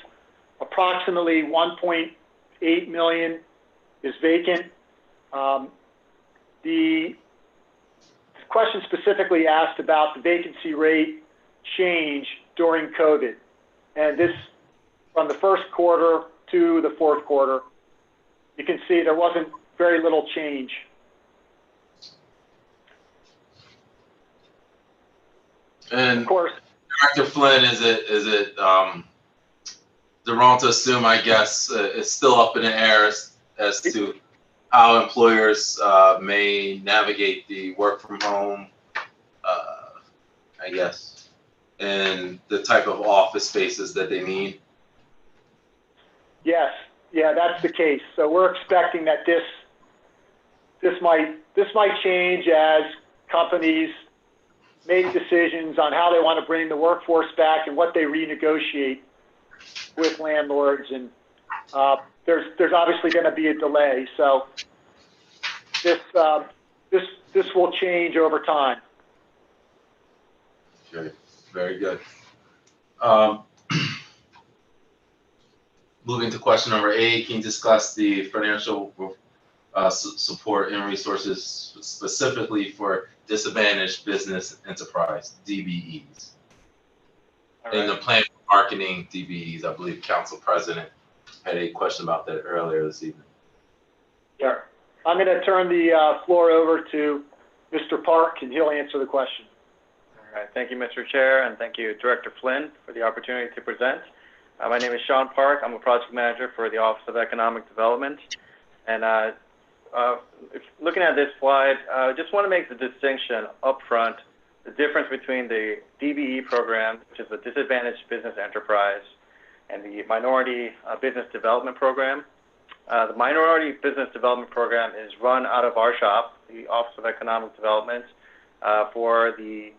Approximately 1.8 million is vacant. The question specifically asked about the vacancy rate change during COVID. And this from the first quarter to the 4th quarter. You can see there wasn't very little change. And of course, Director Flynn, is it wrong to assume, I guess, it's still up in the air as to how employers may navigate the work from home, I guess, and the type of office spaces that they need? Yes, yeah, that's the case. So we're expecting that this this might change as companies make decisions on how they want to bring the workforce back and what they renegotiate with landlords, and there's obviously going to be a delay. So this will change over time. Okay, very good. Moving to question number 8, can you discuss the financial support and resources specifically for disadvantaged business enterprise, DBEs? All In right. the plan for marketing DBEs, I believe Council President had a question about that earlier this evening. Yeah. I'm going to turn the floor over to Mr. Park, and he'll answer the question. All right. Thank you, Mr. Chair, and thank you, Director Flynn, for the opportunity to present. My name is Sean Park. I'm a project manager for the Office of Economic Development. And looking at this slide, I just want to make the distinction up front, the difference between the DBE program, which is the Disadvantaged Business Enterprise, and the Minority Business Development Program. The Minority Business Development Program is run out of our shop, the Office of Economic Development, for the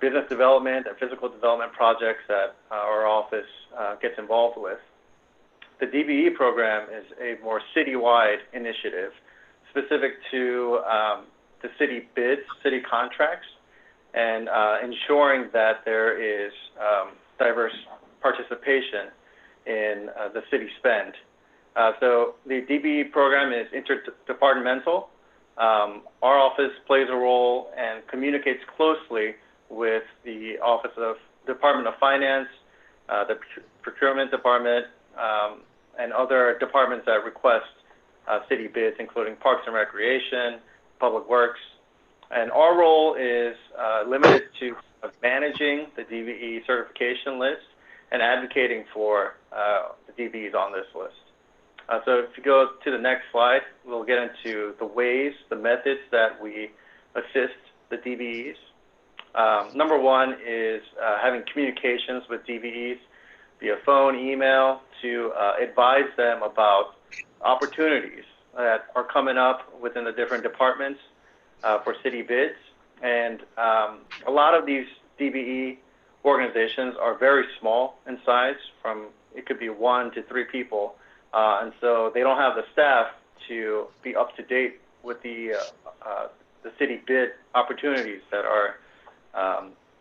business development and physical development projects that our office gets involved with. The DBE program is a more citywide initiative specific to the city bids, city contracts, and ensuring that there is diverse participation in the city spend. So the DBE program is interdepartmental. Our office plays a role and communicates closely with the Office of Department of Finance, the Procurement Department, and other departments that request city bids, including Parks and Recreation, Public Works. And our role is limited to managing the DBE certification list and advocating for the DBEs on this list. So if you go to the next slide, we'll get into the ways, the methods that we assist the DBEs. Number one is having communications with DBEs via phone, email, to advise them about opportunities that are coming up within the different departments for city bids. And a lot of these DBE organizations are very small in size, from it could be 1 to 3 people. And so they don't have the staff to be up to date with the city bid opportunities that are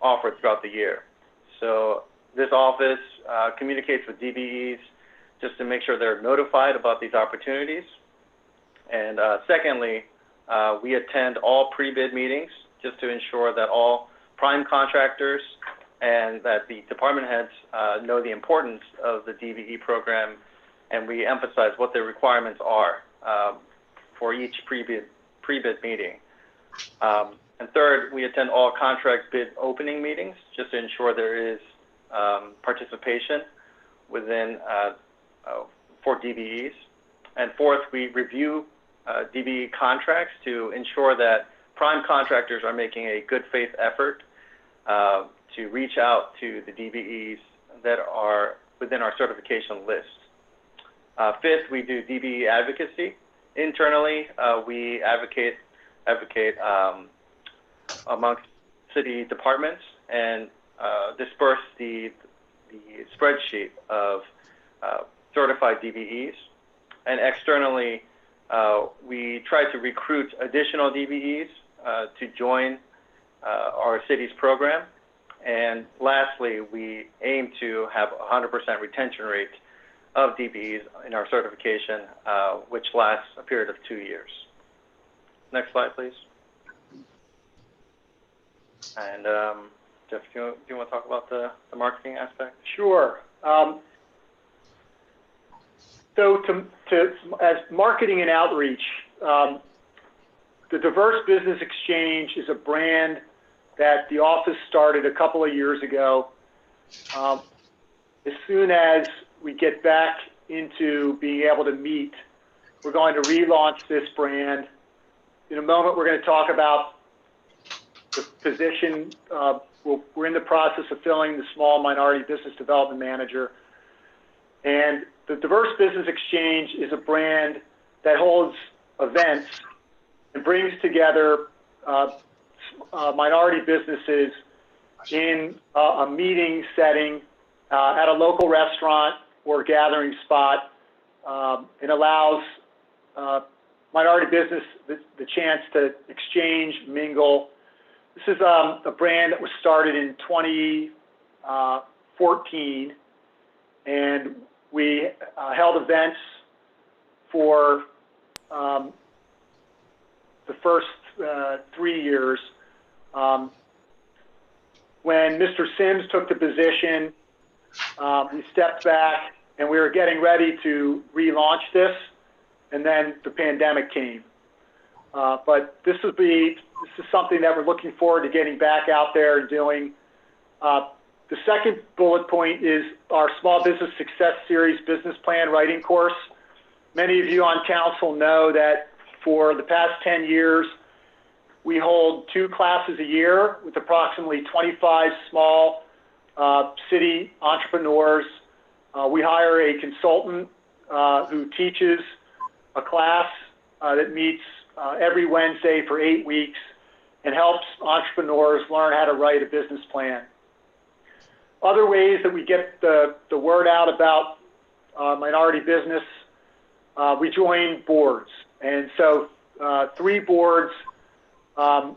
offered throughout the year. So this office communicates with DBEs just to make sure they're notified about these opportunities. And secondly, we attend all pre-bid meetings just to ensure that all prime contractors and that the department heads know the importance of the DBE program, and we emphasize what the requirements are for each pre-bid meeting. And third, we attend all contract bid opening meetings just to ensure there is participation within for DBEs. And fourth, we review DBE contracts to ensure that prime contractors are making a good faith effort to reach out to the DBEs that are within our certification list. Fifth, we do DBE advocacy. Internally, we advocate amongst city departments and disperse the spreadsheet of certified DBEs. And externally, we try to recruit additional DBEs to join our city's program. And lastly, we aim to have 100% retention rate of DBEs in our certification, which lasts a period of 2 years. Next slide, please. And Jeff, do you want to talk about the marketing aspect? Sure. So as marketing and outreach, the Diverse Business Exchange is a brand that the office started a couple of years ago. As soon as we get back into being able to meet, we're going to relaunch this brand. In a moment, we're going to talk about the position. We're in the process of filling the small minority business development manager. And the Diverse Business Exchange is a brand that holds events and brings together minority businesses in a meeting setting at a local restaurant or gathering spot. It allows minority business the chance to exchange, mingle. This is a brand that was started in 2014, and we held events for the first 3 years. When Mr. Sims took the position, we stepped back and we were getting ready to relaunch this, and then the pandemic came. But this is something that we're looking forward to getting back out there and doing. The second bullet point is our Small Business Success Series business plan writing course. Many of you on council know that for the past 10 years, we hold 2 classes a year with approximately 25 small city entrepreneurs. We hire a consultant who teaches a class that meets every Wednesday for 8 weeks and helps entrepreneurs learn how to write a business plan. Other ways that we get the word out about minority business, we join boards. And so 3 boards that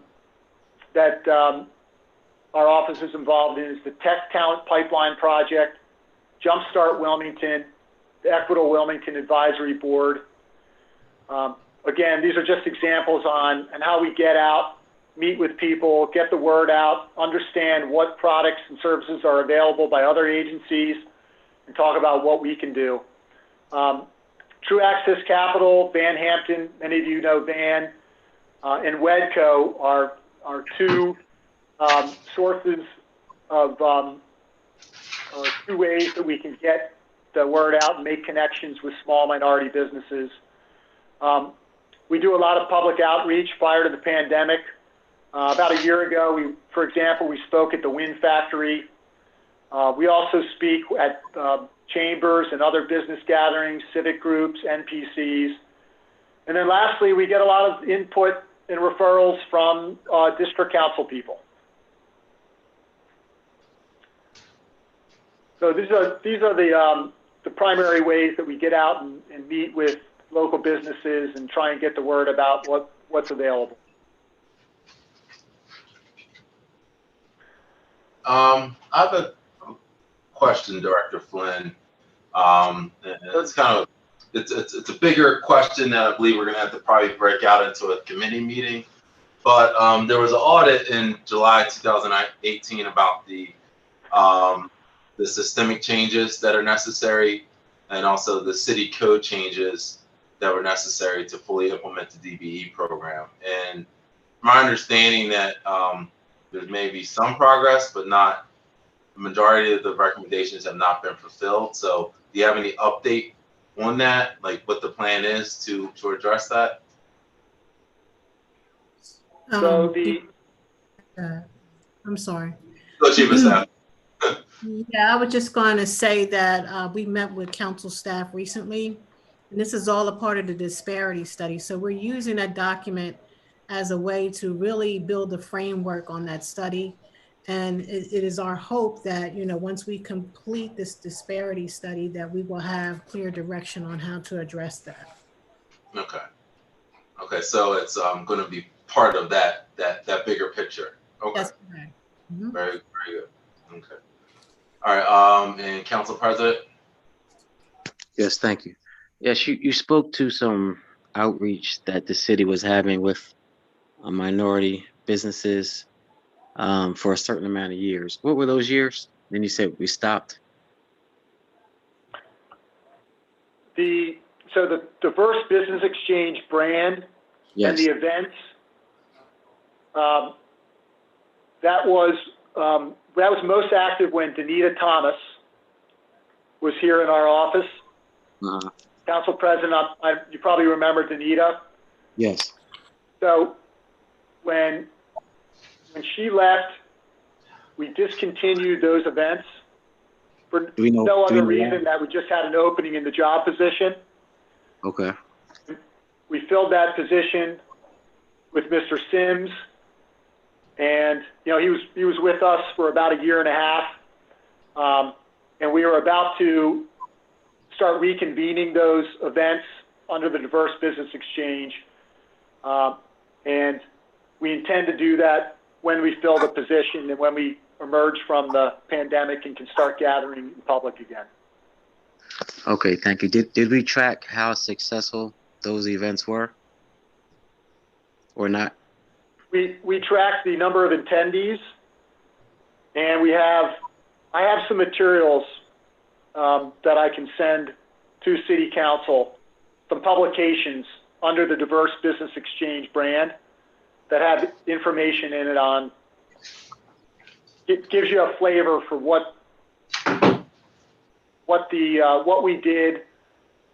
our office is involved in is the Tech Talent Pipeline Project, Jumpstart Wilmington, the Equitable Wilmington Advisory Board. Again, these are just examples on how we get out, meet with people, get the word out, understand what products and services are available by other agencies, and talk about what we can do. True Access Capital, Van Hampton, many of you know Van, and Wedco are 2 sources of 2 ways that we can get the word out and make connections with small minority businesses. We do a lot of public outreach prior to the pandemic. About a year ago, for example, we spoke at the Wind Factory. We also speak at chambers and other business gatherings, civic groups, NPCs. And then lastly, we get a lot of input and referrals from district council people. So these are the primary ways that we get out and meet with local businesses and try and get the word about what's available. I have a question, Director Flynn. It's kind of it's a bigger question that I believe we're going to have to probably break out into a committee meeting. But there was an audit in July 2018 about the systemic changes that are necessary, and also the city code changes that were necessary to fully implement the DBE program. And my understanding that there may be some progress, but not the majority of the recommendations have not been fulfilled. So do you have any update on that, like what the plan is to address that? So I'm sorry. Go, Chief of Staff. Yeah, I was just going to say that we met with council staff recently, and this is all a part of the disparity study. So we're using that document as a way to really build a framework on that study. And it is our hope that, once we complete this disparity study, that we will have clear direction on how to address that. Okay. Okay, so it's going to be part of that bigger picture. Okay. That's correct. Mm-hmm. Very, very good. Okay. All right. And Council President. Yes, thank you. Yes, you spoke to some outreach that the city was having with minority businesses for a certain amount of years. What were those years? Then you said we stopped. The Diverse Business Exchange brand, yes, and the events, that was most active when Danita Thomas was here in our office. Council President, you probably remember Danita. Yes. So when she left, we discontinued those events for no other reason that we just had an opening in the job position. Okay. We filled that position with Mr. Sims. And, you know, he was with us for about a year and a half. And we were about to start reconvening those events under the Diverse Business Exchange. And we intend to do that when we fill the position and when we emerge from the pandemic and can start gathering in public again. Okay, thank you. Did we track how successful those events were or not? We track the number of attendees, and I have some materials that I can send to City Council, some publications under the Diverse Business Exchange brand that have information in it on, it gives you a flavor for what we did,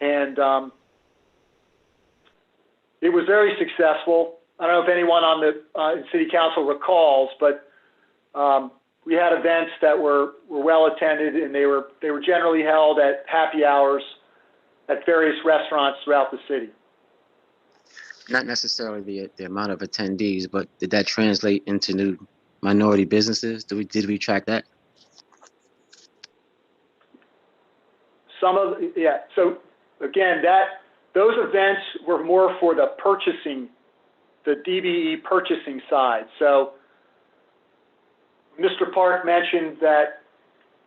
and it was very successful. I don't know if anyone on the City Council recalls, but we had events that were well attended, and they were generally held at happy hours at various restaurants throughout the city. Not necessarily the amount of attendees, but did that translate into new minority businesses? Did we track that? So again, those events were more for the purchasing, the DBE purchasing side. So Mr. Park mentioned that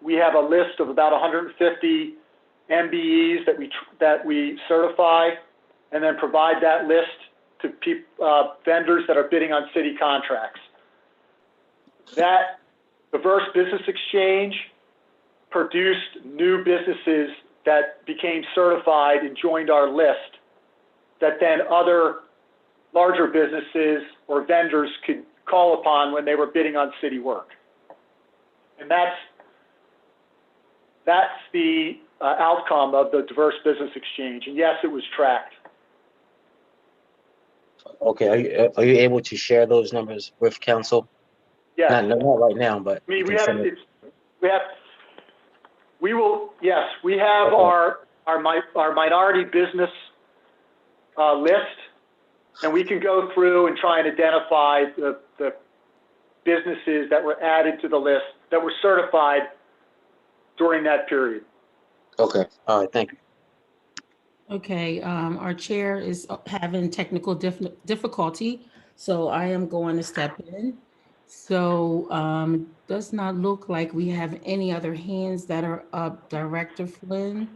we have a list of about 150 MBEs that we certify, and then provide that list to vendors that are bidding on city contracts. That Diverse Business Exchange produced new businesses that became certified and joined our list, that then other larger businesses or vendors could call upon when they were bidding on city work. And that's the outcome of the Diverse Business Exchange. And yes, it was tracked. Okay, are you able to share those numbers with council? Yes. Not right now, but I mean, we have our minority business list, and we can go through and try and identify the businesses that were added to the list that were certified during that period. Okay, all right, thank you. Okay, our chair is having technical difficulty, so I am going to step in. So does not look like we have any other hands that are up, Director Flynn.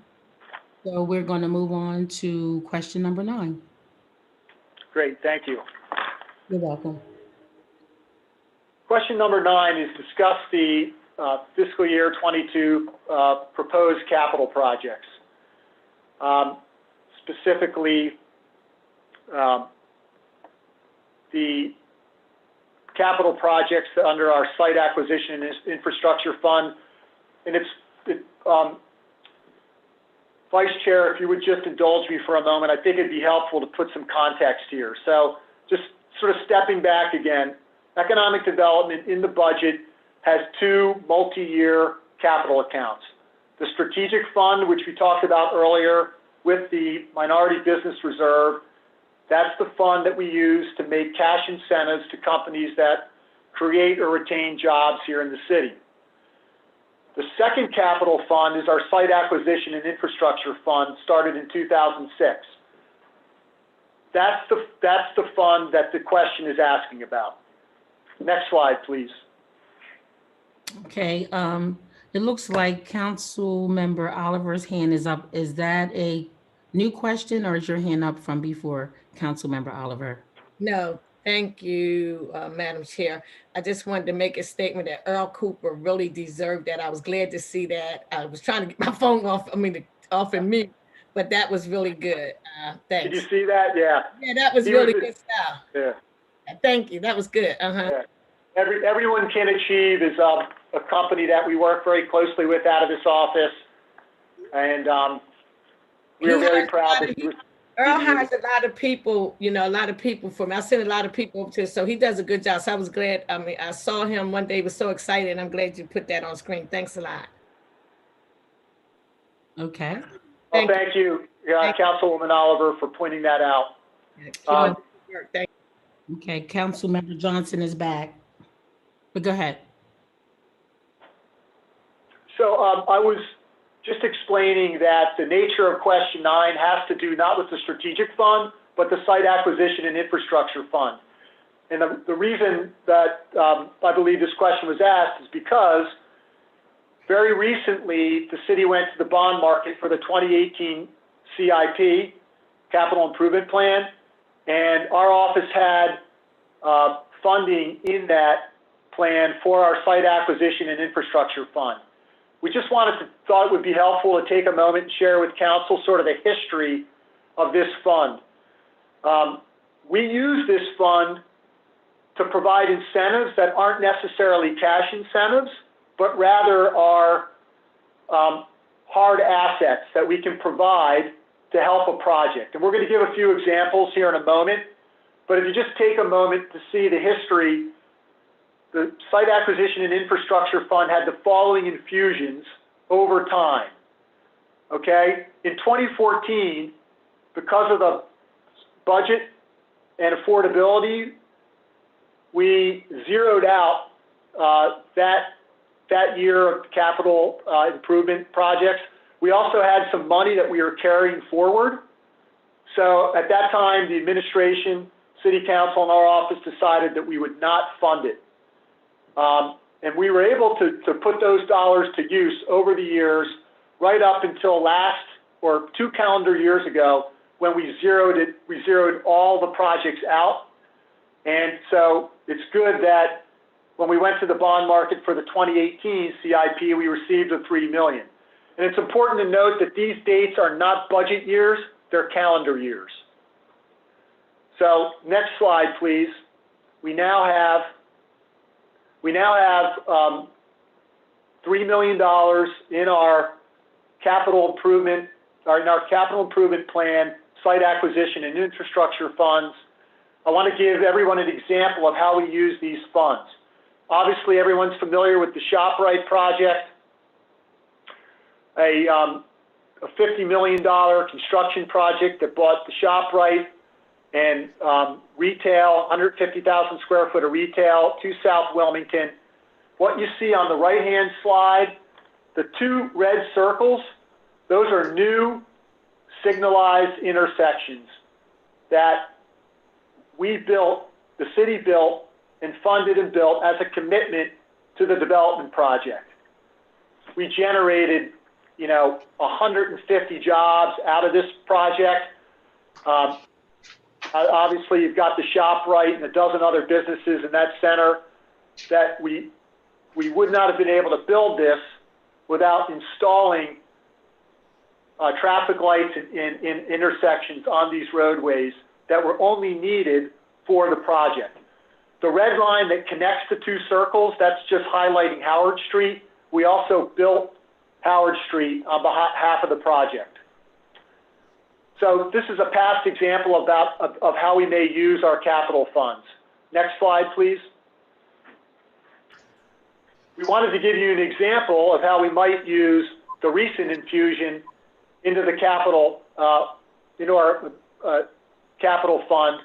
So we're going to move on to question number 9. Great, thank you. You're welcome. Question number 9 is discuss the fiscal year 22 proposed capital projects. Specifically, the capital projects under our site acquisition infrastructure fund. And Vice Chair, if you would just indulge me for a moment, I think it'd be helpful to put some context here. So just sort of stepping back again, economic development in the budget has 2 multi-year capital accounts. The strategic fund, which we talked about earlier, with the minority business reserve, that's the fund that we use to make cash incentives to companies that create or retain jobs here in the city. The second capital fund is our site acquisition and infrastructure fund, started in 2006. That's the fund that the question is asking about. Next slide, please. Okay, it looks like Council Member Oliver's hand is up. Is that a new question, or is your hand up from before, Council Member Oliver? No, thank you, Madam Chair. I just wanted to make a statement that Earl Cooper really deserved that. I was glad to see that. I was trying to get my phone off of mute, but that was really good. Thanks. Did you see that? Yeah. Yeah, that was really good stuff. Yeah. Thank you. That was good. Yeah. Everyone Can Achieve is a company that we work very closely with out of this office, and we are very proud. Earl hires a lot of people, a lot of people from. I sent a lot of people up to, so he does a good job. So I was glad. I mean, I saw him one day. He was so excited. I'm glad you put that on screen. Thanks a lot. Okay. Thank you, Councilwoman Oliver, for pointing that out. Thank Okay, Councilmember Johnson is back. But go ahead. So I was just explaining that the nature of question 9 has to do not with the strategic fund, but the site acquisition and infrastructure fund. And the reason that I believe this question was asked is because very recently the city went to the bond market for the 2018 CIP, Capital Improvement Plan, and our office had funding in that plan for our site acquisition and infrastructure fund. We just thought it would be helpful to take a moment and share with council sort of the history of this fund. We use this fund to provide incentives that aren't necessarily cash incentives, but rather are hard assets that we can provide to help a project. And we're going to give a few examples here in a moment, but if you just take a moment to see the history, the Site Acquisition and Infrastructure Fund had the following infusions over time. Okay, in 2014, because of the budget and affordability, we zeroed out that year of capital improvement projects. We also had some money that we were carrying forward. So at that time, the administration, city council, and our office decided that we would not fund it. And we were able to put those dollars to use over the years, right up until last, or 2 calendar years ago, when we zeroed all the projects out. And so it's good that when we went to the bond market for the 2018 CIP, we received the $3 million. And it's important to note that these dates are not budget years, they're calendar years. So next slide, please. We now have $3 million in our capital improvement, or in our capital improvement plan, site acquisition and infrastructure funds. I want to give everyone an example of how we use these funds. Obviously, everyone's familiar with the ShopRite project, a $50 million construction project that bought the ShopRite and retail, 150,000 square foot of retail to South Wilmington. What you see on the right-hand slide, the 2 red circles, those are new signalized intersections that we built, the city built, and funded and built as a commitment to the development project. We generated, 150 jobs out of this project. Obviously, you've got the ShopRite and a dozen other businesses in that center that we would not have been able to build this without installing traffic lights in intersections on these roadways that were only needed for the project. The red line that connects the 2 circles, that's just highlighting Howard Street. We also built Howard Street on behalf of the project. So this is a past example of how we may use our capital funds. Next slide, please. We wanted to give you an example of how we might use the recent infusion into the capital, into our capital fund.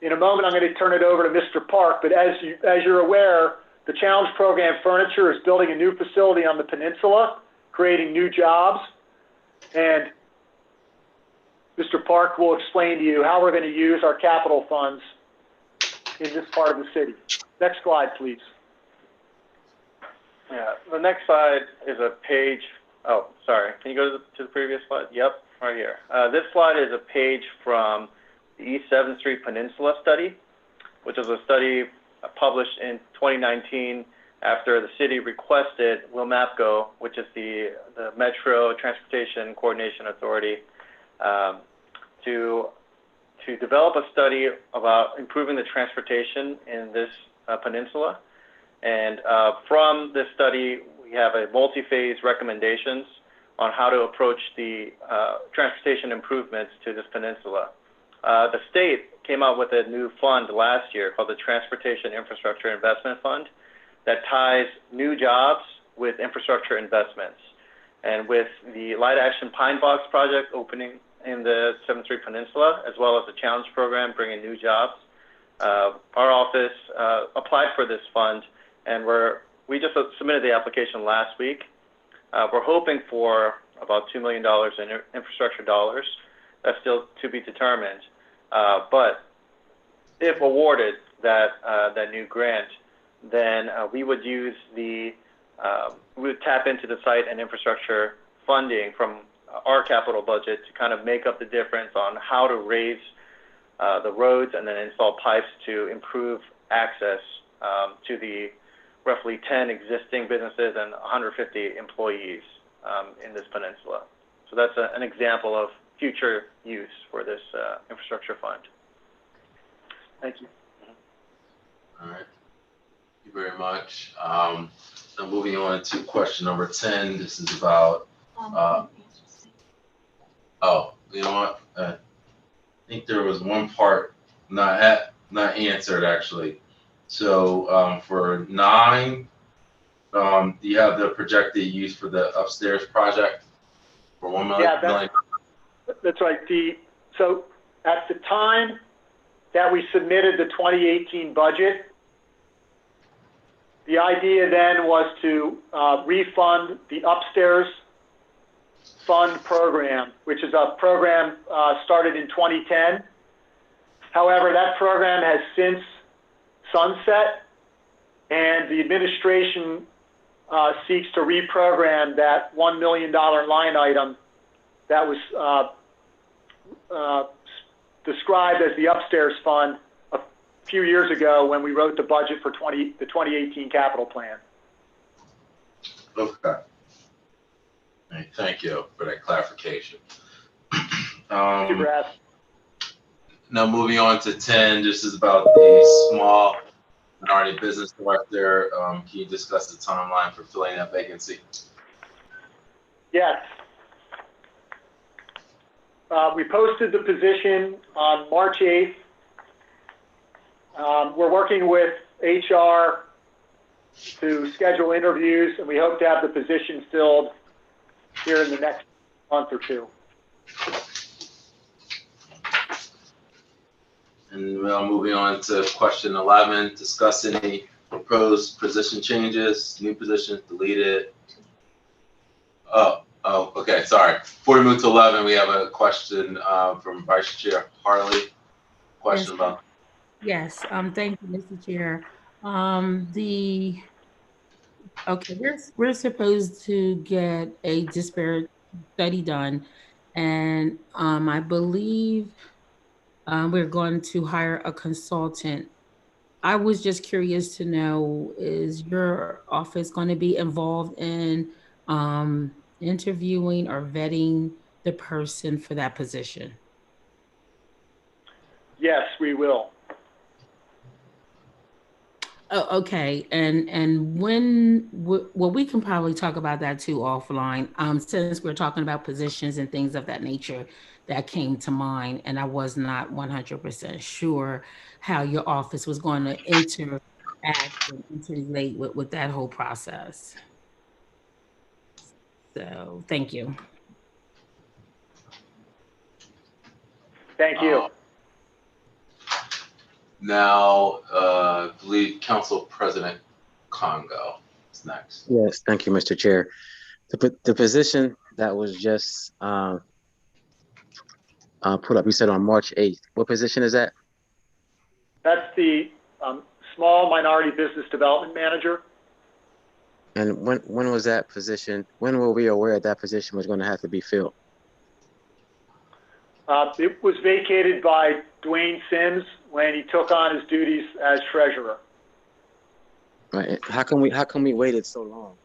In a moment, I'm going to turn it over to Mr. Park, but as you're aware, the Challenge Program Furniture is building a new facility on the peninsula, creating new jobs, and Mr. Park will explain to you how we're going to use our capital funds in this part of the city. Next slide, please. Yeah, the next slide is a page. Oh, sorry. Can you go to the previous slide? Yep, right here. This slide is a page from the East 7th Street Peninsula study, which is a study published in 2019 after the city requested WMAPCO, which is the Metro Transportation Coordination Authority, to develop a study about improving the transportation in this peninsula. And from this study, we have a multi-phase recommendations on how to approach the transportation improvements to this peninsula. The state came out with a new fund last year called the Transportation Infrastructure Investment Fund that ties new jobs with infrastructure investments. And with the Light Action Pine Box project opening in the 7th Peninsula, as well as the Challenge Program, bringing new jobs. Our office applied for this fund, and we just submitted the application last week. We're hoping for about $2 million in infrastructure dollars. That's still to be determined. But if awarded that new grant, then we would use we would tap into the site and infrastructure funding from our capital budget to kind of make up the difference on how to raise the roads and then install pipes to improve access to the roughly 10 existing businesses and 150 employees in this peninsula. So that's an example of future use for this infrastructure fund. Thank you. All right. Thank you very much. Now moving on to question number 10. This is about, you know what? I think there was one part not answered actually. So for 9, do you have the projected use for the upstairs project for $1 million? Yeah, that's right. So at the time that we submitted the 2018 budget, the idea then was to refund the upstairs fund program, which is a program started in 2010. However, that program has since sunset, and the administration seeks to reprogram that $1 million line item that was described as the upstairs fund a few years ago when we wrote the budget for the 2018 capital plan. Okay. Thank you for that clarification. Thank you, Brad. Now moving on to 10, this is about the small minority business director. Can you discuss the timeline for filling that vacancy? Yes. We posted the position on March 8th. We're working with HR to schedule interviews, and we hope to have the position filled here in the next month or two. And moving on to question 11, discuss any proposed position changes, new positions, deleted. Oh, okay, sorry. Before we move to 11, we have a question from Vice Chair Harley. Question about. Yes, thank you, Mr. Chair. Okay, we're supposed to get a disparate study done, and I believe we're going to hire a consultant. I was just curious to know, is your office going to be involved in interviewing or vetting the person for that position? Yes, we will. Oh, okay. And when, well, we can probably talk about that too offline. Since we're talking about positions and things of that nature, that came to mind, and I was not 100% sure how your office was going to interact and interrelate with that whole process. So, thank you. Thank you. Now, I believe Council President Congo is next. Yes, thank you, Mr. Chair. The position that was just put up, you said on March 8th. What position is that? That's the Small Minority Business Development Manager. And when was that position? When were we aware that position was going to have to be filled? It was vacated by Dwayne Sims when he took on his duties as treasurer. Right. How come we waited so long?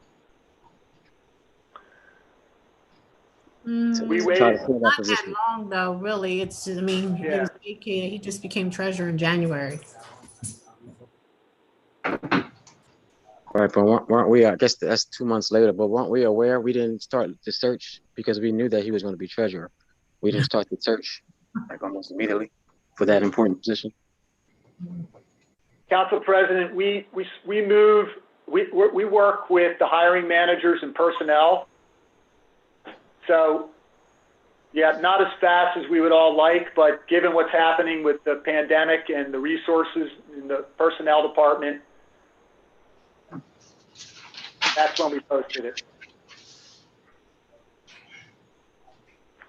We waited not that long though, really. It's, I mean, yeah. It was vacated. He just became treasurer in January. Right, but weren't we, I guess that's 2 months later, but weren't we aware we didn't start the search because we knew that he was going to be treasurer? We didn't start the search like almost immediately for that important position. Council President, we work with the hiring managers and personnel. So Yeah, not as fast as we would all like, but given what's happening with the pandemic and the resources in the personnel department, that's when we posted it.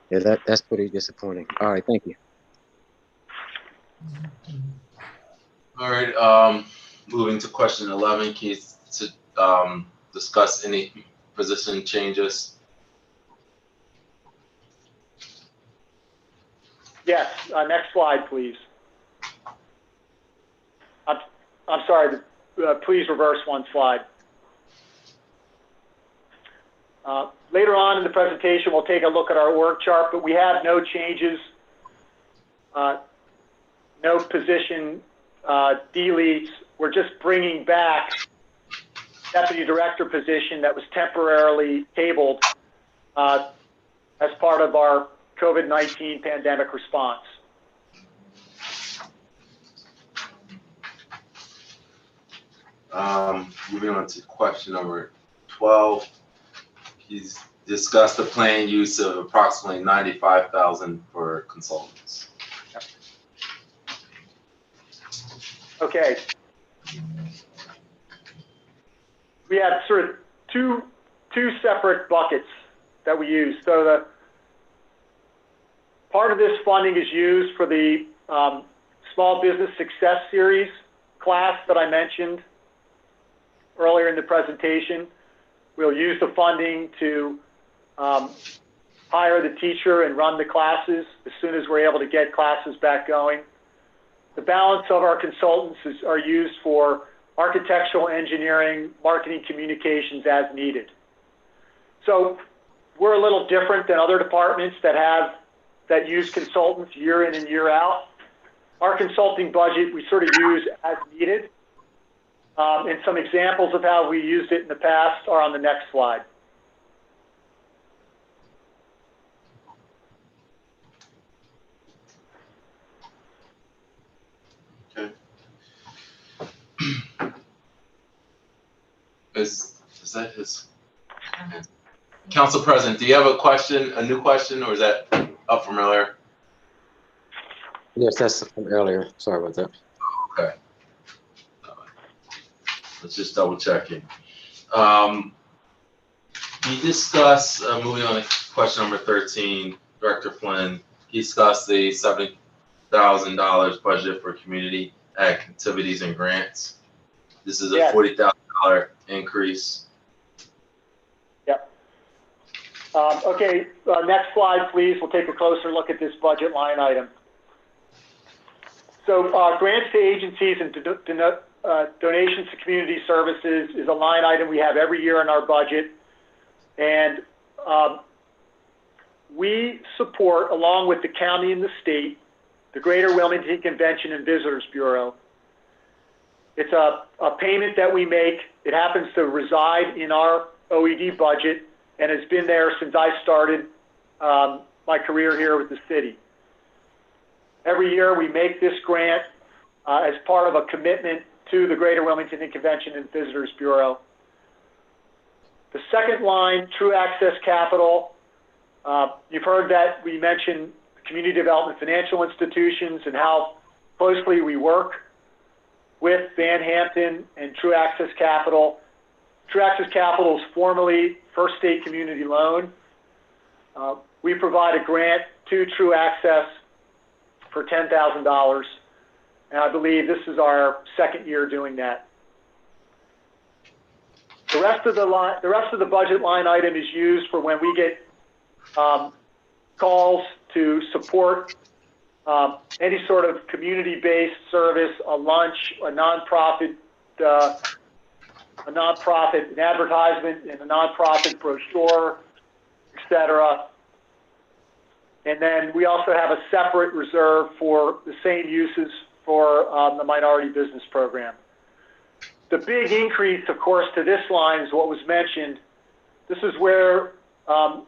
Yeah, that's pretty disappointing. All right, thank you. All right, moving to question 11, can you discuss any position changes? Yes, next slide, please. I'm sorry, please reverse one slide. Later on in the presentation, we'll take a look at our org chart, but we have no changes, no position deletes. We're just bringing back deputy director position that was temporarily tabled as part of our COVID-19 pandemic response. Moving on to question number 12. He's discussed the planned use of approximately $95,000 for consultants. Okay. We have sort of two separate buckets that we use. So the part of this funding is used for the Small Business Success Series class that I mentioned earlier in the presentation. We'll use the funding to hire the teacher and run the classes as soon as we're able to get classes back going. The balance of our consultants are used for architectural engineering, marketing, communications as needed. So we're a little different than other departments that use consultants year in and year out. Our consulting budget we sort of use as needed. And some examples of how we used it in the past are on the next slide. Okay. Is that his? Council President, do you have a new question, or is that up from earlier? Yes, that's from earlier. Sorry about that. Okay. Let's just double checking. You discussed, moving on to question number 13, Director Flynn, he discussed the $70,000 budget for community activities and grants. This is a $40,000 increase. Yep. Okay, next slide, please. We'll take a closer look at this budget line item. So grants to agencies and donations to community services is a line item we have every year in our budget. And we support, along with the county and the state, the Greater Wilmington Convention and Visitors Bureau. It's a payment that we make. It happens to reside in our OED budget and has been there since I started my career here with the city. Every year we make this grant as part of a commitment to the Greater Wilmington Convention and Visitors Bureau. The second line, True Access Capital, you've heard that we mentioned community development financial institutions and how closely we work with Van Hampton and True Access Capital. True Access Capital is formerly First State Community Loan. We provide a grant to True Access for $10,000, and I believe this is our second year doing that. The rest of the budget line item is used for when we get calls to support any sort of community-based service, a lunch, a nonprofit, an advertisement in a nonprofit brochure, etc. And then we also have a separate reserve for the same uses for the minority business program. The big increase, of course, to this line is what was mentioned. This is where the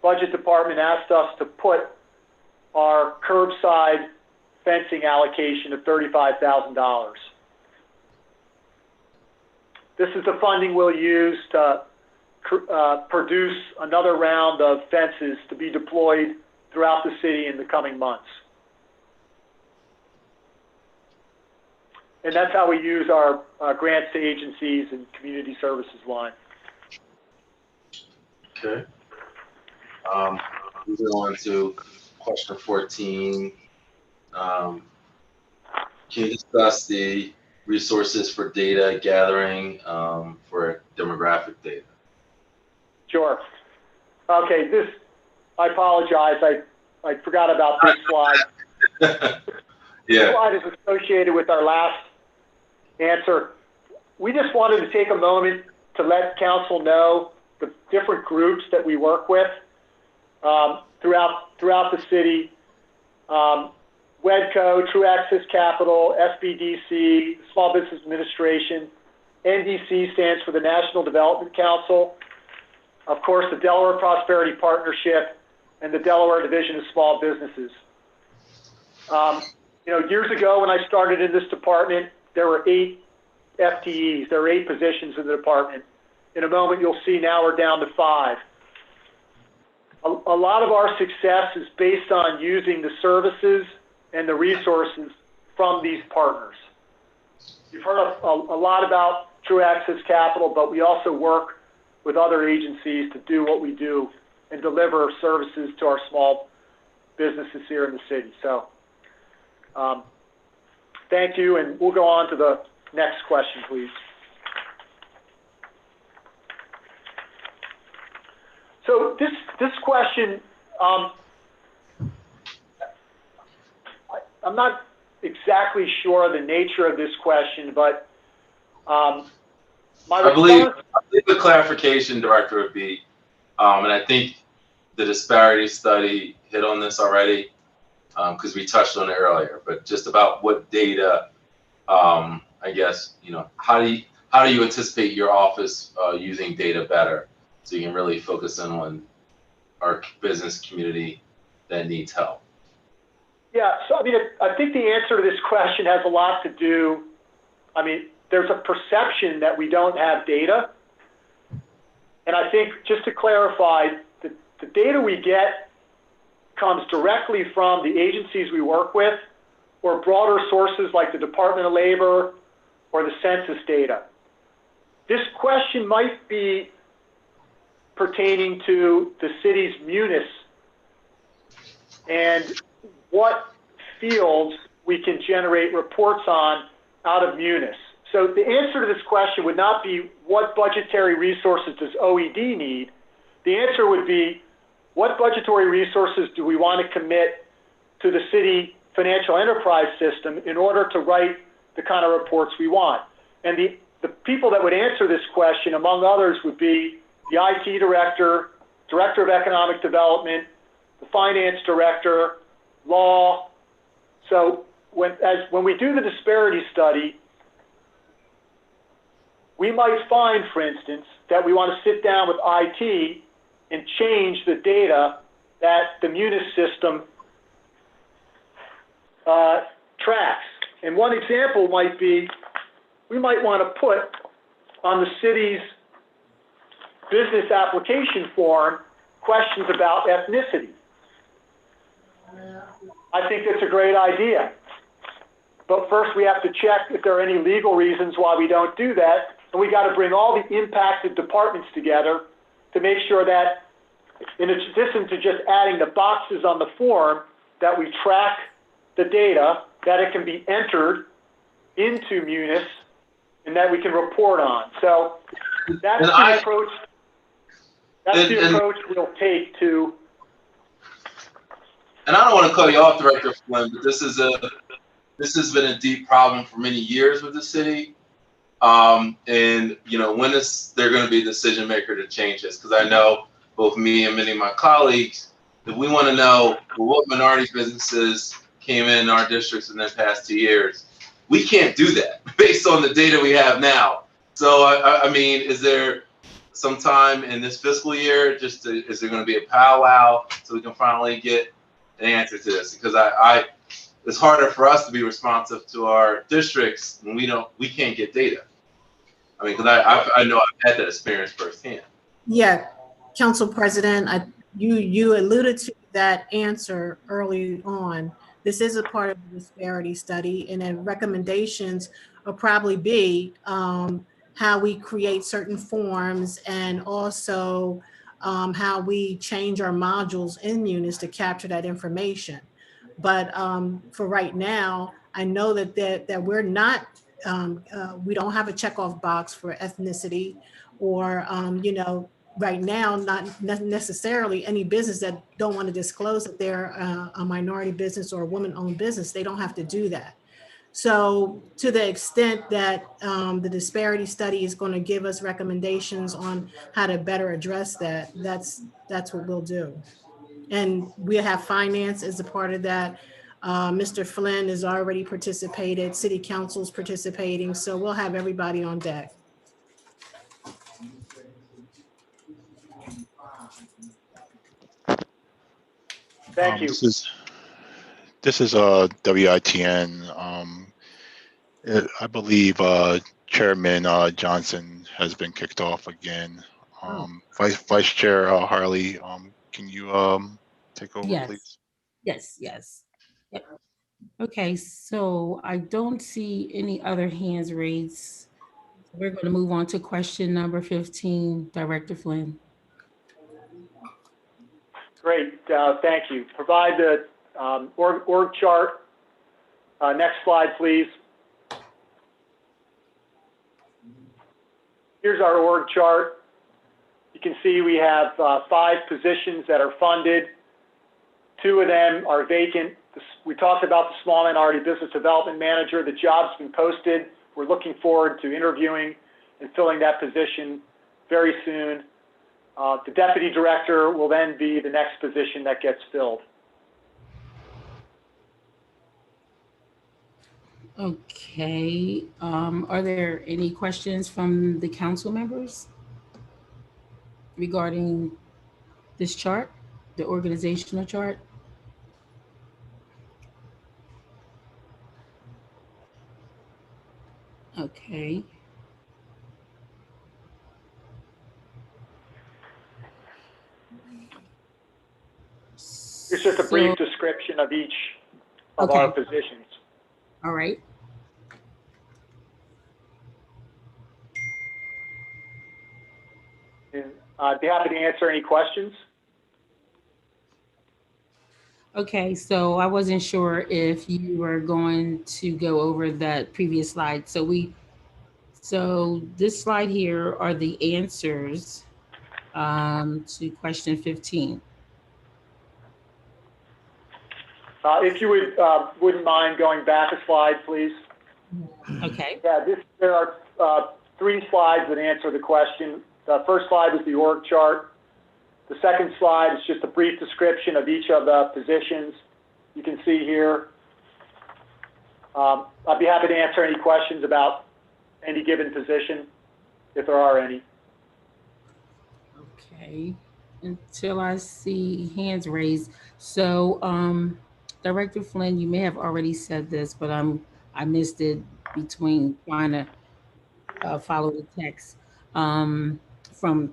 budget department asked us to put our curbside fencing allocation of $35,000. This is the funding we'll use to produce another round of fences to be deployed throughout the city in the coming months. And that's how we use our grants to agencies and community services line. Okay. Moving on to question 14. Can you discuss the resources for data gathering for demographic data? Sure. Okay, I apologize. I forgot about this slide. Yeah. This slide is associated with our last answer. We just wanted to take a moment to let council know the different groups that we work with throughout the city. WEDCO, True Access Capital, SBDC, Small Business Administration, NDC stands for the National Development Council, of course, the Delaware Prosperity Partnership, and the Delaware Division of Small Businesses. Years ago when I started in this department, there were 8 FTEs. There were 8 positions in the department. In a moment, you'll see now we're down to 5. A lot of our success is based on using the services and the resources from these partners. You've heard a lot about True Access Capital, but we also work with other agencies to do what we do and deliver services to our small businesses here in the city. So thank you, and we'll go on to the next question, please. So this question, I'm not exactly sure of the nature of this question, but I believe the clarification, Director, would be, and I think the disparity study hit on this already, because we touched on it earlier, but just about what data, I guess, how do you anticipate your office using data better so you can really focus in on our business community that needs help? Yeah, so I think the answer to this question has a lot to do, there's a perception that we don't have data. And I think, just to clarify, the data we get comes directly from the agencies we work with or broader sources like the Department of Labor or the census data. This question might be pertaining to the city's munis and what fields we can generate reports on out of munis. So the answer to this question would not be what budgetary resources does OED need. The answer would be what budgetary resources do we want to commit to the city financial enterprise system in order to write the kind of reports we want. And the people that would answer this question, among others, would be the IT director, director of economic development, the finance director, law. So when we do the disparity study, we might find, for instance, that we want to sit down with IT and change the data that the munis system tracks. And one example might be, we might want to put on the city's business application form questions about ethnicity. I think that's a great idea. But first we have to check if there are any legal reasons why we don't do that. And we got to bring all the impacted departments together to make sure that, in addition to just adding the boxes on the form, that we track the data, that it can be entered into munis, and that we can report on. So that's the approach. That's the approach we'll take to. And I don't want to cut you off, Director Flynn, but this has been a deep problem for many years with the city. And when is there going to be a decision maker to change this? Because I know both me and many of my colleagues, if we want to know what minority businesses came in our districts in the past 2 years, we can't do that based on the data we have now. So, I mean, is there some time in this fiscal year, is there going to be a powwow so we can finally get an answer to this? Because it's harder for us to be responsive to our districts when we can't get data. I mean, because I know I've had that experience firsthand. Yeah, Council President, you alluded to that answer early on. This is a part of the disparity study, and then recommendations will probably be how we create certain forms, and also how we change our modules in Munis to capture that information. But for right now, I know that we're not, we don't have a checkoff box for ethnicity, or right now, not necessarily any business that don't want to disclose that they're a minority business or a woman-owned business, they don't have to do that. So to the extent that the disparity study is going to give us recommendations on how to better address that, that's what we'll do. And we'll have finance as a part of that. Mr. Flynn has already participated, City Council's participating, so we'll have everybody on deck. Thank you. This is WITN. I believe Chairman Johnson has been kicked off again. Vice Chair Harley, can you take over, Yes. please? Yes. Yep. Okay, so I don't see any other hands raised. We're going to move on to question number 15, Director Flynn. Great, thank you. Provide the org chart. Next slide, please. Here's our org chart. You can see we have 5 positions that are funded. 2 of them are vacant. We talked about the Small Minority Business Development Manager. The job's been posted. We're looking forward to interviewing and filling that position very soon. The Deputy Director will then be the next position that gets filled. Okay, are there any questions from the council members regarding this chart, the organizational chart? Okay. It's just a brief description of each of our positions. All right. And I'd be happy to answer any questions. Okay, so I wasn't sure if you were going to go over that previous slide. So this slide here are the answers to question 15. If you wouldn't mind going back a slide, please. Okay. Yeah, there are 3 slides that answer the question. The first slide is the org chart. The second slide is just a brief description of each of the positions you can see here. I'd be happy to answer any questions about any given position, if there are any. Okay, until I see hands raised. So, Director Flynn, you may have already said this, but I missed it between trying to follow the text from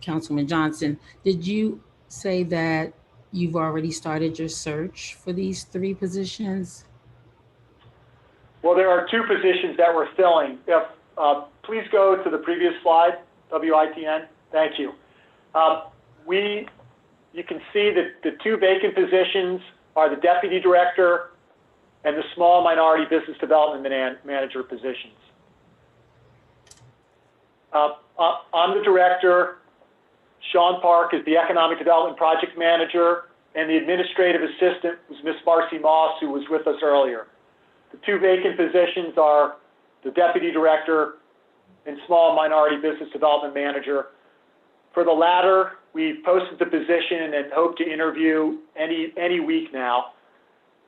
Councilman Johnson. Did you say that you've already started your search for these 3 positions? Well, there are 2 positions that we're filling. Please go to the previous slide, WITN. Thank you. You can see that the 2 vacant positions are the Deputy Director and the Small Minority Business Development Manager positions. I'm the Director. Sean Park is the Economic Development Project Manager, and the Administrative Assistant was Miss Marcy Moss, who was with us earlier. The 2 vacant positions are the Deputy Director and Small Minority Business Development Manager. For the latter, we posted the position and hope to interview any week now.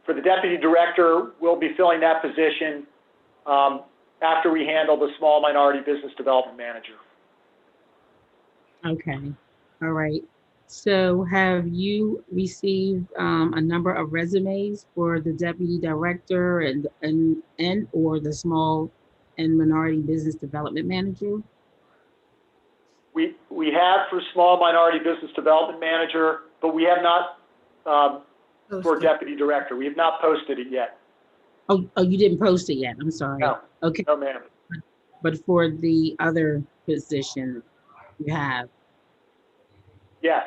For the Deputy Director, we'll be filling that position after we handle the Small Minority Business Development Manager. Okay, all right. So have you received a number of resumes for the Deputy Director and or the Small and Minority Business Development Manager? We have for small minority business development manager, but we have not for deputy director. We have not posted it yet. Oh, you didn't post it yet. I'm sorry. No. Okay. No, ma'am. But for the other position, you have. Yes,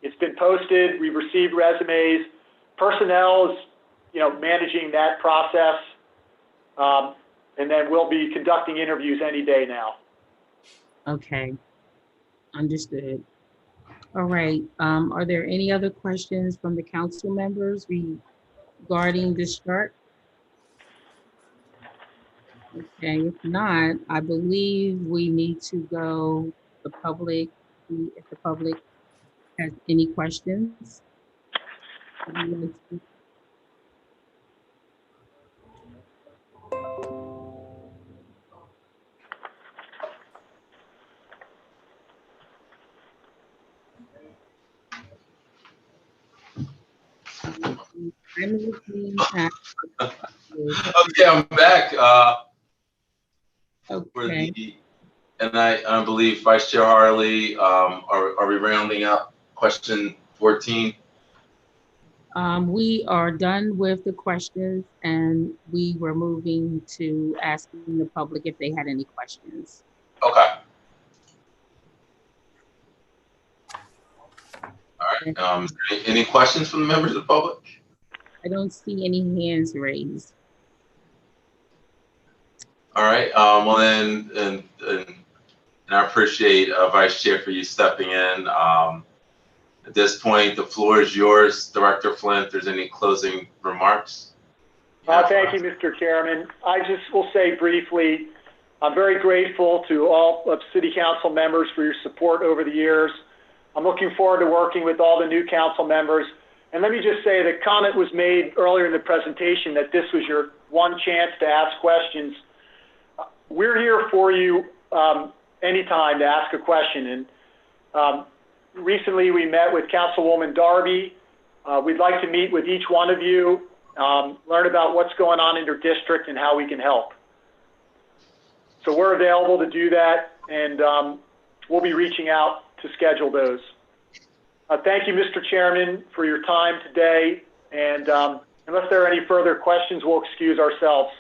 it's been posted. We've received resumes. Personnel is, managing that process. And then we'll be conducting interviews any day now. Okay. Understood. All right. Are there any other questions from the council members regarding this chart? Okay, if not, I believe we need to go to the public, if the public has any questions. Okay, I'm back. Okay. And I believe Vice Chair Harley, are we rounding up question 14? We are done with the questions and we were moving to asking the public if they had any questions. Okay. All right. Any questions from the members of the public? I don't see any hands raised. All right. Well then, and I appreciate Vice Chair for you stepping in. At this point, the floor is yours, Director Flynn. If there's any closing remarks. Thank you, Mr. Chairman. I just will say briefly, I'm very grateful to all of City Council members for your support over the years. I'm looking forward to working with all the new council members. And let me just say the comment was made earlier in the presentation that this was your one chance to ask questions. We're here for you anytime to ask a question. And recently we met with Councilwoman Darby. We'd like to meet with each one of you, learn about what's going on in your district and how we can help. So we're available to do that, and we'll be reaching out to schedule those. Thank you, Mr. Chairman, for your time today. And unless there are any further questions, we'll excuse ourselves.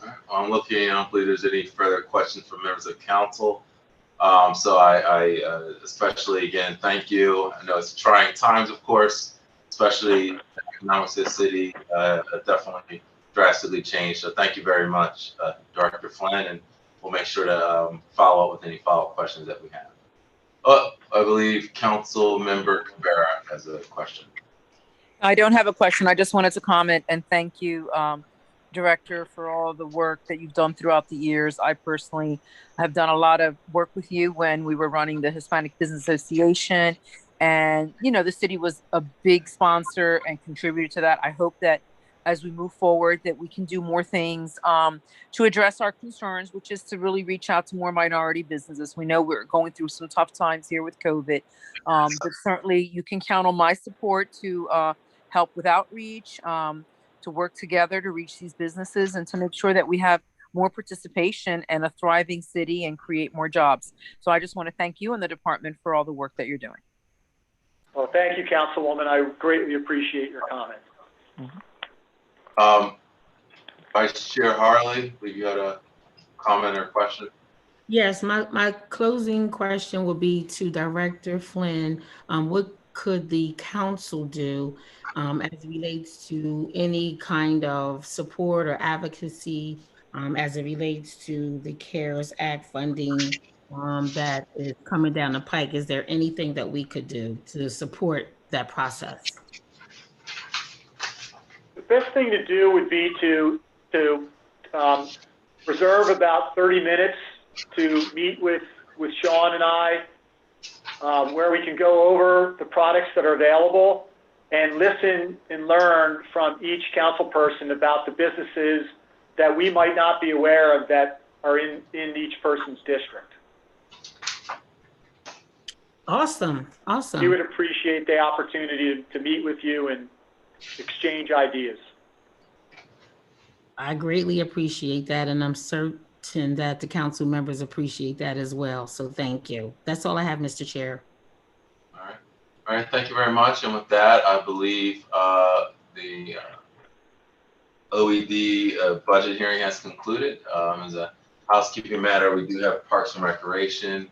All right. Well, I'm looking, I don't believe there's any further questions from members of council. So I especially, again, thank you. I know it's trying times, of course, especially economics of the city definitely drastically changed. So thank you very much, Director Flynn, and we'll make sure to follow up with any follow-up questions that we have. I believe Council Member Cabrera has a question. I don't have a question. I just wanted to comment and thank you, Director, for all the work that you've done throughout the years. I personally have done a lot of work with you when we were running the Hispanic Business Association. And, the city was a big sponsor and contributor to that. I hope that as we move forward, that we can do more things to address our concerns, which is to really reach out to more minority businesses. We know we're going through some tough times here with COVID, but certainly you can count on my support to help with outreach, to work together to reach these businesses and to make sure that we have more participation and a thriving city and create more jobs. So I just want to thank you and the department for all the work that you're doing. Well, thank you, Councilwoman. I greatly appreciate your comments. Mm-hmm. Vice Chair Harley, you got a comment or question? Yes, my closing question will be to Director Flynn. What could the council do as it relates to any kind of support or advocacy as it relates to the CARES Act funding that is coming down the pike? Is there anything that we could do to support that process? The best thing to do would be to reserve about 30 minutes to meet with Sean and I, where we can go over the products that are available and listen and learn from each council person about the businesses that we might not be aware of that are in each person's district. Awesome. We would appreciate the opportunity to meet with you and exchange ideas. I greatly appreciate that, and I'm certain and that the council members appreciate that as well. So thank you. That's all I have, Mr. Chair. All right. All right. Thank you very much. And with that, I believe the OED budget hearing has concluded. As a housekeeping matter, we do have Parks and Recreation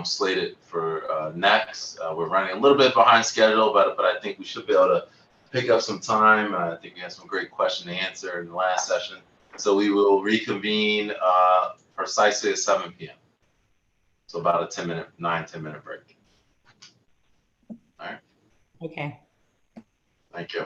slated for next. We're running a little bit behind schedule, but I think we should be able to pick up some time. I think we had some great question to answer in the last session. So we will reconvene precisely at 7 p.m. So about a 9-10 minute break. All right. Okay. Thank you.